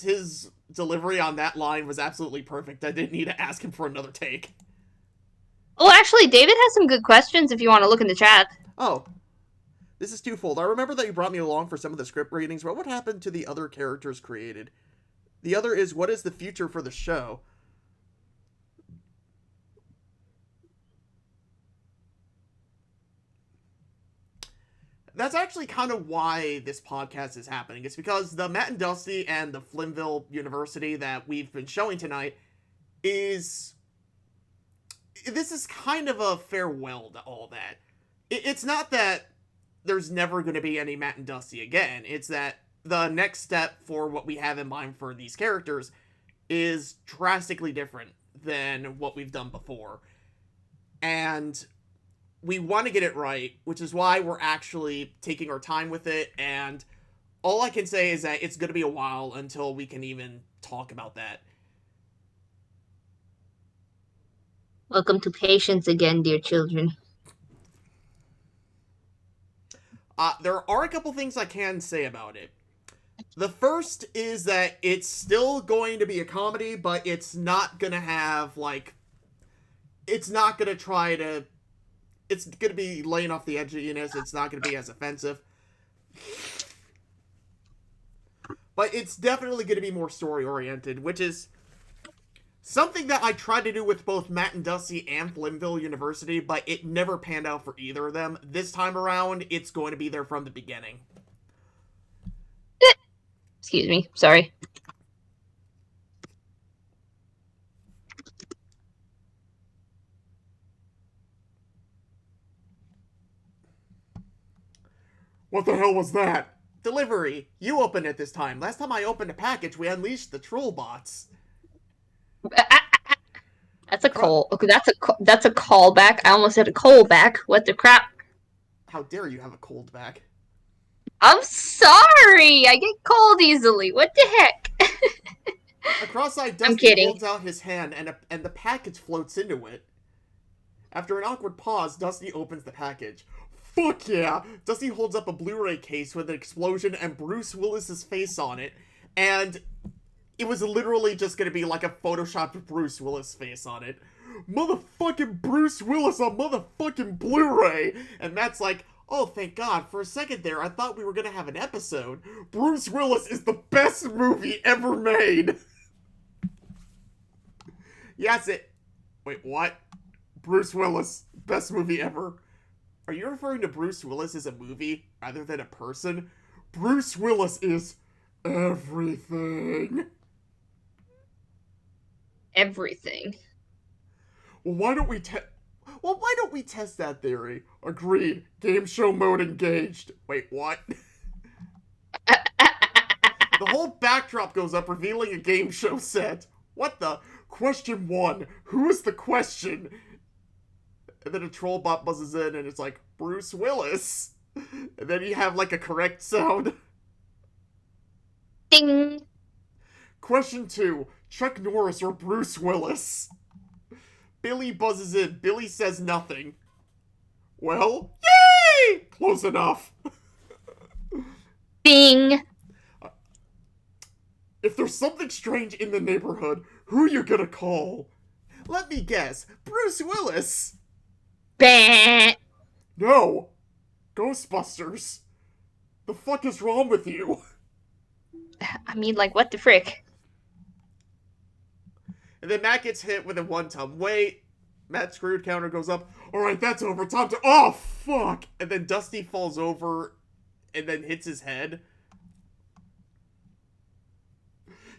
his delivery on that line was absolutely perfect. I didn't need to ask him for another take. Oh, actually, David has some good questions if you want to look in the chat. Oh. This is twofold. I remember that you brought me along for some of the script readings. What would happen to the other characters created? The other is, what is the future for the show? That's actually kind of why this podcast is happening. It's because the Matt and Dusty and the Flynnville University that we've been showing tonight is... This is kind of a farewell to all that. It's not that there's never going to be any Matt and Dusty again. It's that the next step for what we have in mind for these characters is drastically different than what we've done before. And we want to get it right, which is why we're actually taking our time with it, and all I can say is that it's going to be a while until we can even talk about that. Welcome to patience again, dear children. There are a couple things I can say about it. The first is that it's still going to be a comedy, but it's not going to have, like... It's not going to try to... It's going to be laying off the edginess. It's not going to be as offensive. But it's definitely going to be more story-oriented, which is something that I tried to do with both Matt and Dusty and Flynnville University, but it never panned out for either of them. This time around, it's going to be there from the beginning. Excuse me. Sorry. What the hell was that? Delivery. You opened it this time. Last time I opened a package, we unleashed the troll bots. That's a call. Okay, that's a callback. I almost said a callback. What the crap? How dare you have a cold back? I'm sorry! I get cold easily. What the heck? A cross-eyed I'm Dusty kidding. holds out his hand and the package floats into it. After an awkward pause, Dusty opens the package. Fuck yeah! Dusty holds up a Blu-ray case with an explosion and Bruce Willis's face on it, and it was literally just gonna be like a photoshopped Bruce Willis face on it. Motherfucking Bruce Willis on motherfucking Blu-ray! And Matt's like, oh, thank God. For a second there, I thought we were gonna have an episode. Bruce Willis is the best movie ever made! Yes, it... Wait, what? Bruce Willis, best movie ever. Are you referring to Bruce Willis as a movie rather than a person? Bruce Willis is everything. Everything. Well, why don't we test that theory? Agreed. Game show mode engaged. Wait, what? The whole backdrop goes up, revealing a game show set. What the? Question 1. Who is the question? And then a troll bot buzzes in and it's like, Bruce Willis. And then you have like a correct sound. Ding. Question 2. Chuck Norris or Bruce Willis? Billy buzzes in. Billy says nothing. Well, yay! Close enough. Bing. If there's something strange in the neighborhood, who are you gonna call? Let me guess. Bruce Willis. Bah. No. Ghostbusters. The fuck is wrong with you? I mean, like, what the frick? And then Matt gets hit with a one-time. Wait. Matt's screwed counter goes up. Alright, that's over. Time to... Oh, fuck! And then Dusty falls over and then hits his head.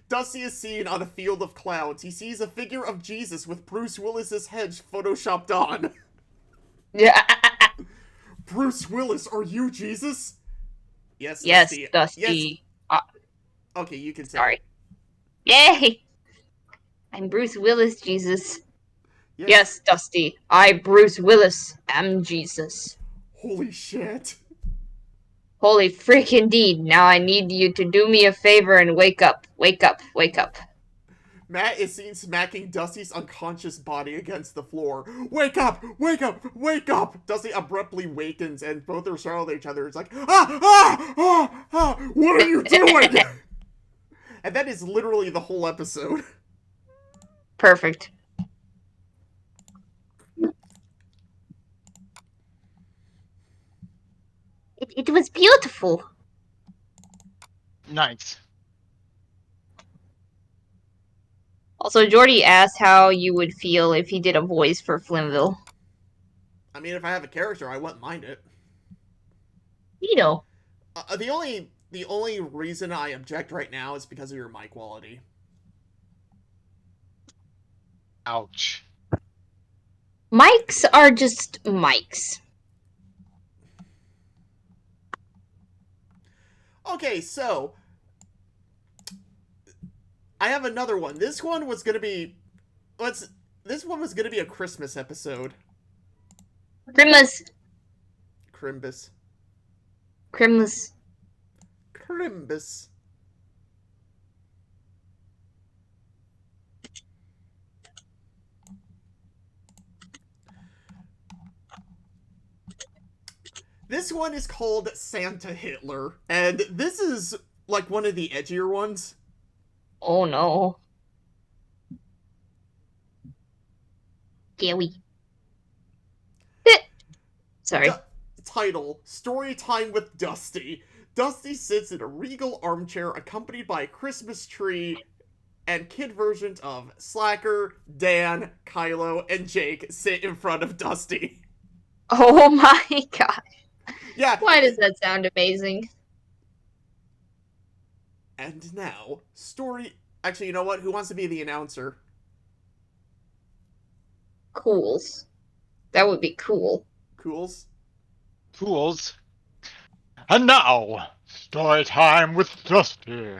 Dusty is seen on a field of clouds. He sees a figure of Jesus with Bruce Willis's head photoshopped on. Yeah. Bruce Willis, are you Jesus? Yes, Yes, Dusty. Dusty. Yes. Okay, you can say. Sorry. Yay! I'm Bruce Willis, Jesus. Yes, Dusty. I, Bruce Willis, am Jesus. Holy shit. Holy frick indeed. Now I need you to do me a favor and wake up. Wake up. Wake up. Matt is seen smacking Dusty's unconscious body against the floor. Wake up! Wake up! Wake up! Dusty abruptly wakens and both are startled at each other. It's like, what are you doing? And that is literally the whole episode. Perfect. It was beautiful. Nice. Also, Jordy asked how you would feel if he did a voice for Flynnville. I mean, if I have a character, I wouldn't mind it. You know. The only reason I object right now is because of your mic quality. Ouch. Mics are just mics. Okay, so I have another one. This one was gonna be this one was gonna be a Christmas episode. Crimbus. Crimbus. Crimbus. Crimbus. This one is called Santa Hitler, and this is like one of the edgier ones. Oh no. Scary. Sorry. Title, Story Time with Dusty. Dusty sits in a regal armchair accompanied by a Christmas tree and kid versions of Slacker, Dan, Kylo, and Jake sit in front of Dusty. Oh my god. Yeah. Why does that sound amazing? And now, story... Actually, you know what? Who wants to be the announcer? Cools. That would be cool. Cools? Cools. And now, story time with Dusty.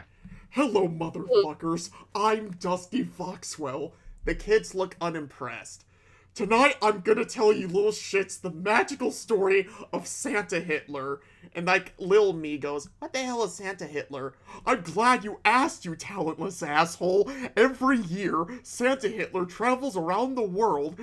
Hello, motherfuckers. I'm Dusty Foxwell. The kids look unimpressed. Tonight, I'm gonna tell you little shits the magical story of Santa Hitler. And like, Lil Me goes, what the hell is Santa Hitler? I'm glad you asked, you talentless asshole. Every year, Santa Hitler travels around the world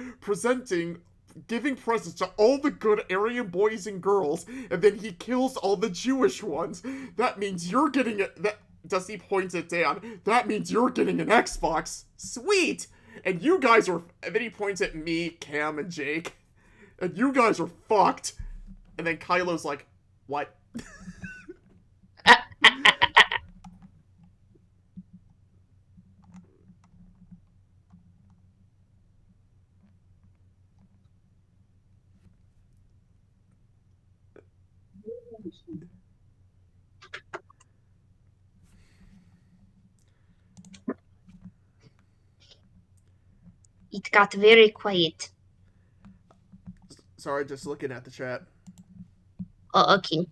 giving presents to all the good Aryan boys and girls, and then he kills all the Jewish ones. That means you're getting it. Dusty points at Dan. That means you're getting an Xbox. Sweet! And you guys are. And then he points at me, Cam, and Jake. And you guys are fucked. And then Kylo's like, what? It got very quiet. Sorry, just looking at the chat. Oh, okay.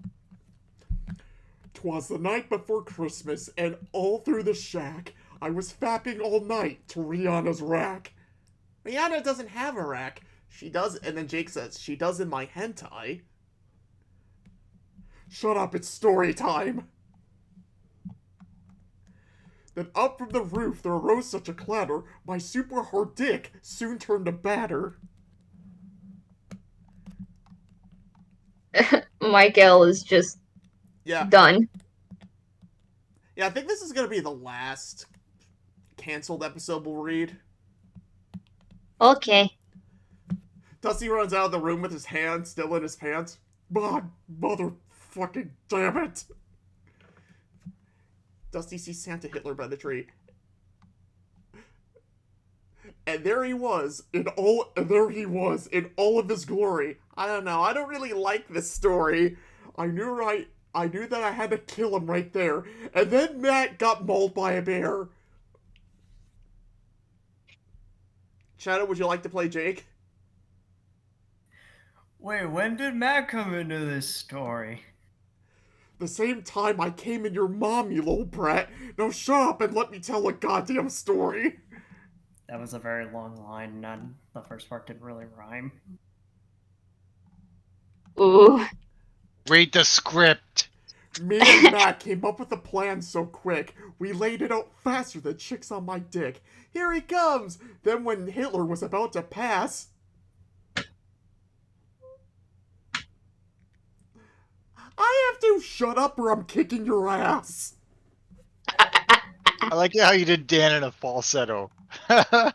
'Twas the night before Christmas, and all through the shack, I was fapping all night to Rihanna's rack. Rihanna doesn't have a rack. She does, and then Jake says, she does in my hentai. Shut up, it's story time. Then up from the roof there arose such a clatter, my super hard dick soon turned to batter. Michael is just done. Yeah, I think this is gonna be the last canceled episode we'll read. Okay. Dusty runs out of the room with his hand still in his pants. Motherfucking damn it! Dusty sees Santa Hitler by the tree. And there he was in all of his glory. I don't know, I don't really like this story. I knew that I had to kill him right there. And then Matt got mauled by a bear. Shadow, would you like to play Jake? Wait, when did Matt come into this story? The same time I came in your mom, you little brat. Now shut up and let me tell a goddamn story. That was a very long line, and the first part didn't really rhyme. Ooh. Read the script. Me and Matt came up with a plan so quick, we laid it out faster than chicks on my dick. Here he comes! Then when Hitler was about to pass... I have to shut up or I'm kicking your ass. I like how you did Dan in a falsetto. Yeah,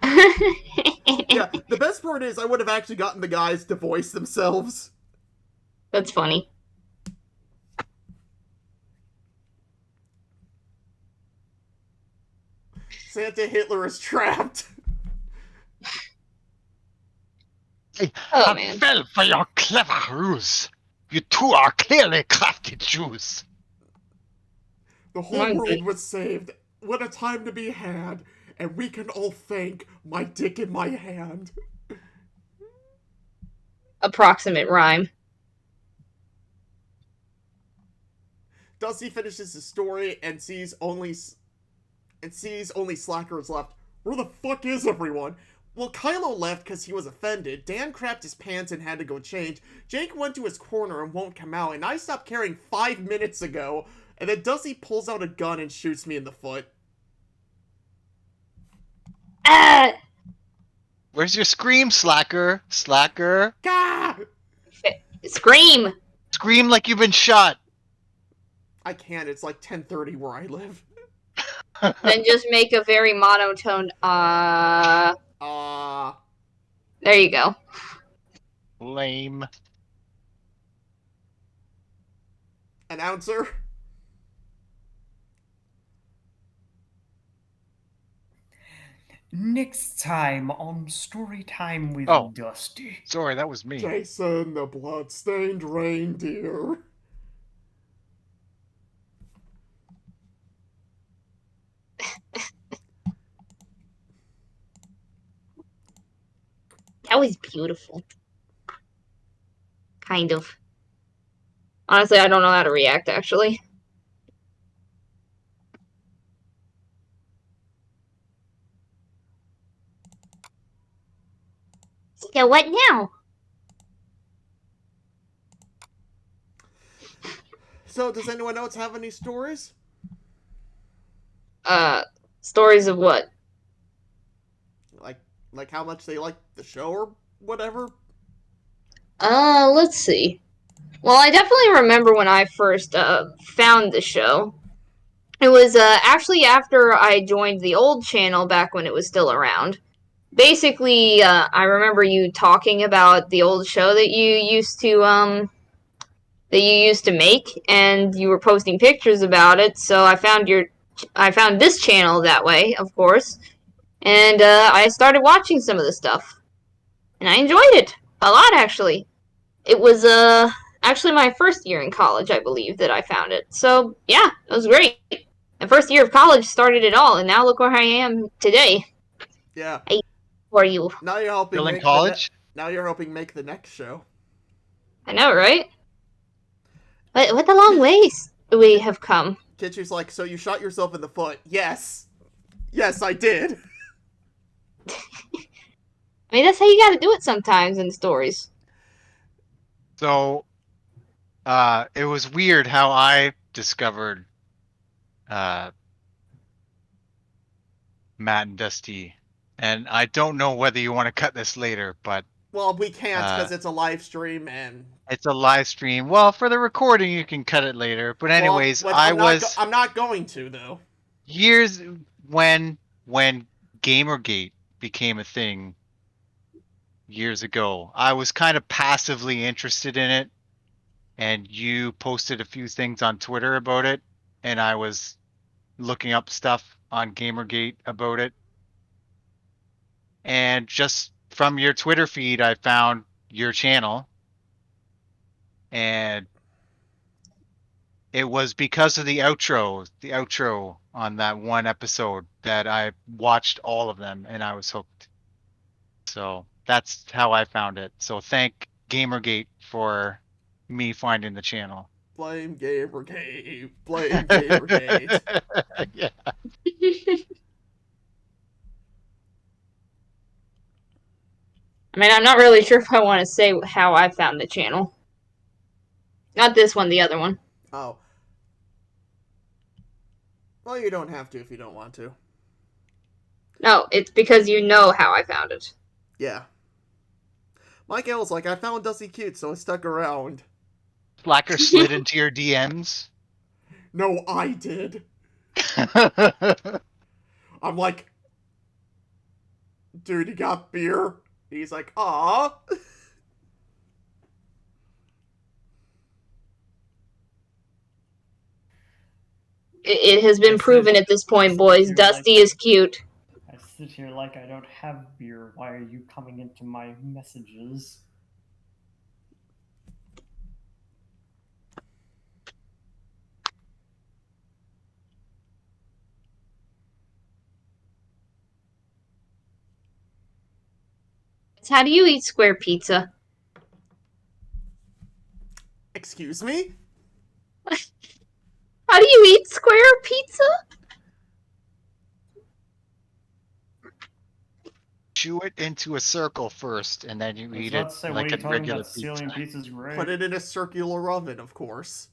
the best part is I would have actually gotten the guys to voice themselves. That's funny. Santa Hitler is trapped. I fell for your clever ruse. You two are clearly crafty Jews. The whole world was saved. What a time to be had. And we can all thank my dick in my hand. Approximate rhyme. Dusty finishes his story and sees only Slackers left. Where the fuck is everyone? Well, Kylo left because he was offended. Dan crapped his pants and had to go change. Jake went to his corner and won't come out. And I stopped caring 5 minutes ago. And then Dusty pulls out a gun and shoots me in the foot. Where's your scream, Slacker? Slacker? Gah! Scream! Scream like you've been shot. I can't. It's like 10:30 where I live. Then just make a very monotone, There you go. Lame. Announcer? Next time on Storytime with Dusty. Sorry, that was me. Jason the Bloodstained Reindeer. That was beautiful. Kind of. Honestly, I don't know how to react, actually. Yeah, what now? So, does anyone else have any stories? Stories of what? Like how much they like the show or whatever? Let's see. Well, I definitely remember when I first, found the show. It was, actually after I joined the old channel back when it was still around. Basically, I remember you talking about the old show that you used to make, and you were posting pictures about it, so I found this channel that way, of course, and, I started watching some of the stuff. And I enjoyed it. A lot, actually. It was, actually my first year in college, I believe, that I found it. So, yeah, it was great. The first year of college started it all, and now look where I am today. Yeah. Who are you? Now you're helping Still in make college? now you're helping make the next show. I know, right? What a long ways we have come. Kitchy's like, so you shot yourself in the foot. Yes. Yes, I did. I mean, that's how you gotta do it sometimes in stories. So, it was weird how I discovered Matt and Dusty, and I don't know whether you want to cut this later, but Well, we can't because it's a live stream and it's a live stream. Well, for the recording, you can cut it later. But anyways, I'm not going to though. Years when Gamergate became a thing years ago, I was kind of passively interested in it, and you posted a few things on Twitter about it, and I was looking up stuff on Gamergate about it. And just from your Twitter feed, I found your channel, and it was because of the outro on that one episode that I watched all of them and I was hooked. So that's how I found it. So thank Gamergate for me finding the channel. Blame Gamergate. Blame Gamergate. Yeah. I mean, I'm not really sure if I want to say how I found the channel. Not this one, the other one. Oh. Well, you don't have to if you don't want to. No, it's because you know how I found it. Yeah. Mike L's like, I found Dusty cute, so I stuck around. Slacker slid into your DMs? No, I did. I'm like, dude, you got beer? He's like, aw. It has been proven at this point, boys. Dusty is cute. I sit here like I don't have beer. Why are you coming into my messages? How do you eat square pizza? Excuse me? How do you eat square pizza? Chew it into a circle first, and then you eat it like a regular pizza. Pizza's great. Put it in a circular oven, of course.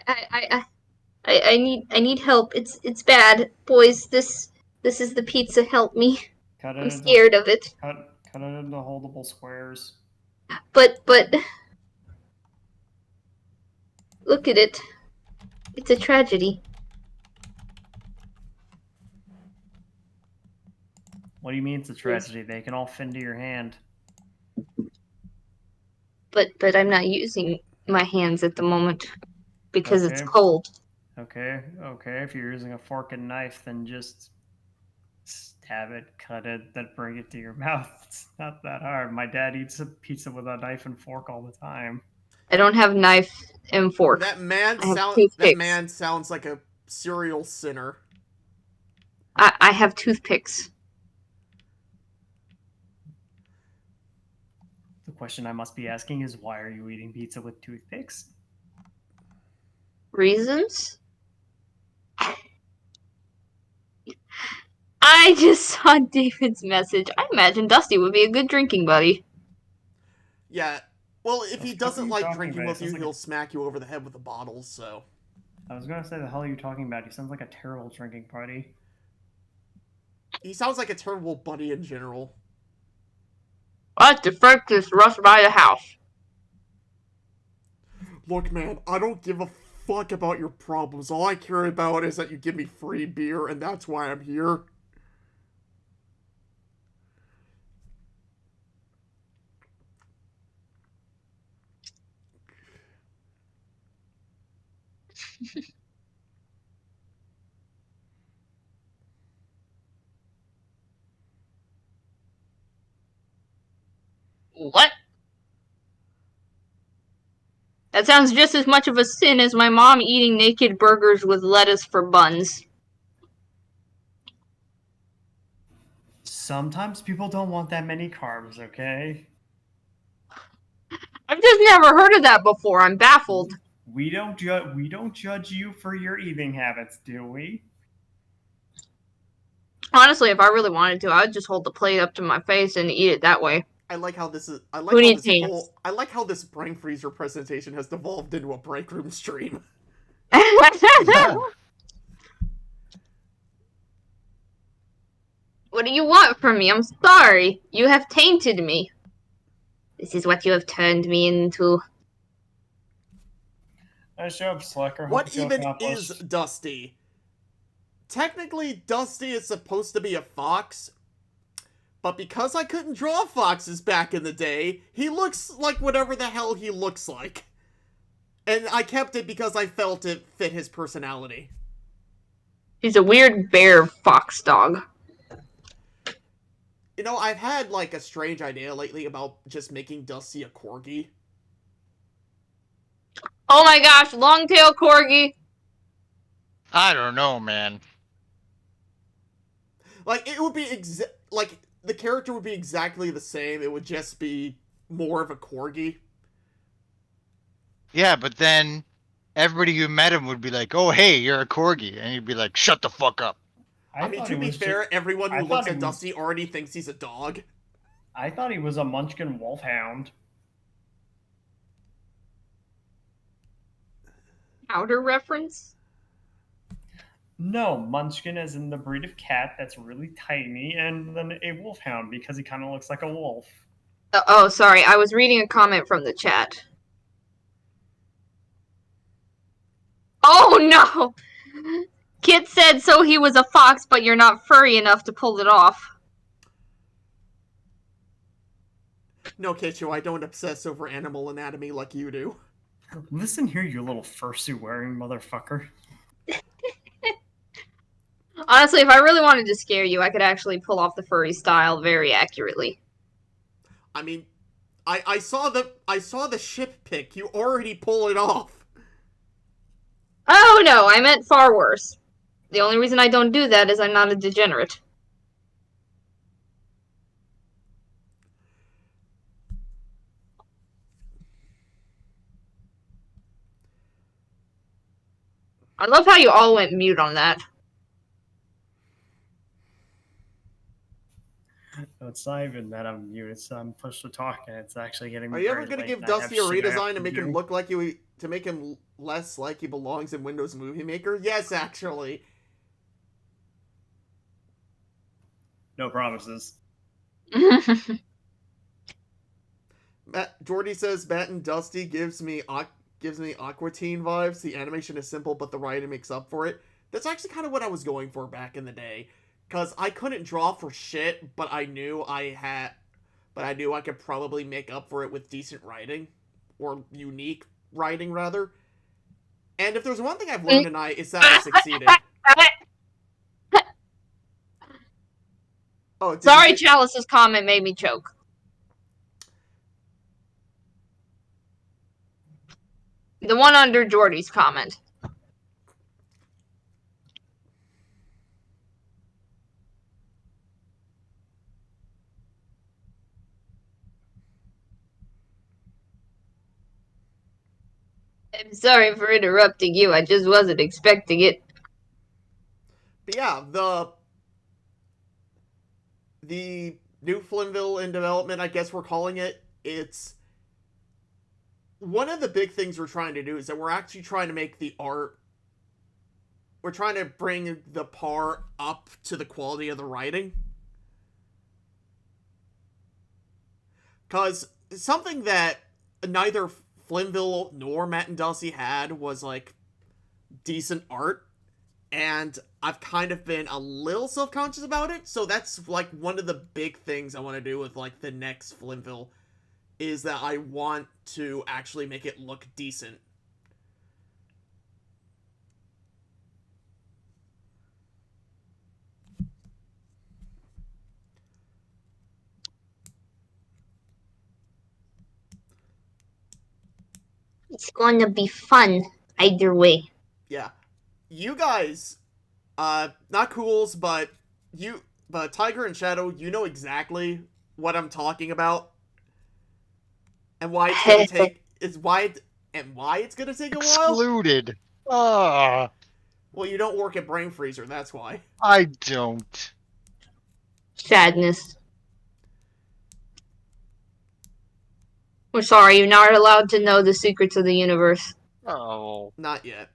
I need help. It's bad, boys. This is the pizza. Help me. I'm scared of it. Cut it into holdable squares. But look at it. It's a tragedy. What do you mean it's a tragedy? They can all fit into your hand. But I'm not using my hands at the moment because it's Okay. cold. Okay. If you're using a fork and knife, then just stab it, cut it, then bring it to your mouth. It's not that hard. My dad eats a pizza with a knife and fork all the time. I don't have knife and fork. That man I have toothpicks. sounds like a serial sinner. I have toothpicks. The question I must be asking is, why are you eating pizza with toothpicks? Reasons? I I just saw David's message. I imagine Dusty would be a good drinking buddy. Yeah. Well, if he doesn't like talking drinking about? with It you, sounds like he'll smack you over the head with a bottle, so. I was gonna say, the hell are you talking about? He sounds like a terrible drinking party. He sounds like a terrible buddy in general. What the frick just rushed by the house? Look, man, I don't give a fuck about your problems. All I care about is that you give me free beer, and that's why I'm here. What? That sounds just as much of a sin as my mom eating naked burgers with lettuce for buns. Sometimes people don't want that many carbs, okay? I've just never heard of that before. I'm baffled. We don't judge you for your eating habits, do we? Honestly, if I really wanted to, I would just hold the plate up to my face and eat it that way. I like how this is. I like Who how needs this hands? whole. I like how this brain freezer presentation has devolved into a break room stream. What do you want from me? I'm sorry. You have tainted me. This is what you have turned me into. Nice job, Slacker. Hope What you even accomplished. is Dusty? Technically, Dusty is supposed to be a fox, but because I couldn't draw foxes back in the day, he looks like whatever the hell he looks like. And I kept it because I felt it fit his personality. He's a weird bear fox dog. You know, I've had, like, a strange idea lately about just making Dusty a corgi. Oh my gosh, long-tail corgi. I don't know, man. Like, it would be like, the character would be exactly the same, it would just be more of a corgi. Yeah, but then everybody who met him would be like, "Oh, hey, you're a corgi," and he'd be like, "Shut the fuck up." I mean, to be fair, everyone who looks at Dusty already thinks he's a dog. I thought he was a Munchkin Wolfhound. Outer reference? No, Munchkin is in the breed of cat that's really tiny, and then a wolfhound because he kind of looks like a wolf. Oh, sorry. I was reading a comment from the chat. Oh, no! Kit said so he was a fox, but you're not furry enough to pull it off. No, Kichu, I don't obsess over animal anatomy like you do. Listen here, you little fursuit-wearing motherfucker. Honestly, if I really wanted to scare you, I could actually pull off the furry style very accurately. I mean, I saw the ship pic. You already pull it off. Oh no, I meant far worse. The only reason I don't do that is I'm not a degenerate. I love how you all went mute on that. No, it's not even that I'm mute. It's push to talk, and it's actually getting. Are you ever going to give Dusty a redesign to make him look like to make him less like he belongs in Windows Movie Maker? Yes, actually. No promises. Jordy says Matt and Dusty gives me Aqua Teen vibes. The animation is simple, but the writing makes up for it. That's actually kind of what I was going for back in the day. Because I couldn't draw for shit, but I knew I could probably make up for it with decent writing. Or unique writing, rather. And if there's one thing I've learned tonight, it's that I succeeded. Oh, sorry, Chalice's comment made me choke. The one under Jordy's comment. I'm sorry for interrupting you. I just wasn't expecting it. But yeah, the new Flynnville in development, I guess we're calling it, it's one of the big things we're trying to do is that we're actually trying to make the art, we're trying to bring the par up to the quality of the writing. Because something that neither Flynnville nor Matt and Dusty had was, like, decent art. And I've kind of been a little self-conscious about it. So that's, like, one of the big things I want to do with, like, the next Flynnville. Is that I want to actually make it look decent. It's going to be fun either way. Yeah. You guys, not Cools, but Tiger and Shadow, you know exactly what I'm talking about. And why it's gonna take why it's gonna take a while. Excluded. Ah. Well, you don't work at Brainfreezerrr, that's why. I don't. Sadness. We're sorry, you're not allowed to know the secrets of the universe. Oh. Not yet.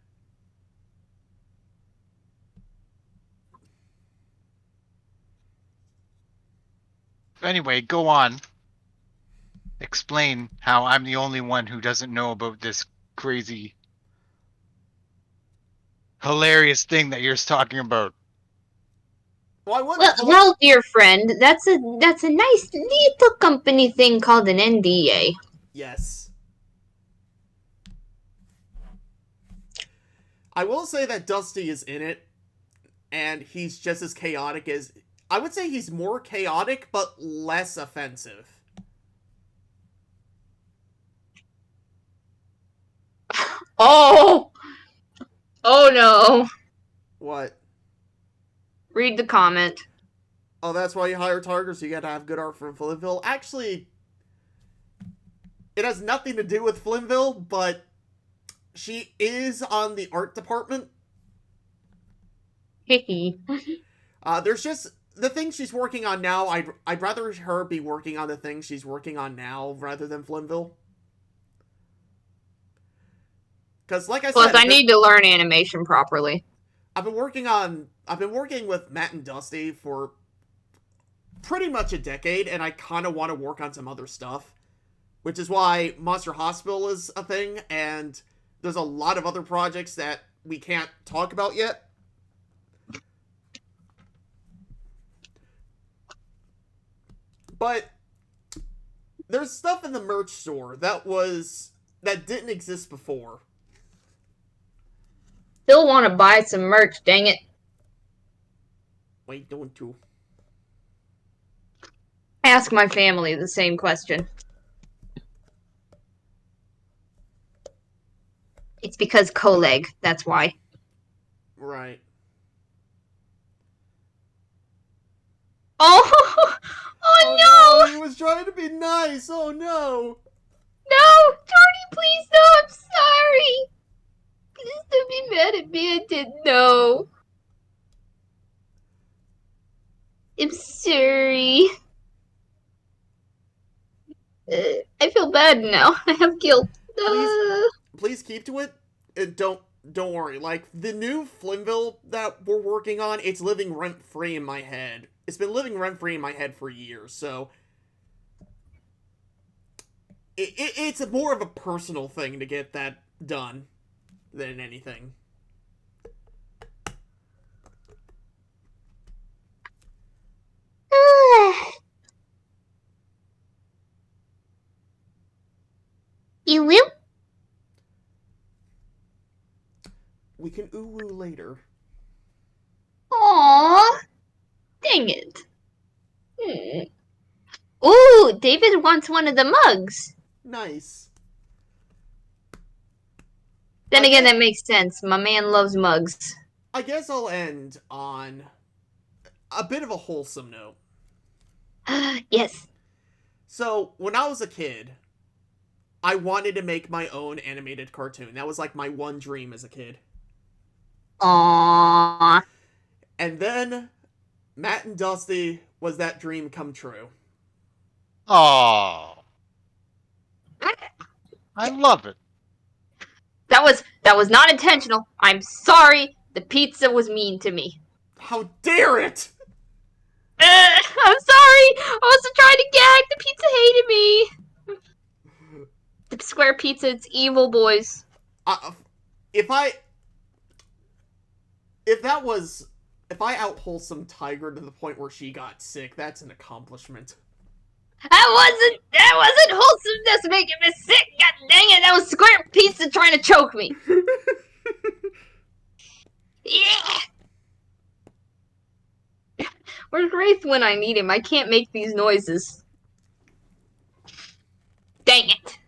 Anyway, go on. Explain how I'm the only one who doesn't know about this crazy, hilarious thing that you're talking about. Well, dear friend, that's a nice little company thing called an NDA. Yes. I will say that Dusty is in it, and he's just as chaotic as... I would say he's more chaotic, but less offensive. Oh! Oh no. What? Read the comment. Oh, that's why you hire Tiger, so you gotta have good art from Flynnville. Actually, it has nothing to do with Flynnville, but she is on the art department. There's just the things she's working on now. I'd rather her be working on the things she's working on now rather than Flynnville. Because, like I said, Plus, I need to learn animation properly. I've been working with Matt and Dusty for pretty much a decade, and I kind of want to work on some other stuff. Which is why Monster Hospital is a thing, and there's a lot of other projects that we can't talk about yet. But there's stuff in the merch store that didn't exist before. Still want to buy some merch, dang it. Wait, don't you? Ask my family the same question. It's because Coleg, that's why. Right. Oh! Oh no! He was trying to be nice! Oh no! No! Jordy, please no! I'm sorry! Please don't be mad at me, I didn't know. I'm sorry. I feel bad now. I have guilt. Please keep to it. And don't worry. Like, the new Flynnville that we're working on, it's living rent-free in my head. It's been living rent-free in my head for years, so... It's more of a personal thing to get that done than anything. You will? We can ooh-woo later. Aww. Dang it. Ooh, David wants one of the mugs. Nice. Then again, that makes sense. My man loves mugs. I guess I'll end on a bit of a wholesome note. Yes. So, when I was a kid, I wanted to make my own animated cartoon. That was like my one dream as a kid. Aww. And then Matt and Dusty was that dream come true. Oh, I love it. That was not intentional. I'm sorry. The pizza was mean to me. How dare it! I'm sorry. I wasn't trying to gag. The pizza hated me. The square pizza, it's evil, boys. If I out wholesome Tiger to the point where she got sick, that's an accomplishment. That wasn't wholesomeness making me sick. God dang it! That was square pizza trying to choke me. Yeah. Where's Wraith when I need him? I can't make these noises. Dang it.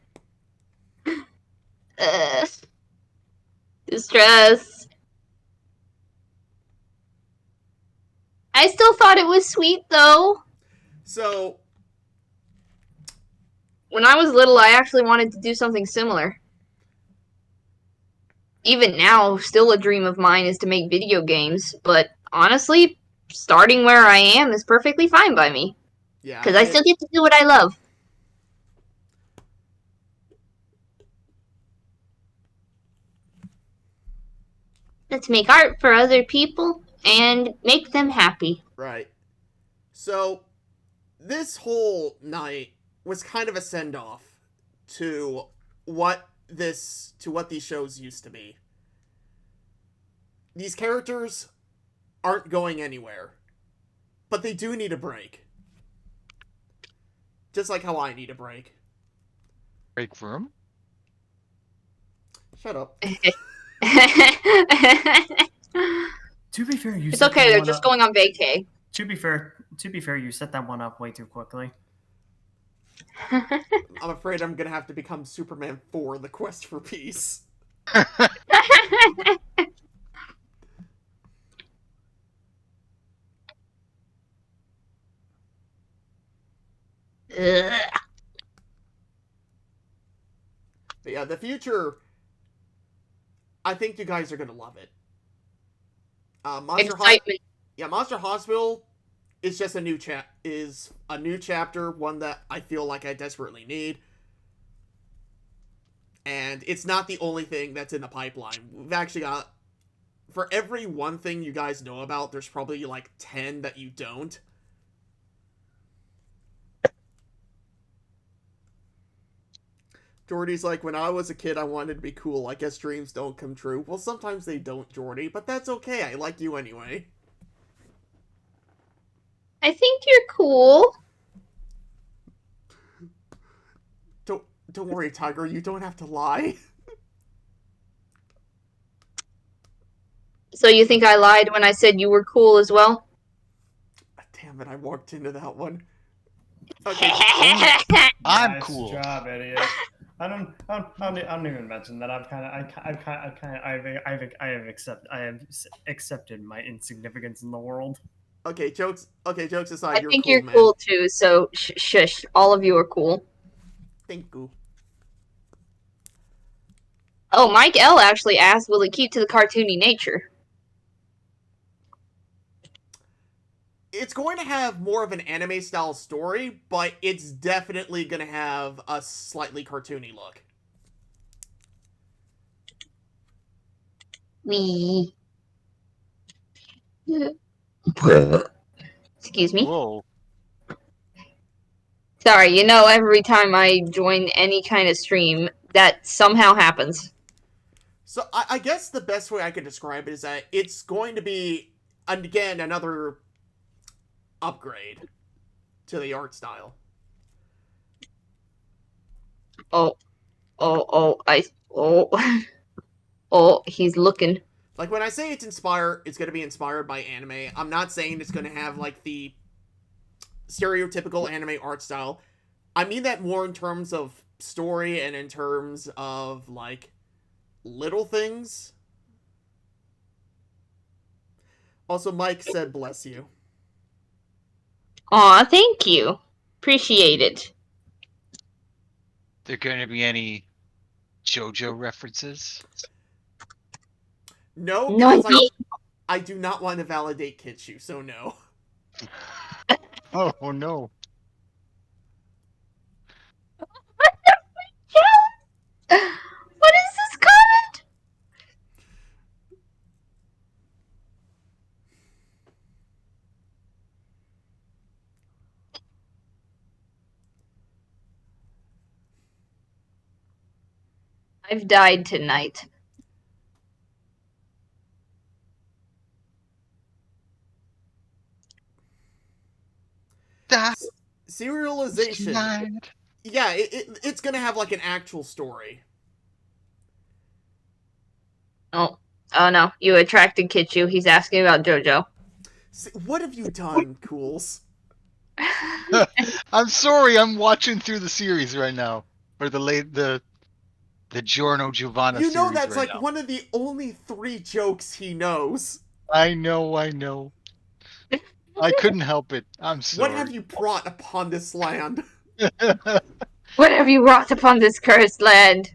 Distress. I still thought it was sweet, though. So, when I was little, I actually wanted to do something similar. Even now, still a dream of mine is to make video games, but honestly, starting where I am is perfectly fine by me. Yeah. Because I still get to do what I love. Let's make art for other people and make them happy. Right. So, this whole night was kind of a send-off to what these shows used to be. These characters aren't going anywhere, but they do need a break. Just like how I need a break. Break room? Shut up. To be fair, it's okay. They're just going on vacay. To be fair, you set that one up way too quickly. I'm afraid I'm gonna have to become Superman 4: The Quest for Peace. But yeah, the future, I think you guys are gonna love it. Monster Hospital is just a new chapter, one that I feel like I desperately need. And it's not the only thing that's in the pipeline. We've actually got, for every one thing you guys know about, there's probably like 10 that you don't. Jordy's like, when I was a kid, I wanted to be cool. I guess dreams don't come true. Well, sometimes they don't, Jordy, but that's okay. I like you anyway. I think you're cool. Don't worry, Tiger. You don't have to lie. So you think I lied when I said you were cool as well? Damn it, I walked into that one. Okay. I'm nice cool. Job, idiot. I don't even mention that. I have accepted my insignificance in the world. Okay, jokes aside, I think you're cool too. So shush, all of you are cool. Thank you. Oh, Mike L actually asked, will it keep to the cartoony nature? It's going to have more of an anime style story, but it's definitely going to have a slightly cartoony look. Excuse me. Whoa. Sorry, every time I join any kind of stream, that somehow happens. So I guess the best way I could describe it is that it's going to be, again, another upgrade to the art style. Oh, he's looking. Like, when I say it's going to be inspired by anime, I'm not saying it's going to have, like, the stereotypical anime art style. I mean that more in terms of story and in terms of, like, little things. Also, Mike said, bless you. Aw, thank you. Appreciate it. There going to be any JoJo references? No, No, because I do not want to validate Kitsu, so no. Oh no. What is this comment? I've died tonight. Serialization. Yeah, it's gonna have like an actual story. Oh no! You attracted Kichu. He's asking about JoJo. What have you done, Cools? I'm sorry, I'm watching through the series right now. Or the Giorno Giovanna You know series that's right like now. one of the only 3 jokes he knows. I know. I couldn't help it. I'm sorry. What have you brought upon this land? What have you wrought upon this cursed land?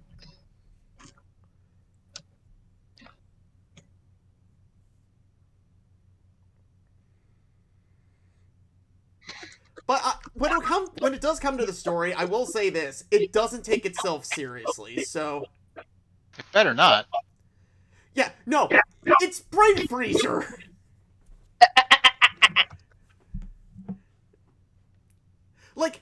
But when it does come to the story, I will say this: it doesn't take itself seriously. So it better not. Yeah, no, it's Brainfreezerrr. Like,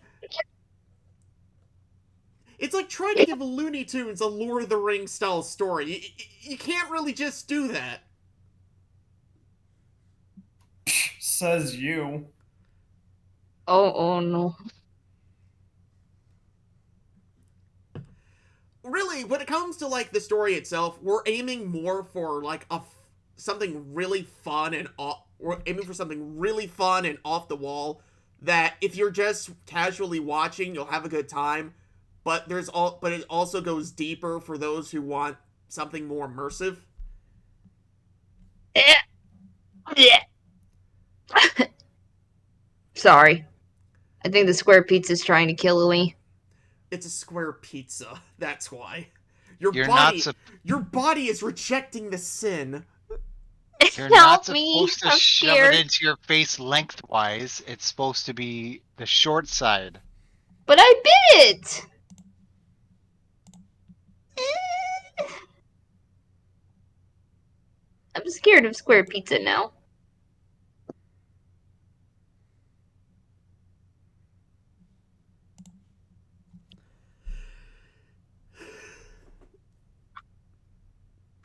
it's like trying to give a Looney Tunes a Lord of the Rings style story. You can't really just do that. Says you. Oh no. Really, when it comes to like the story itself, we're aiming more for like something really fun and we're aiming for something really fun and off the wall that if you're just casually watching, you'll have a good time. But it also goes deeper for those who want something more immersive. Sorry. I think the square pizza's trying to kill me. It's a square pizza. That's why. You're your body is rejecting the sin. You're not supposed to shove it into your face lengthwise. It's supposed to be the short side. But I bit it! I'm scared of square pizza now.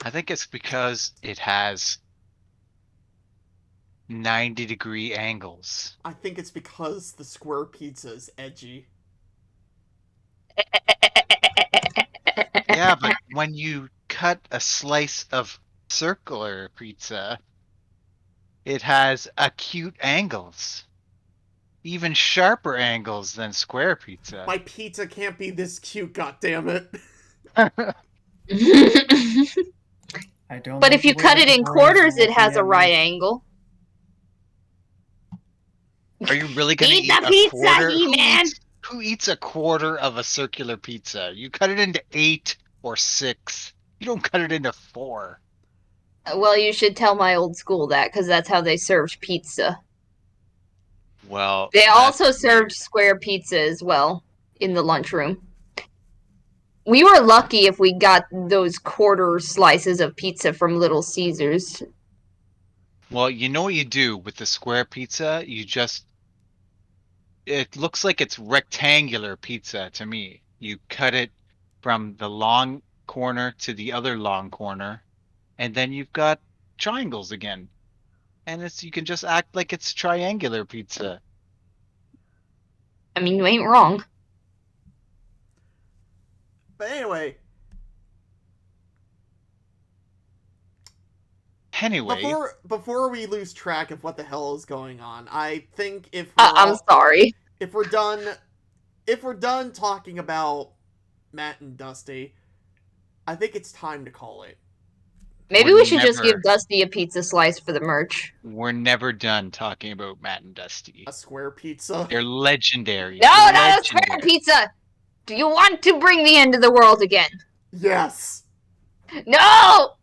I think it's because it has 90-degree angles. I think it's because the square pizza is edgy. Yeah, but when you cut a slice of circular pizza, it has acute angles. Even sharper angles than square pizza. My pizza can't be this cute, goddammit. I don't. But if you cut it in quarters, it has a right angle. Are you really gonna eat the a pizza, quarter? He-Man! Who eats a quarter of a circular pizza? You cut it into 8 or 6. You don't cut it into 4. Well, you should tell my old school that, because that's how they served pizza. Well, they also served square pizza as well in the lunchroom. We were lucky if we got those quarter slices of pizza from Little Caesars. Well, you know what you do with the square pizza? It looks like it's rectangular pizza to me. You cut it from the long corner to the other long corner, and then you've got triangles again. And you can just act like it's triangular pizza. I mean, you ain't wrong. But anyway. Before we lose track of what the hell is going on, I think I'm sorry. If we're done talking about Matt and Dusty, I think it's time to call it. Maybe we should just give Dusty a pizza slice for the merch. We're never done talking about Matt and Dusty. A square pizza? They're legendary. No, not a square pizza! Do you want to bring the end of the world again? Yes! No!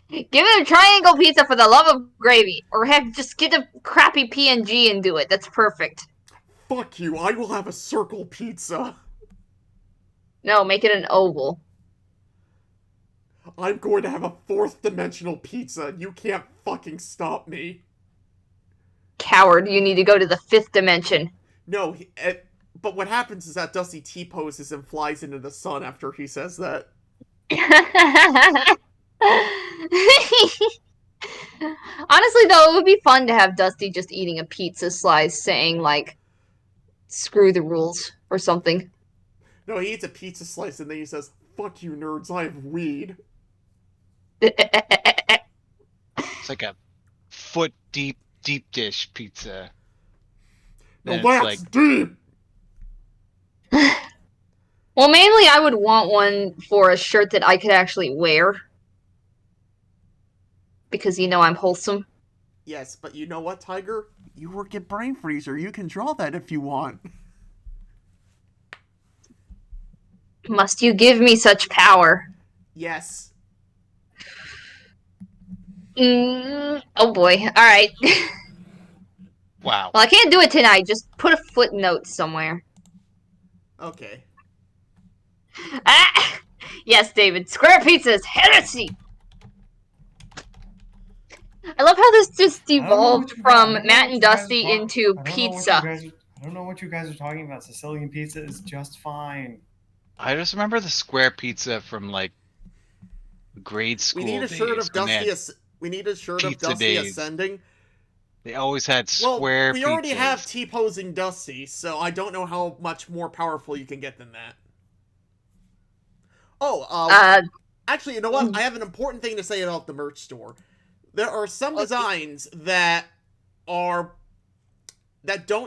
Give him triangle pizza for the love of gravy. Or heck, just get a crappy PNG and do it. That's perfect. Fuck you, I will have a circle pizza. No, make it an oval. I'm going to have a 4th dimensional pizza. You can't fucking stop me. Coward, you need to go to the 5th dimension. No, but what happens is that Dusty T-poses and flies into the sun after he says that. Honestly, though, it would be fun to have Dusty just eating a pizza slice saying, like, screw the rules or something. No, he eats a pizza slice and then he says, fuck you nerds, I have weed. It's like a foot deep dish pizza. No, that's like... deep! Well, mainly I would want one for a shirt that I could actually wear. Because, you know, I'm wholesome. Yes, but you know what, Tiger? You work at Brainfreezerrr. You can draw that if you want. Must you give me such power? Yes. Oh boy. Alright. Wow. Well, I can't do it tonight. Just put a footnote somewhere. Okay. Ah! Yes, David. Square pizza is heresy! I love how this just evolved from Matt and Dusty into pizza. I don't know what you guys are talking about. Sicilian pizza is just fine. I just remember the square pizza from like grade school. We need a shirt of Dusty. We need a shirt of Dusty ascending. They always had square. Well, we already have T-posing Dusty, so I don't know how much more powerful you can get than that. Oh, actually, you know what? I have an important thing to say about the merch store. There are some designs that don't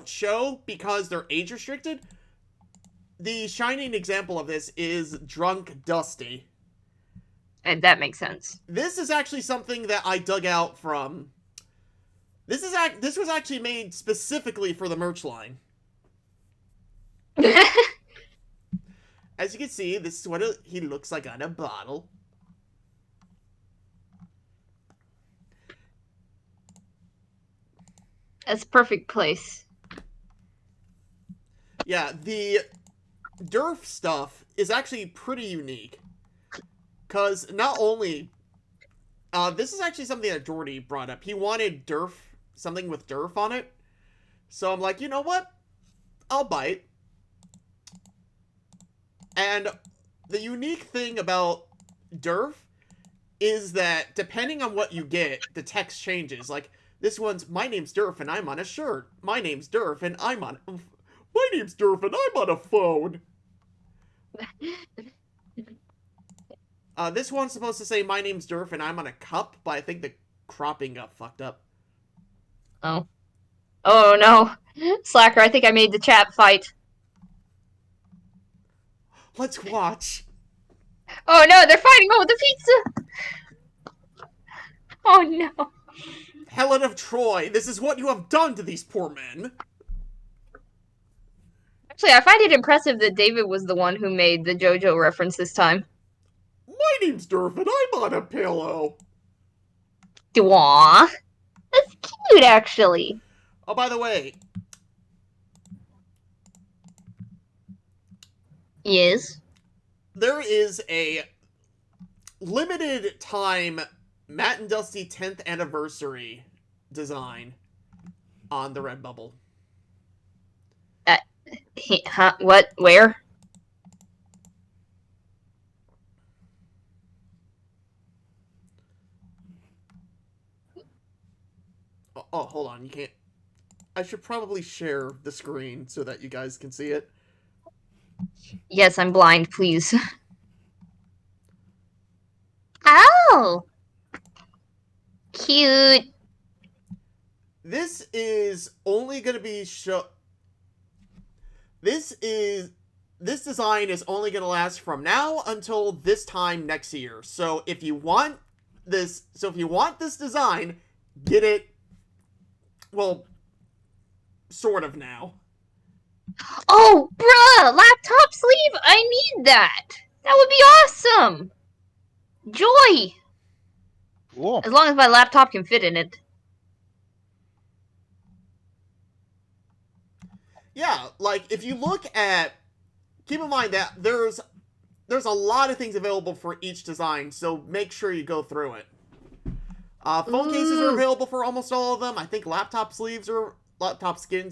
show because they're age restricted. The shining example of this is Drunk Dusty. And that makes sense. This is actually something that I dug out from. This was actually made specifically for the merch line. As you can see, this is what he looks like on a bottle. That's perfect place. Yeah, the Durf stuff is actually pretty unique. Because not only... this is actually something that Jordy brought up. He wanted Durf, something with Durf on it. So I'm like, you know what? I'll buy it. And the unique thing about Durf is that depending on what you get, the text changes. Like, this one's, my name's Durf and I'm on a shirt. My name's Durf and I'm on... My name's Durf and I'm on a phone. This one's supposed to say, my name's Durf and I'm on a cup, but I think the cropping got fucked up. Oh. Oh no. Slacker, I think I made the chat fight. Let's watch. Oh no, they're fighting over the pizza! Oh no. Helen of Troy, this is what you have done to these poor men. Actually, I find it impressive that David was the one who made the JoJo reference this time. My name's Durf and I'm on a pillow. Aww. That's cute, actually. Oh, by the way. Yes? There is a limited time Matt and Dusty 10th anniversary design on the Redbubble. Huh? What? Where? Oh, hold on. You can't... I should probably share the screen so that you guys can see it. Yes, I'm blind, please. Oh! Cute. This is only going to be This design is only going to last from now until this time next year. So if you want this design, get it, well, sort of now. Oh, bruh! Laptop sleeve? I need that! That would be awesome! Joy! Cool. As long as my laptop can fit in it. Yeah, like if you look at, keep in mind that there's a lot of things available for each design, so make sure you go through it. Phone cases are available for almost all of them. I think laptop skins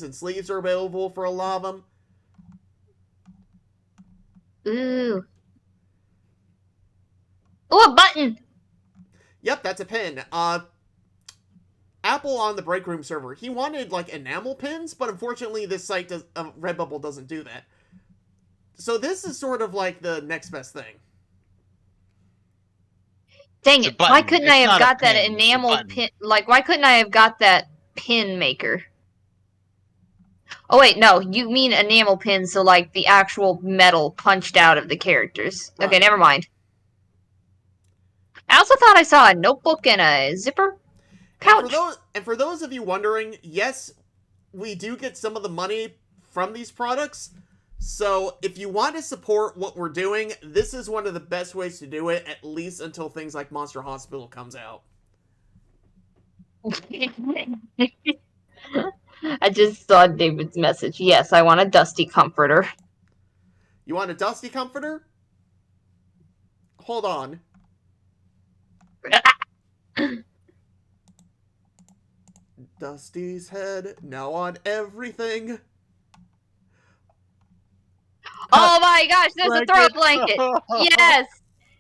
and sleeves are available for a lot of them. Ooh. Ooh, a button! Yep, that's a pin. Apple on the break room server, he wanted like enamel pins, but unfortunately this site Redbubble doesn't do that. So this is sort of like the next best thing. Dang it, why couldn't I have got that enamel pin? Like, why couldn't I have got that pin maker? Oh wait, no, you mean enamel pin, so like the actual metal punched out of the characters. Right. Okay, never mind. I also thought I saw a notebook and a zipper pouch. And for those of you wondering, yes, we do get some of the money from these products. So if you want to support what we're doing, this is one of the best ways to do it, at least until things like Monster Hospital comes out. I just saw David's message. Yes, I want a Dusty comforter. You want a Dusty comforter? Hold on. Dusty's head, now on everything. Oh my gosh, there's a throw blanket! Yes!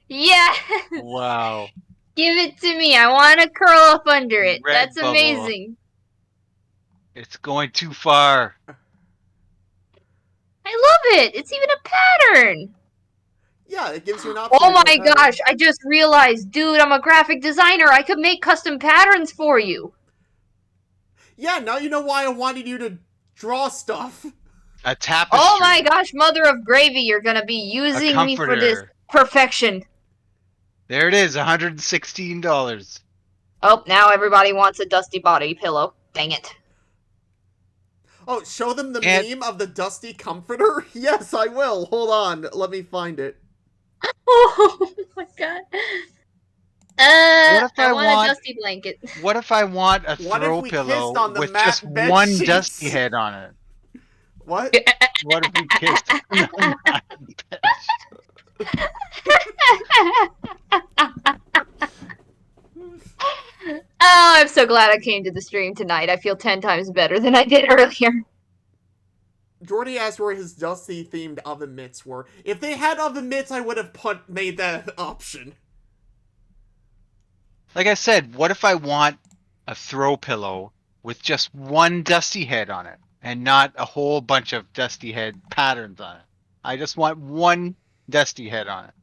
Yes! Wow. Give it to me. I want to curl up under it. That's Redbubble. amazing. It's going too far. I love it. It's even a pattern. Yeah, it gives you an option. Oh my gosh, I just realized, dude, I'm a graphic designer. I could make custom patterns for you. Yeah, now you know why I wanted you to draw stuff. A tapestry. Oh my gosh, mother of gravy, you're gonna be using me for this perfection. There it is, $116. Oh, now everybody wants a Dusty body pillow. Dang it. Oh, show them the meme of the Dusty comforter? Yes, I will. Hold on, let me find it. Oh my god. I want a Dusty blanket. What if I want a throw pillow with just one Dusty head on it? What? What if we kissed on the mat Oh, I'm so glad I came to the stream tonight. I feel 10 times better than I did earlier. Jordy asked where his Dusty-themed oven mitts were. If they had oven mitts, I would have made that an option. Like I said, what if I want a throw pillow with just one Dusty head on it and not a whole bunch of Dusty head patterns on it? I just want one Dusty head on it.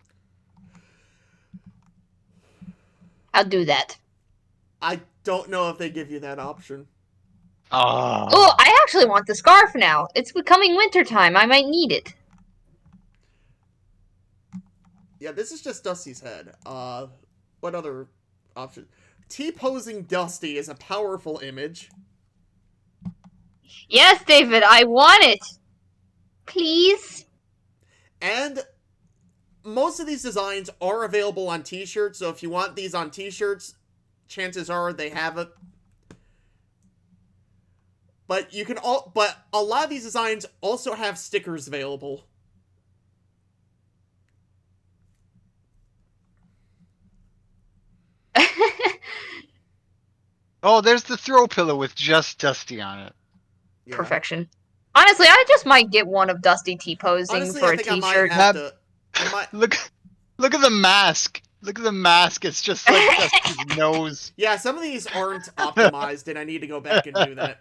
I'll do that. I don't know if they give you that option. Oh, I actually want the scarf now. It's becoming wintertime. I might need it. Yeah, this is just Dusty's head. What other option? T-posing Dusty is a powerful image. Yes, David, I want it. Please. And most of these designs are available on t-shirts, so if you want these on t-shirts, chances are they have it. But but a lot of these designs also have stickers available. Oh, there's the throw pillow with just Dusty on it. Yeah. Perfection. Honestly, I just might get one of Dusty T-posing Honestly, for I a think t-shirt. Look at the mask. Look at the mask. It's just like Dusty's nose. Yeah, some of these aren't optimized, and I need to go back and do that.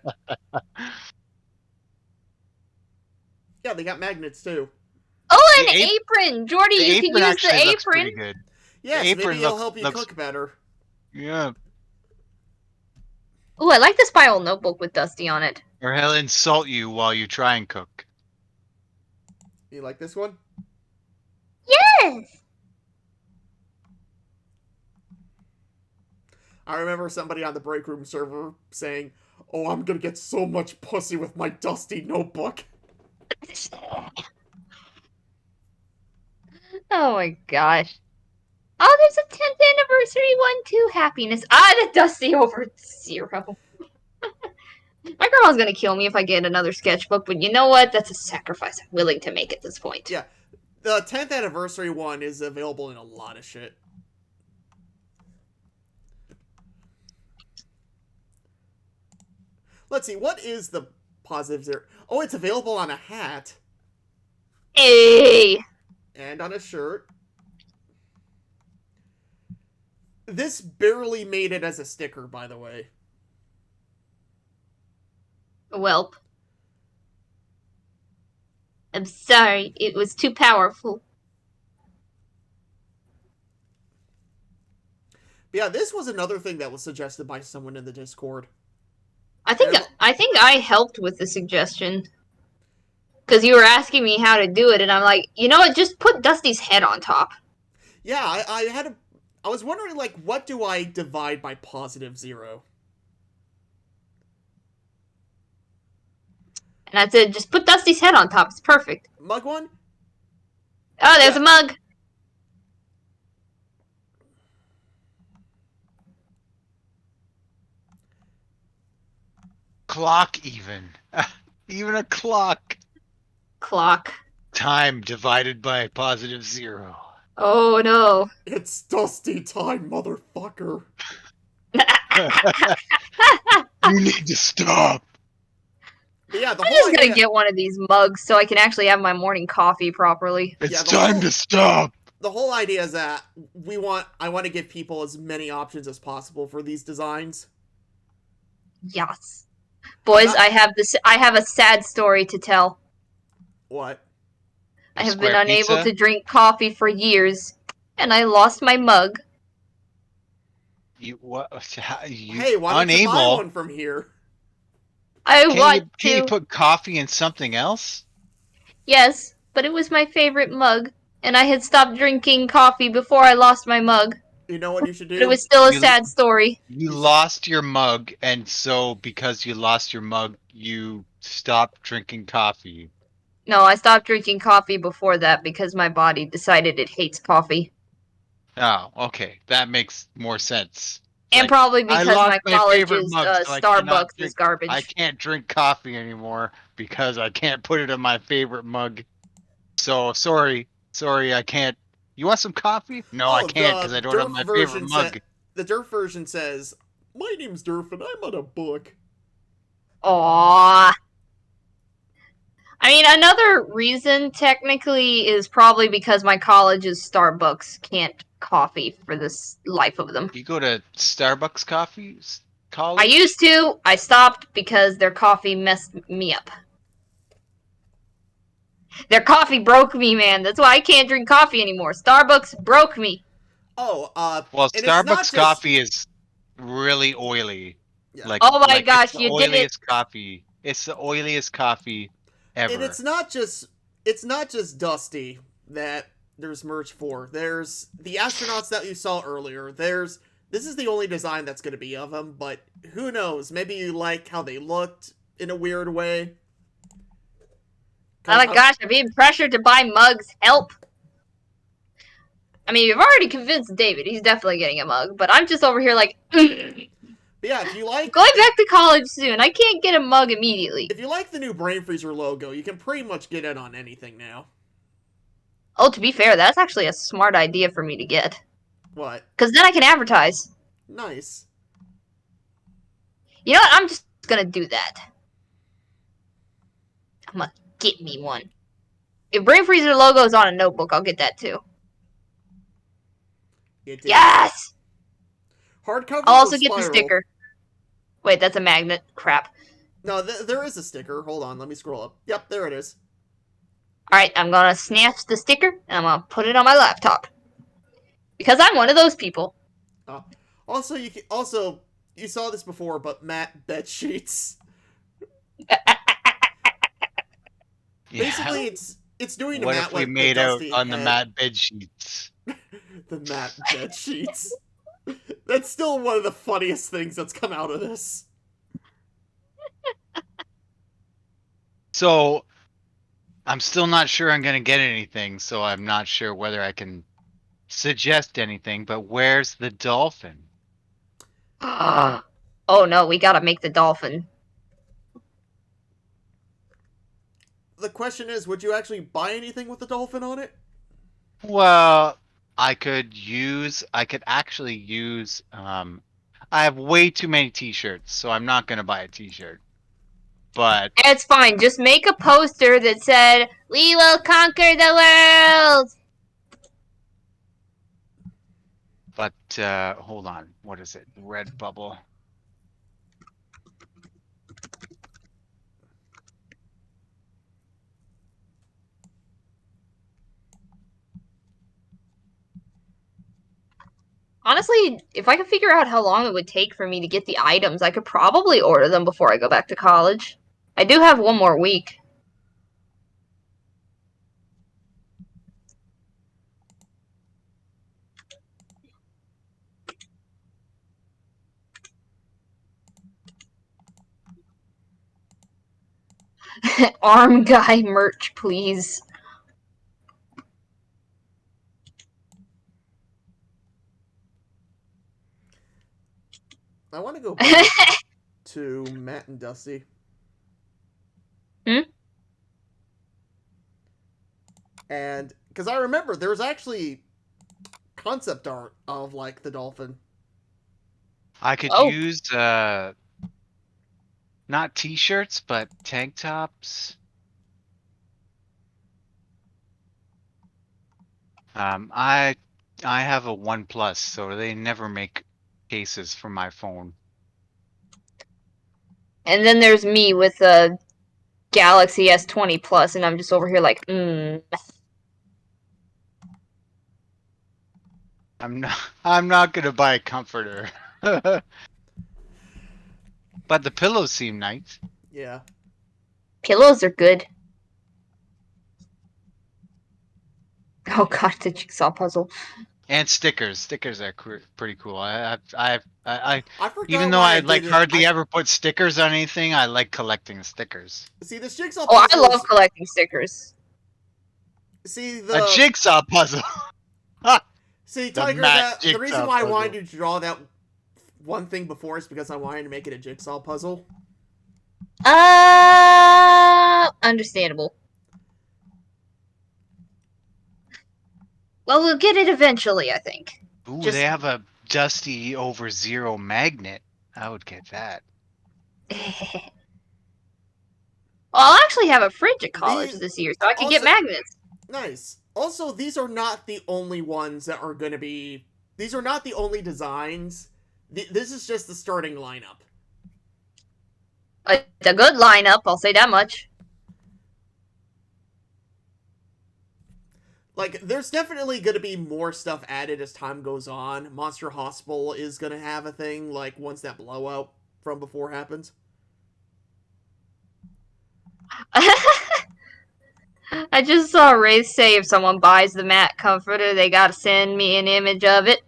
Yeah, they got magnets too. Oh, an apron! Jordy, you can use the apron. Good. Yes, maybe it'll help you cook better. Yeah. Ooh, I like the spiral notebook with Dusty on it. Or he'll insult you while you try and cook. You like this one? Yes! I remember somebody on the break room server saying, "Oh, I'm gonna get so much pussy with my Dusty notebook." Oh my gosh. Oh, there's a 10th anniversary one too. Happiness. The Dusty over 0. My grandma's gonna kill me if I get another sketchbook, but you know what? That's a sacrifice I'm willing to make at this point. Yeah. The 10th anniversary one is available in a lot of shit. Let's see, what is the positive 0? Oh, it's available on a hat. Hey! And on a shirt. This barely made it as a sticker, by the way. Welp. I'm sorry, it was too powerful. But yeah, this was another thing that was suggested by someone in the Discord. I think I helped with the suggestion. Because you were asking me how to do it, and I'm like, you know what, just put Dusty's head on top. Yeah, I was wondering, like, what do I divide by positive 0? And I said, just put Dusty's head on top. It's perfect. Mug one? Oh, there's a mug. Clock even. Even a clock. Clock. Time divided by positive 0. Oh no. It's Dusty time, motherfucker. You need to stop. But yeah, I'm just gonna get one of these mugs so I can actually have my morning coffee properly. It's time to stop. The whole idea is that I want to give people as many options as possible for these designs. Yes. Boys, I have a sad story to tell. What? I have been unable to drink coffee for years, and I lost my mug. You what? Hey, why don't you buy one from here? Can you put coffee in something else? Yes, but it was my favorite mug, and I had stopped drinking coffee before I lost my mug. You know what you should do? But it was still a sad story. You lost your mug, and so because you lost your mug, you stopped drinking coffee. No, I stopped drinking coffee before that because my body decided it hates coffee. Oh, okay. That makes more sense. And probably because my college's Starbucks is garbage. I can't drink coffee anymore because I can't put it in my favorite mug. So, sorry, I can't. You want some coffee? No, I can't because I don't have my favorite mug. The Durf version says, "My name's Durf and I'm on a book." Aww. I mean, another reason technically is probably because my college's Starbucks can't coffee for the life of them. You go to Starbucks college? I used to. I stopped because their coffee messed me up. Their coffee broke me, man. That's why I can't drink coffee anymore. Starbucks broke me. Oh, well, Starbucks coffee is really oily. Yeah. Like, oh my gosh, you did it! Coffee. It's the oiliest coffee ever. And it's not just Dusty that there's merch for. There's the astronauts that you saw earlier. This is the only design that's going to be of them, but who knows? Maybe you like how they looked in a weird way. Oh my gosh, I'm being pressured to buy mugs. Help! I mean, you've already convinced David. He's definitely getting a mug, but I'm just over here like... But yeah, if you like... Going back to college soon. I can't get a mug immediately. If you like the new Brainfreezerrr logo, you can pretty much get it on anything now. Oh, to be fair, that's actually a smart idea for me to get. What? Because then I can advertise. Nice. You know what? I'm just gonna do that. I'm gonna get me one. If Brainfreezerrr logo is on a notebook, I'll get that too. Yes! Hardcover. I'll also get the sticker. Wait, that's a magnet. Crap. No, there is a sticker. Hold on, let me scroll up. Yep, there it is. Alright, I'm gonna snatch the sticker, and I'm gonna put it on my laptop. Because I'm one of those people. Also, you saw this before, but matte bed sheets. Basically, it's doing a what matte if we like made the out Dusty on the head. matte bed sheets? The matte bed sheets. That's still one of the funniest things that's come out of this. So, I'm still not sure I'm going to get anything, so I'm not sure whether I can suggest anything, but where's the dolphin? Oh no, we gotta make the dolphin. The question is, would you actually buy anything with the dolphin on it? Well, I could actually use, I have way too many t-shirts, so I'm not gonna buy a t-shirt. But It's fine, just make a poster that said, "We will conquer the world!" hold on, what is it? Redbubble. Honestly, if I could figure out how long it would take for me to get the items, I could probably order them before I go back to college. I do have one more week. Arm guy merch, please. I want to go back to Matt and Dusty. And because I remember there was actually concept art of like the dolphin. I could use not t-shirts, but tank tops. I have a OnePlus, so they never make cases for my phone. And then there's me with a Galaxy S20 Plus, and I'm just over here like, I'm not gonna buy a comforter. But the pillows seem nice. Yeah. Pillows are good. Oh god, the jigsaw puzzle. And stickers. Stickers are pretty cool. I even forgot though why I I like did it. hardly ever put stickers on anything, I like collecting stickers. See, this jigsaw Oh, puzzle. I love collecting stickers. See A jigsaw puzzle. See, The Tiger, Matt the reason jigsaw why I puzzle. wanted to draw that one thing before is because I wanted to make it a jigsaw puzzle. Understandable. Well, we'll get it eventually, I think. Ooh, they have a Dusty over Zero magnet. I would get that. Well, I'll actually have a fridge at college this year, so I can get magnets. Nice. Also, these are not the only ones that are going to be... These are not the only designs. This is just the starting lineup. It's a good lineup, I'll say that much. Like, there's definitely going to be more stuff added as time goes on. Monster Hospital is going to have a thing, like, once that blowout from before happens. I just saw Wraith say if someone buys the mat comforter, they gotta send me an image of it.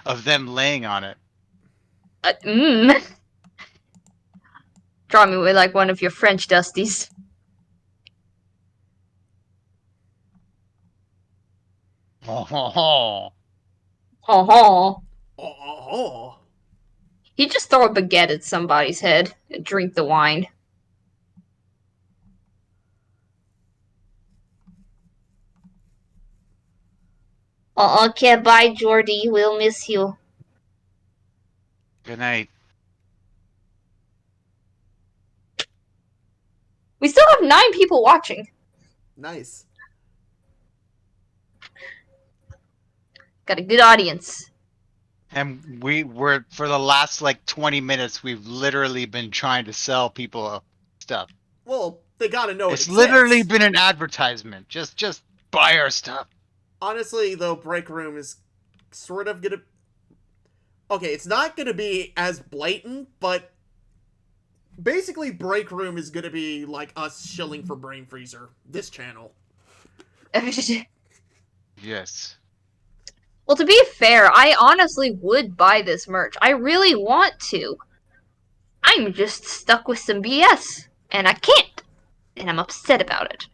Of them laying on it. Draw me with like one of your French Dusties. You just throw a baguette at somebody's head and drink the wine. Okay, bye, Jordy. We'll miss you. Good night. We still have 9 people watching. Nice. Got a good audience. And we're for the last like 20 minutes, we've literally been trying to sell people stuff. Well, they gotta know it's literally been an advertisement. Just buy our stuff. Honestly, though, Break Room is sort of gonna... Okay, it's not gonna be as blatant, but... Basically, Break Room is gonna be like us shilling for Brainfreezerrr, this channel. Yes. Well, to be fair, I honestly would buy this merch. I really want to. I'm just stuck with some BS, and I can't. And I'm upset about it.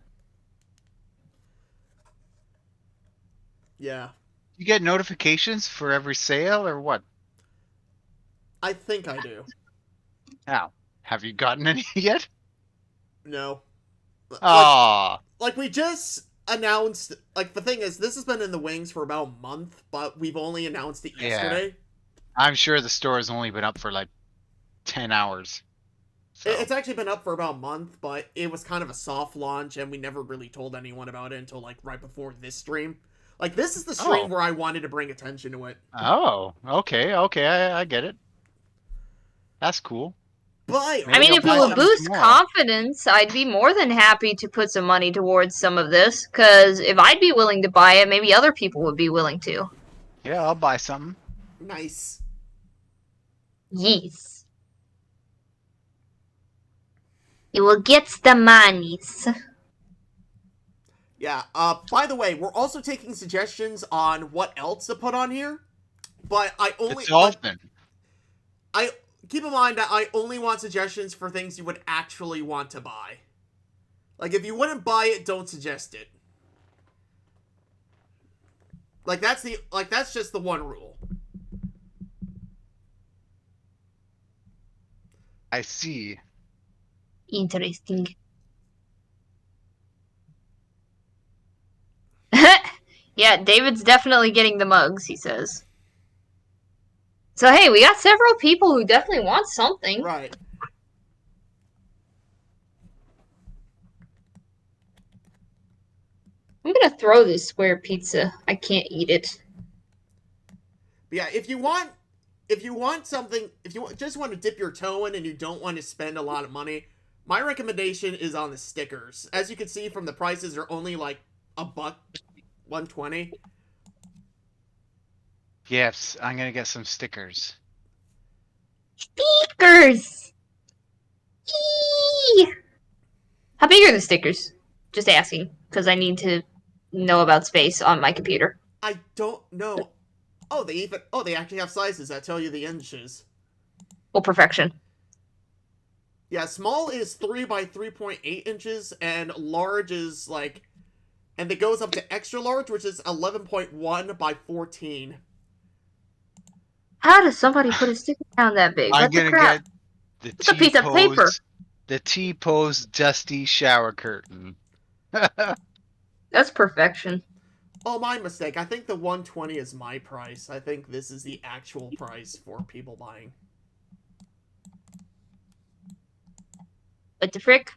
Yeah. You get notifications for every sale or what? I think I do. Now, have you gotten any yet? No. Ah. Like, we just announced, like, the thing is, this has been in the wings for about a month, but we've only announced it yesterday. Yeah. I'm sure the store has only been up for like 10 hours. So. It's actually been up for about a month, but it was kind of a soft launch, and we never really told anyone about it until, like, right before this stream. Like, this is the stream where I wanted to bring attention to it. Oh, okay, I get it. That's cool. But I mean, if it would boost confidence, I'd be more than happy to put some money towards some of this, because if I'd be willing to buy it, maybe other people would be willing to. Yeah, I'll buy something. Nice. Yes. You will get the monies. Yeah, by the way, we're also taking suggestions on what else to put on here, but I only... It's often. I keep in mind that I only want suggestions for things you would actually want to buy. Like, if you wouldn't buy it, don't suggest it. Like, that's just the one rule. I see. Interesting. Yeah, David's definitely getting the mugs, he says. So hey, we got several people who definitely want something. Right. I'm gonna throw this square pizza. I can't eat it. But yeah, if you want something, if you just want to dip your toe in and you don't want to spend a lot of money, my recommendation is on the stickers. As you can see from the prices, they're only like $1.20. Yes, I'm gonna get some stickers. Stickers! Eee! How big are the stickers? Just asking, because I need to know about space on my computer. I don't know. Oh, they actually have sizes that tell you the inches. Well, perfection. Yeah, small is 3 by 3.8 inches, and large is like, and it goes up to extra large, which is 11.1 by 14. How does somebody put a sticker down that big? I'm What the gonna crap? get It's a piece of paper. The T-pose dusty shower curtain. That's perfection. Oh, my mistake. I think the 120 is my price. I think this is the actual price for people buying. What the frick?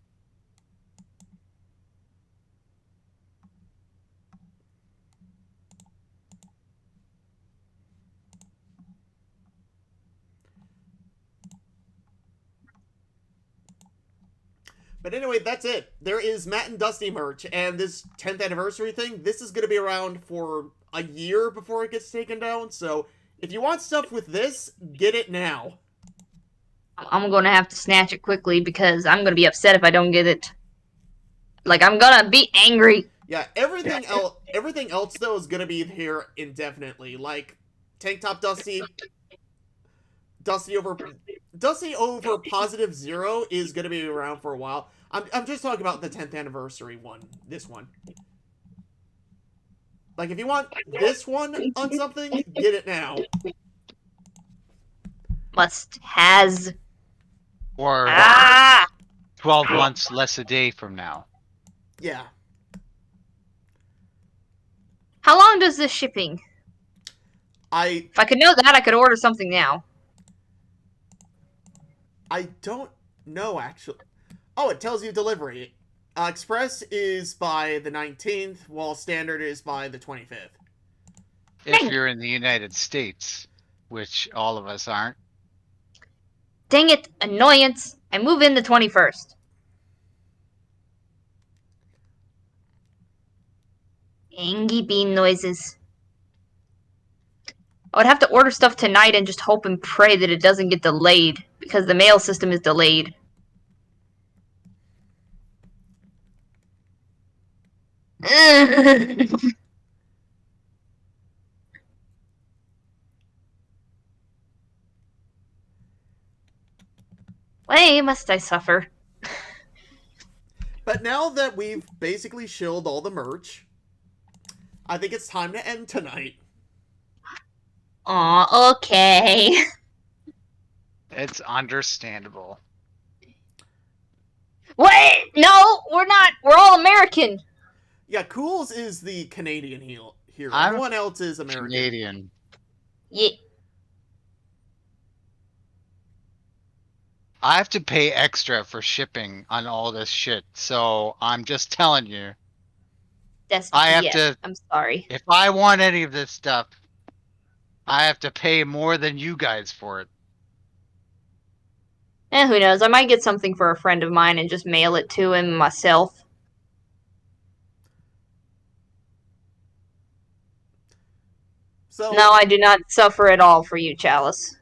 But anyway, that's it. There is Matt and Dusty merch, and this 10th anniversary thing, this is going to be around for a year before it gets taken down, so if you want stuff with this, get it now. I'm gonna have to snatch it quickly because I'm gonna be upset if I don't get it. Like, I'm gonna be angry. Yeah, everything else though is gonna be here indefinitely. Like Tank Top Dusty over Positive Zero is gonna be around for a while. I'm just talking about the 10th anniversary one. This one. Like, if you want this one on something, get it now. Has. Or 12 months less a day from now. Yeah. How long does this shipping? If I could know that, I could order something now. I don't know, actually. Oh, it tells you delivery. Express is by the 19th, while standard is by the 25th. If you're in the United States, which all of us aren't. Dang it, annoyance. I move in the 21st. Angy bean noises. I would have to order stuff tonight and just hope and pray that it doesn't get delayed, because the mail system is delayed. Why must I suffer? But now that we've basically shilled all the merch, I think it's time to end tonight. Aw, okay. It's understandable. Wait! No, we're not. We're all American. Yeah, Cools is the Canadian hero. I'm Everyone else is American. Canadian. Yeah. I have to pay extra for shipping on all this shit, so I'm just telling you. I have to. I'm sorry. If I want any of this stuff, I have to pay more than you guys for it. Who knows? I might get something for a friend of mine and just mail it to him myself. So no, I do not suffer at all for you, Chalice.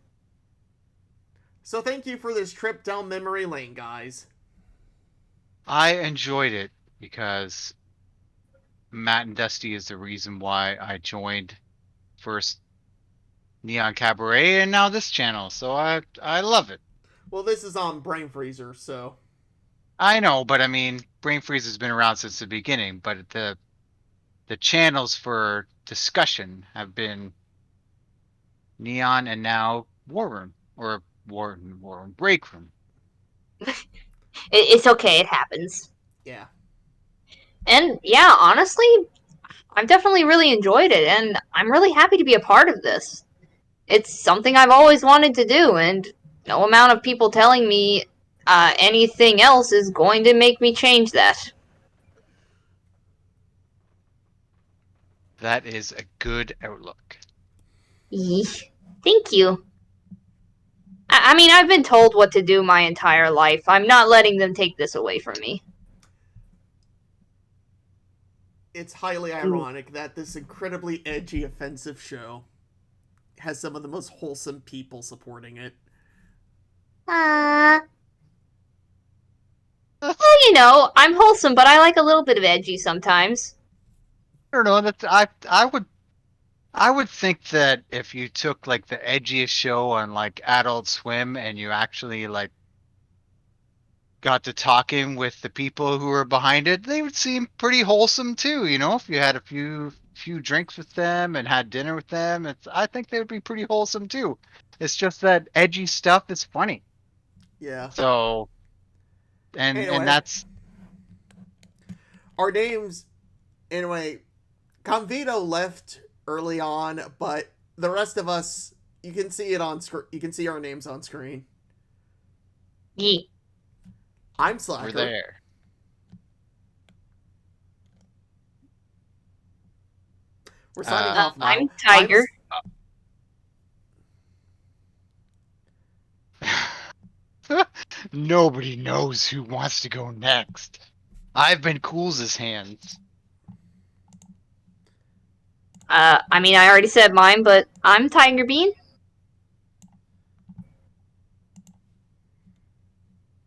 So thank you for this trip down memory lane, guys. I enjoyed it because Matt and Dusty is the reason why I joined first Neon Cabaret and now this channel, so I love it. Well, this is on Brainfreezerrr, so... I know, but I mean, Brainfreezerr's been around since the beginning, but the channels for discussion have been Neon and now War Room, or War Room Break Room. It's okay, it happens. Yeah. And yeah, honestly, I've definitely really enjoyed it, and I'm really happy to be a part of this. It's something I've always wanted to do, and no amount of people telling me anything else is going to make me change that. That is a good outlook. Thank you. I mean, I've been told what to do my entire life. I'm not letting them take this away from me. It's highly ironic that this incredibly edgy, offensive show has some of the most wholesome people supporting it. Well, you know, I'm wholesome, but I like a little bit of edgy sometimes. I don't know. I would think that if you took like the edgiest show on like Adult Swim and you actually like got to talking with the people who were behind it, they would seem pretty wholesome too. You know, if you had a few drinks with them and had dinner with them, I think they would be pretty wholesome too. It's just that edgy stuff is funny. Yeah. So, and that's our names. Anyway, Convito left early on, but the rest of us, you can see it on screen. You can see our names on screen. Yeah. I'm Slacker. We're there. We're signing off now. I'm Tiger. Nobody knows who wants to go next. I've been Cools' hands. I mean, I already said mine, but I'm Tiger Bean.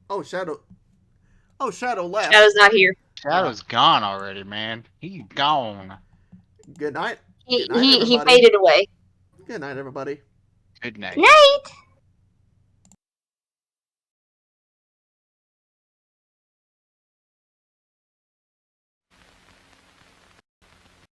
Oh, Shadow. Oh, Shadow left. Shadow's not here. Shadow's gone already, man. He's gone. Good night. He faded away. Good night, everybody. Good night. Night.